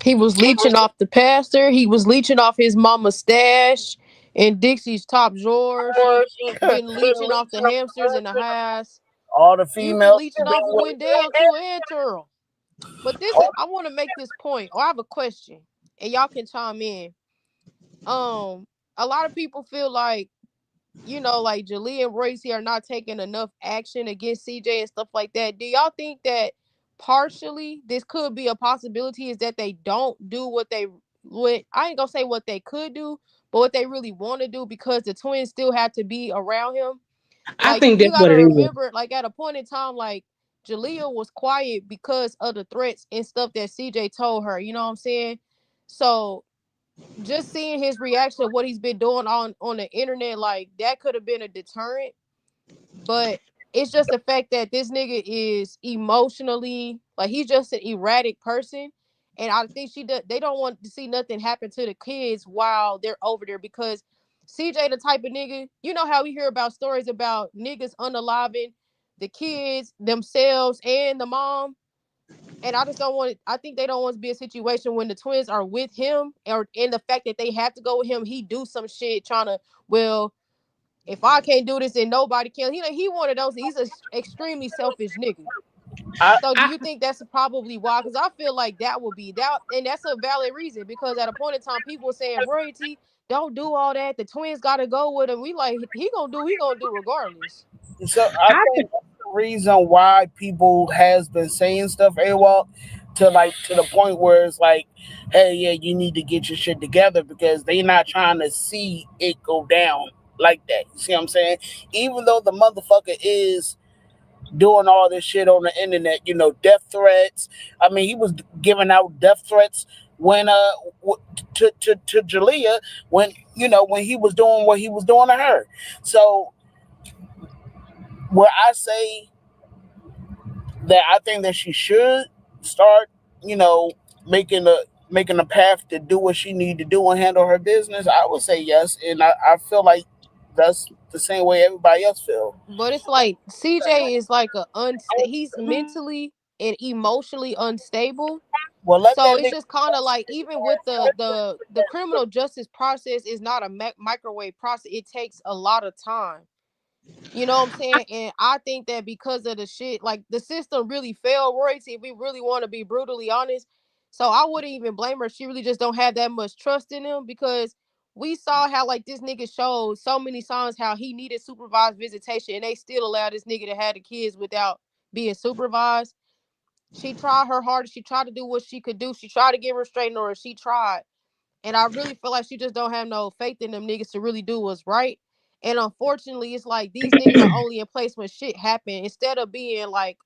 He was leeching off the pastor. He was leeching off his mama's stash in Dixie's top drawers. He been leeching off the hamsters in the house. All the He been females. leeching off of Wendell too and Turl. But this is I want to make this point, or I have a question, and y'all can chime in. A lot of people feel like like Jalea and Royce are not taking enough action against CJ and stuff like that. Do y'all think that partially this could be a possibility is that they don't do what I ain't gonna say what they could do, but what they really want to do because the twins still have to be around him? I Like think you that's what gotta it is. remember, like at a point in time, like Jalea was quiet because of the threats and stuff that CJ told her. You know what I'm saying? So just seeing his reaction of what he's been doing on the internet, like that could have been a deterrent. But it's just the fact that this nigga is emotionally like he's just an erratic person, and I think they don't want to see nothing happen to the kids while they're over there because CJ the type of nigga, you know how we hear about stories about niggas unaliving the kids themselves and the mom, and I just don't want. I think they don't want to be a situation when the twins are with him, or in the fact that they have to go with him. He do some shit trying to. Well, if I can't do this, then nobody can. He one of those. He's an extremely selfish nigga. I, So do I you think that's probably why? Because I feel like that would be that, and that's a valid reason. Because at a point in time, people were saying royalty, don't do all that. The twins got to go with him. We like he gonna do regardless. so I I think that's the reason why people has been saying stuff AWOL to the point where it's like, hey, yeah, you need to get your shit together because they not trying to see it go down like that. You see what I'm saying? Even though the motherfucker is doing all this shit on the internet, death threats. I mean, he was giving out death threats when to Jalea when he was doing what he was doing to her. So where I say that I think that she should start, you know, making a making a path to do what she need to do and handle her business, I would say yes. And I feel like that's the same way everybody else feel. But it's like CJ is like he's mentally and emotionally unstable. Well, let So that it's nigga. just kind of like even with the criminal justice process is not a microwave process. It takes a lot of time. You know what I'm saying? And I think that because of the shit, like the system really failed Royce, if we really want to be brutally honest. So I wouldn't even blame her. She really just don't have that much trust in him because we saw how like this nigga showed so many signs how he needed supervised visitation and they still allowed this nigga to have the kids without being supervised. She tried her hardest. She tried to do what she could do. She tried to get restraining order. She tried. And I really feel like she just don't have no faith in them niggas to really do what's right. And unfortunately, it's like these niggas are only in place when shit happen. Instead of being like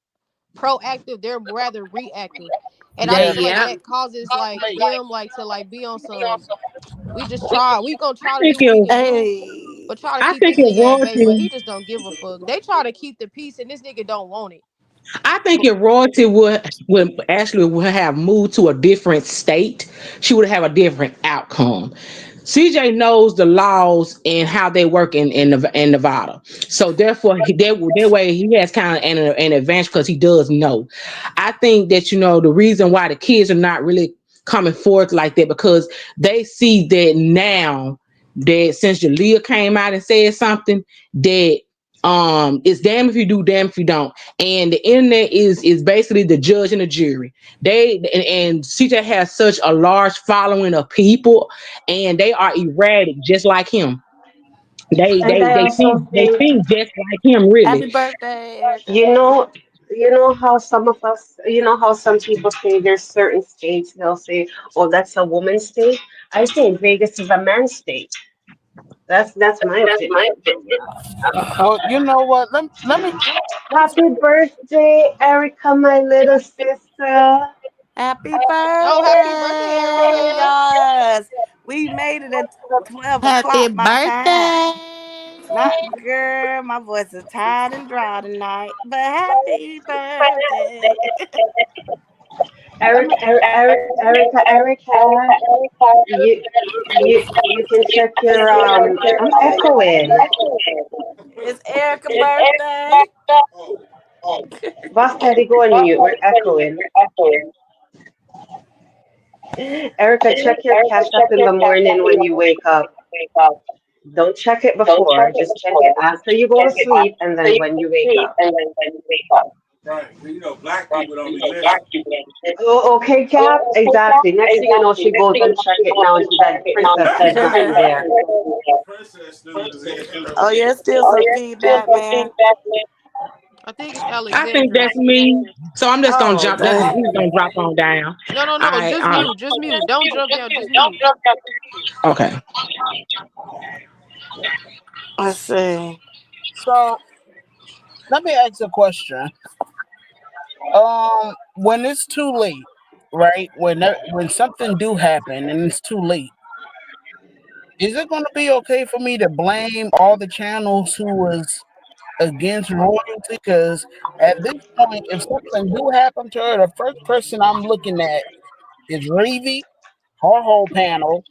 proactive, they're rather reactive. And I They Yeah, just feel like yeah. that causes like them like to like be on some we gonna I try to think do what we it can do, Hey. but try to I keep think this it nigga at bay. But he royalty. just don't give a fuck. They try to keep the peace and this nigga don't want it. I think if royalty would have moved to a different state, she would have a different outcome. CJ knows the laws and how they work in Nevada, so therefore that way he has kind of an advantage because he does know. I think that the reason why the kids are not really coming forth like that because they see that now that since Jalea came out and said something that it's damn if you do, damn if you don't, and the internet is basically the judge and the jury. And CJ has such a large following of people, and they are erratic, just like him. They And they I they also think they think, think just like him, Happy really. birthday, Erica. you know, you know how some of us, you know how some people say there's certain states they'll say, "Oh, that's a woman's state." I think Vegas is a man's state. That's my opinion. well, you know what? Let me say Happy birthday, Erica, my little sister. Happy Oh, happy birthday, birthday. Erica. Yes. We made it at 12 Happy o'clock my time. birthday. Not girl, my voice is tired and dry tonight. But happy birthday. Eric, Erica, you can check your I'm echoing. It's Erica's birthday. Boss Daddy, go on mute. We're echoing. Erica, check your cash app in the morning when you wake up. Don't check it before. Just check it after you go to sleep and then when you wake up. Right. You know, black people don't be listening. Oh, okay, Cap. Exactly. Next thing you know, she goes and check it now, and she's like, "The princess said nothing there." Princess stupid as hell. Oh yeah, still some feedback, man. I think it's I think Alexandra. that's me. So I'm just gonna Oh jump. That's dang. he's gonna drop on down. No, no, All no. right. Just mute. Just mute. Don't jump down. Just mute. Okay. Let's see. So let me ask a question. When it's too late, right? When something do happen and it's too late, is it going to be okay for me to blame all the channels who was against royalty? Because at this point, if something do happen to her, the first person I'm looking at is Reevy, her whole panel,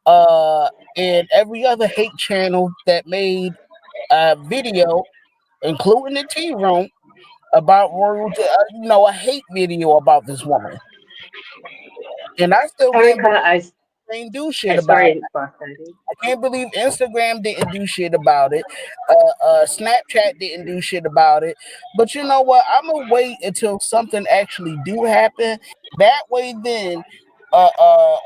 uh, and every other hate channel that made a video, including the tea room, about royalty. A hate video about this woman, and I still can't Erica, believe I, they didn't do shit I about it. sorry, Boss Lady. I can't believe Instagram didn't do shit about it. Snapchat didn't do shit about it. But you know what? I'm gonna wait until something actually do happen. That way, then, uh, uh,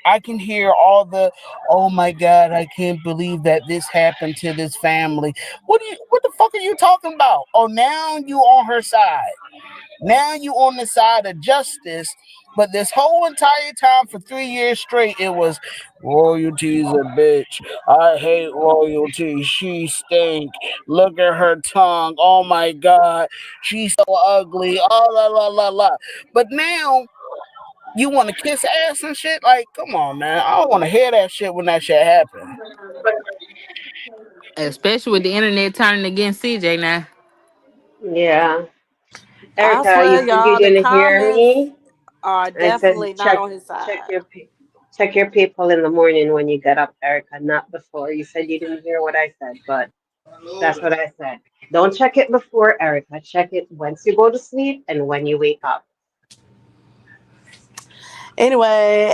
I can hear all the, "Oh my god, I can't believe that this happened to this family." What the fuck are you talking about? Oh, now you on her side. Now you on the side of justice, but this whole entire time for 3 years straight, it was royalty's a bitch. I hate royalty. She stink. Look at her tongue. Oh my god, she's so ugly. Oh la la la la. But now you want to kiss ass and shit? Like, come on, man. I don't want to hear that shit when that shit happen. Especially with the internet turning against CJ now. Yeah, I Erica, you swear, said you y'all, the didn't hear comments me. are I said definitely not on his side. check your people in the morning when you get up, Erica, not before. You said you didn't hear what I said, but I love that's that. what I said. Don't check it before, Erica. Check it once you go to sleep and when you wake up. Anyway,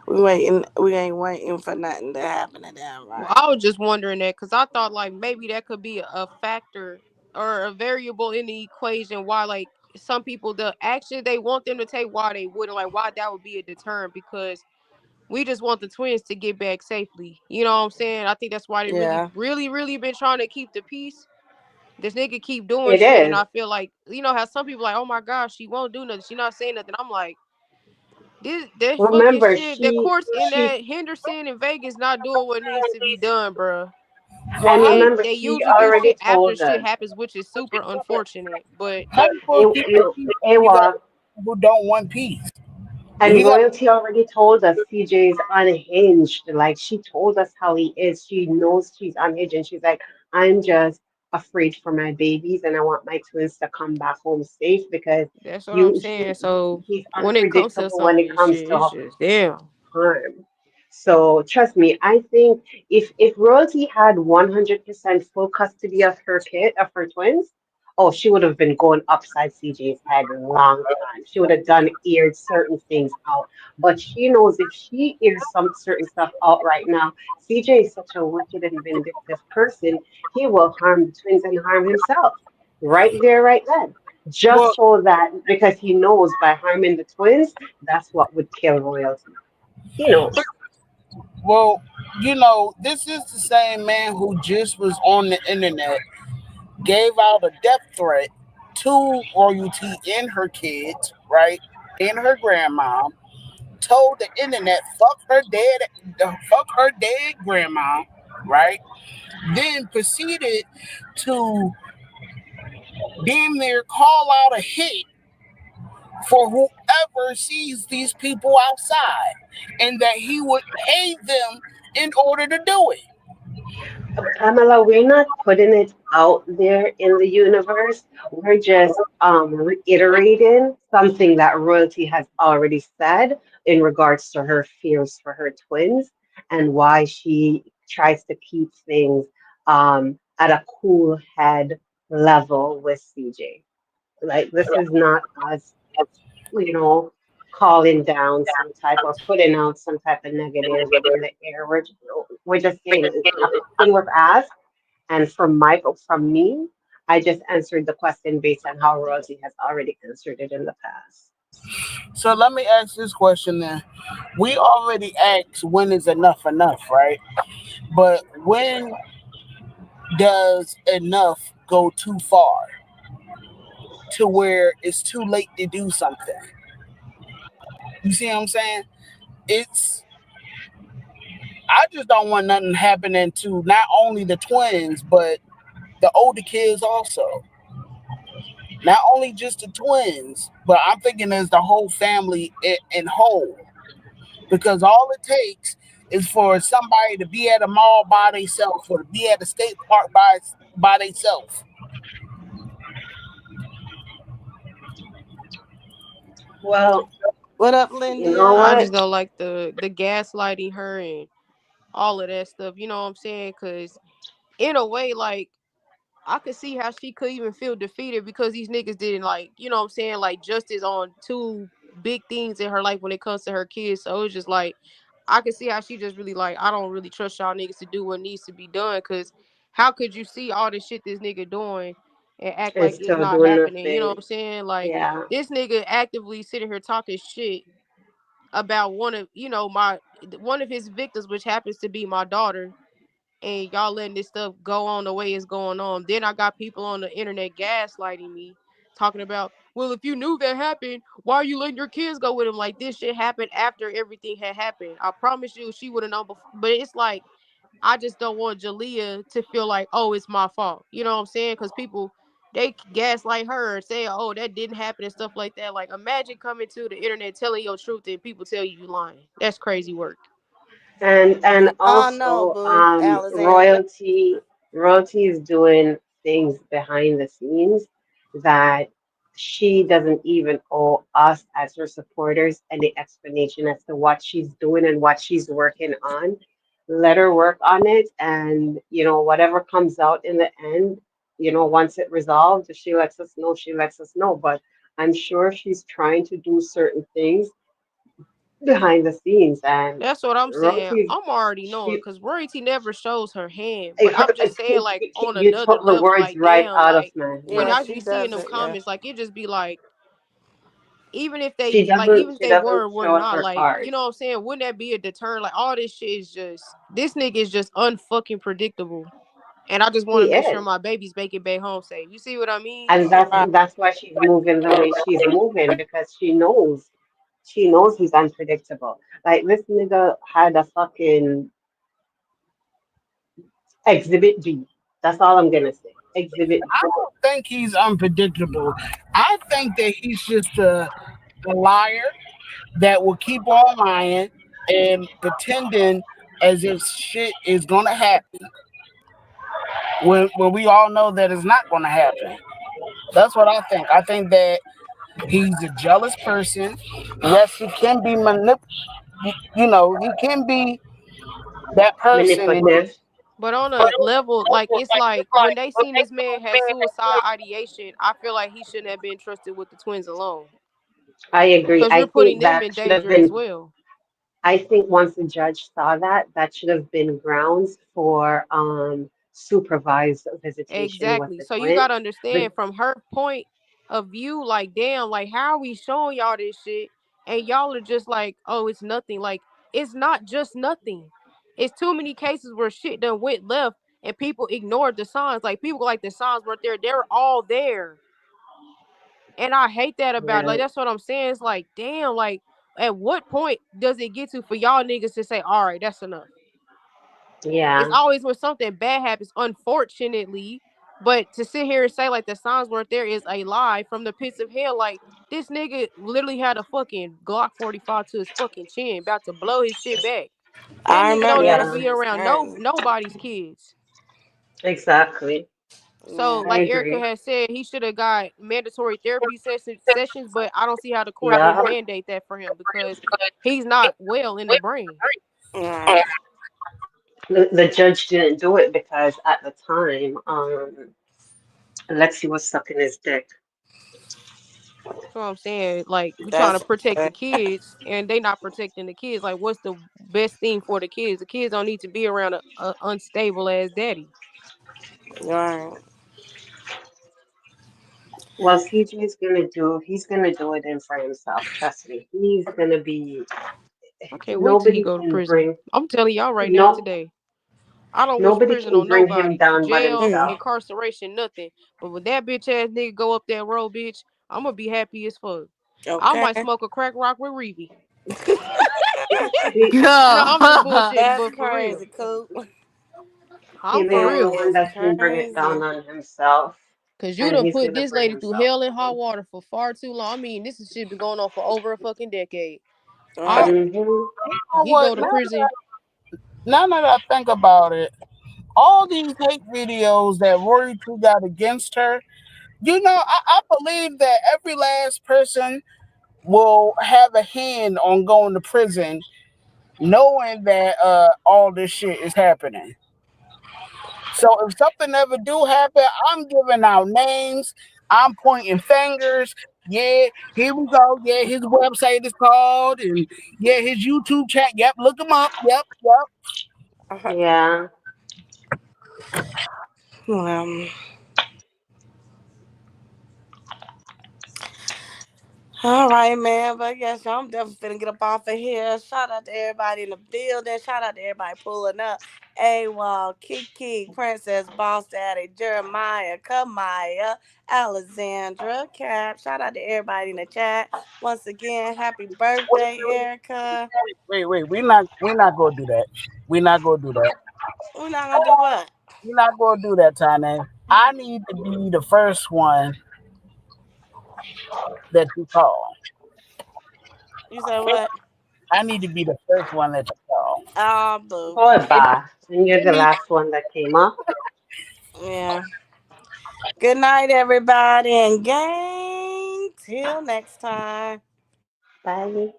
we waiting. We ain't waiting for nothing to happen to them, Well, right? I was just wondering that because I thought like maybe that could be a factor or a variable in the equation why like some people the action they want them to take why they wouldn't like why that would be a deterrent because we just want the twins to get back safely. You know what I'm saying? I think that's why they really, Yeah, really, really been trying to keep the peace. This nigga keep doing It shit, and is. I feel like how some people like, oh my gosh, she won't do nothing. She not saying nothing. I'm like, this that fucking Remember, shit. The courts in she that Henderson and Vegas not doing what needs to be done, bruh. Well, and how you remember They she usually do already shit after told shit us. happens, which is super unfortunate. But how you gonna You keep the you peace? You got Awa, people who don't want peace. and You got Royalty already told us CJ's unhinged. Like she told us how he is. She knows she's unhinged, and she's like, I'm just afraid for my babies, and I want my twins to come back home safe because that's what I'm you saying. So he's when it comes to unpredictable when some of it this comes shit, it's to just damn. harm. So trust me, I think if Royalty had 100% full custody of her kid, of her twins, oh, she would have been going upside CJ's head a long time. She would have done aired certain things out. But she knows if she airs some certain stuff out right now, CJ is such a wicked and vindictive person, he will harm the twins and harm himself. Right there, right then. well, Just so that because he knows by harming the twins, that's what would kill Royalty. He knows. well, this is the same man who just was on the internet, gave out a death threat to royalty and her kids, right, and her grandma. Told the internet, fuck her dead grandma, right? Then proceeded to damn near call out a hit for whoever sees these people outside, and that he would pay them in order to do it. Pamela, we're not putting it out there in the universe. We're just reiterating something that Royalty has already said in regards to her fears for her twins and why she tries to keep things at a cool head level with CJ. Like, this is not us, you know, calling down some type or putting out some type of negative in the air. We're just saying a question was asked, and from me, I just answered the question based on how Rosie has already answered it in the past. So let me ask this question then. We already asked when is enough, right? But when does enough go too far to where it's too late to do something? You see what I'm saying? It's I just don't want nothing happening to not only the twins, but the older kids also. Not only just the twins, but I'm thinking as the whole family in whole. Because all it takes is for somebody to be at a mall by themselves or to be at a skate park by themselves. Well, What up, you know I Lindia? what? just don't like the gaslighting her and all of that stuff. You know what I'm saying? Because in a way, like I could see how she could even feel defeated because these niggas didn't like, you know what I'm saying, like justice on two big things in her life when it comes to her kids. So it's just like I could see how she just really like I don't really trust y'all niggas to do what needs to be done because how could you see all the shit this nigga doing and act like It's it's still not doing happening? You know what nothing. I'm saying? Like Yeah. this nigga actively sitting here talking shit about one of his victims, which happens to be my daughter, and y'all letting this stuff go on the way it's going on. Then I got people on the internet gaslighting me, talking about, well, if you knew that happened, why are you letting your kids go with him? Like this shit happened after everything had happened. I promise you, she would have known before. But it's like I just don't want Jalea to feel like, oh, it's my fault. You know what I'm saying? Because people they gaslight her and say, oh, that didn't happen and stuff like that. Like imagine coming to the internet telling your truth and people tell you lying. That's crazy work. And Oh no, also boo, Alexandria. royalty is doing things behind the scenes that she doesn't even owe us as her supporters any explanation as to what she's doing and what she's working on. Let her work on it, and whatever comes out in the end, once it resolved, if she lets us know, she lets us know. But I'm sure she's trying to do certain things behind the scenes, and That's what I'm saying. royalty I'm already knowing she because Royalty never shows her hand. I But I'm heard- just saying, like, on you another took the level, words like, right damn, out of like, my when Yeah, mouth. I she be seeing does them it. Yeah. comments, like, it just be like, She even if they doesn't were show us not, her like, you know cards. what I'm saying? Wouldn't that be a deterrent? Like, all this shit is just, this nigga is just unfucking predictable. And I just want to He make sure is, my babies make it back home safe. You see what I mean? and that's Right. that's why she's moving the way she's moving, because she knows he's unpredictable. Like this nigga had a fucking exhibit G. That's all I'm gonna say. Exhibit I G. don't think he's unpredictable. I think that he's just a liar that will keep on lying and pretending as if shit is gonna happen when we all know that it's not gonna happen. That's what I think. I think that he's a jealous person. Yes, he can be he can be that person. And Manipulative. But on a level, like it's like when they seen this man had suicide ideation, I feel like he shouldn't have been trusted with the twins alone. I agree. Because I you're putting think them that in should have danger as been well. I think once the judge saw that, that should have been grounds for supervised visitation with Exactly. the So you twins. gotta But understand from her point of view, like, damn, like how are we showing y'all this shit? And y'all are just like, oh, it's nothing. Like, it's not just nothing. It's too many cases where shit done went left and people ignored the signs. Like people like the signs weren't there. They're all there. And I hate that about it. Like yeah, that's what I'm saying. It's like, damn, like at what point does it get to for y'all niggas to say, all right, that's enough? It's yeah, always when something bad happens, unfortunately. But to sit here and say like the signs weren't there is a lie from the pits of hell. Like this nigga literally had a fucking Glock 45 to his fucking chin, about to blow his shit back. That I nigga don't remember need to that yeah, be shit. around Crazy. nobody's kids. exactly. So, Yeah. I like Erica agree. has said, he should have got mandatory therapy sessions, but I don't see how the court Yeah, wouldn't mandate that for him because he's not well in the brain. Right. the judge didn't do it because at the time, Lexi was sucking his dick. That's what I'm saying. Like we trying to That's protect the kids, and they not protecting the kids. Like, what's the best thing for the kids? The kids don't need to be around a unstable ass daddy. right. Well, CJ's gonna do. He's gonna do it in for himself. Trust me. He's gonna be. I can't wait till he Nobody go to can prison. bring. I'm telling y'all right now No. today. I don't wish Nobody prison can on bring him nobody. down but Jail, Mm. himself. incarceration, nothing. But when that bitch ass nigga go up that road, bitch, I'm gonna be happy as fuck. I Okay. might smoke a crack rock with Reeve. He, No, I'm just bullshitting, That's but for real. crazy, Coop. I'm He for the only real. one That's that can bring it down crazy. on himself, Cause you and done he's put gonna this bring lady through himself hell and hot down. water for far too long. I mean, this is shit been going on for over a fucking decade. Right. I Hmm. You know he what? go to prison. Now that I think about it, all these hate videos that Rory Tree got against her, I believe that every last person will have a hand on going to prison, knowing that all this shit is happening. So if something ever do happen, I'm giving out names. I'm pointing fingers. Yeah, here we go. Yeah, his website is called, and yeah, his YouTube chat. Yep, look him up. Yep, yep. Yeah. Um, all right, man. But yes, I'm definitely finna get up off of here. Shout out to everybody in the building. Shout out to everybody pulling up. AWOL, Kiki, Princess, Boss Daddy, Jeremiah, Kamaya, Alexandra, Cap. Shout out to everybody in the chat. Once again, happy Wait, birthday, wait, Erica. wait. We're not gonna do that. We're not gonna do that. We're not gonna do what? We're not gonna do that, Tyn'e. I need to be the first one that you call. You said what? I need to be the first one that you call. Oh, boo. Boy, It, and you're it the need, last one that came up. Yeah. Good night, everybody, and gang. Till next time. Bye.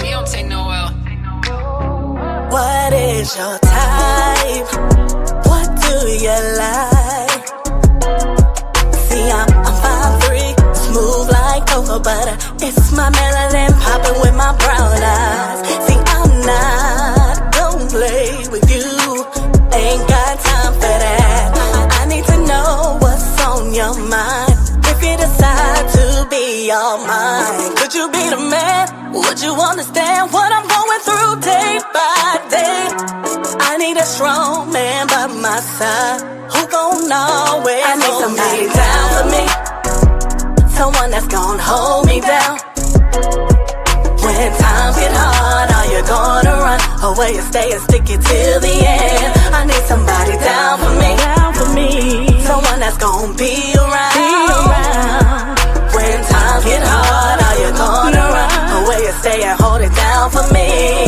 We don't take no L. What is your type? What do you like? See, I'm 5'3", smooth like cocoa butter. It's my melanin popping with my brown eyes. See, I'm not gonna play with you. Ain't got time for that. I need to know what's on your mind. If you decide to be all mine, could you be the man? Would you understand what I'm going through day by day? I need a strong man by my side who gon' always I need somebody down for me, someone that's gon' hold me down. When times get hard, are you gonna run, or will you stay and stick it till the end? I need somebody down for me, someone that's gon' be around. When times get hard, are you gonna run, or will you stay and hold it down for me?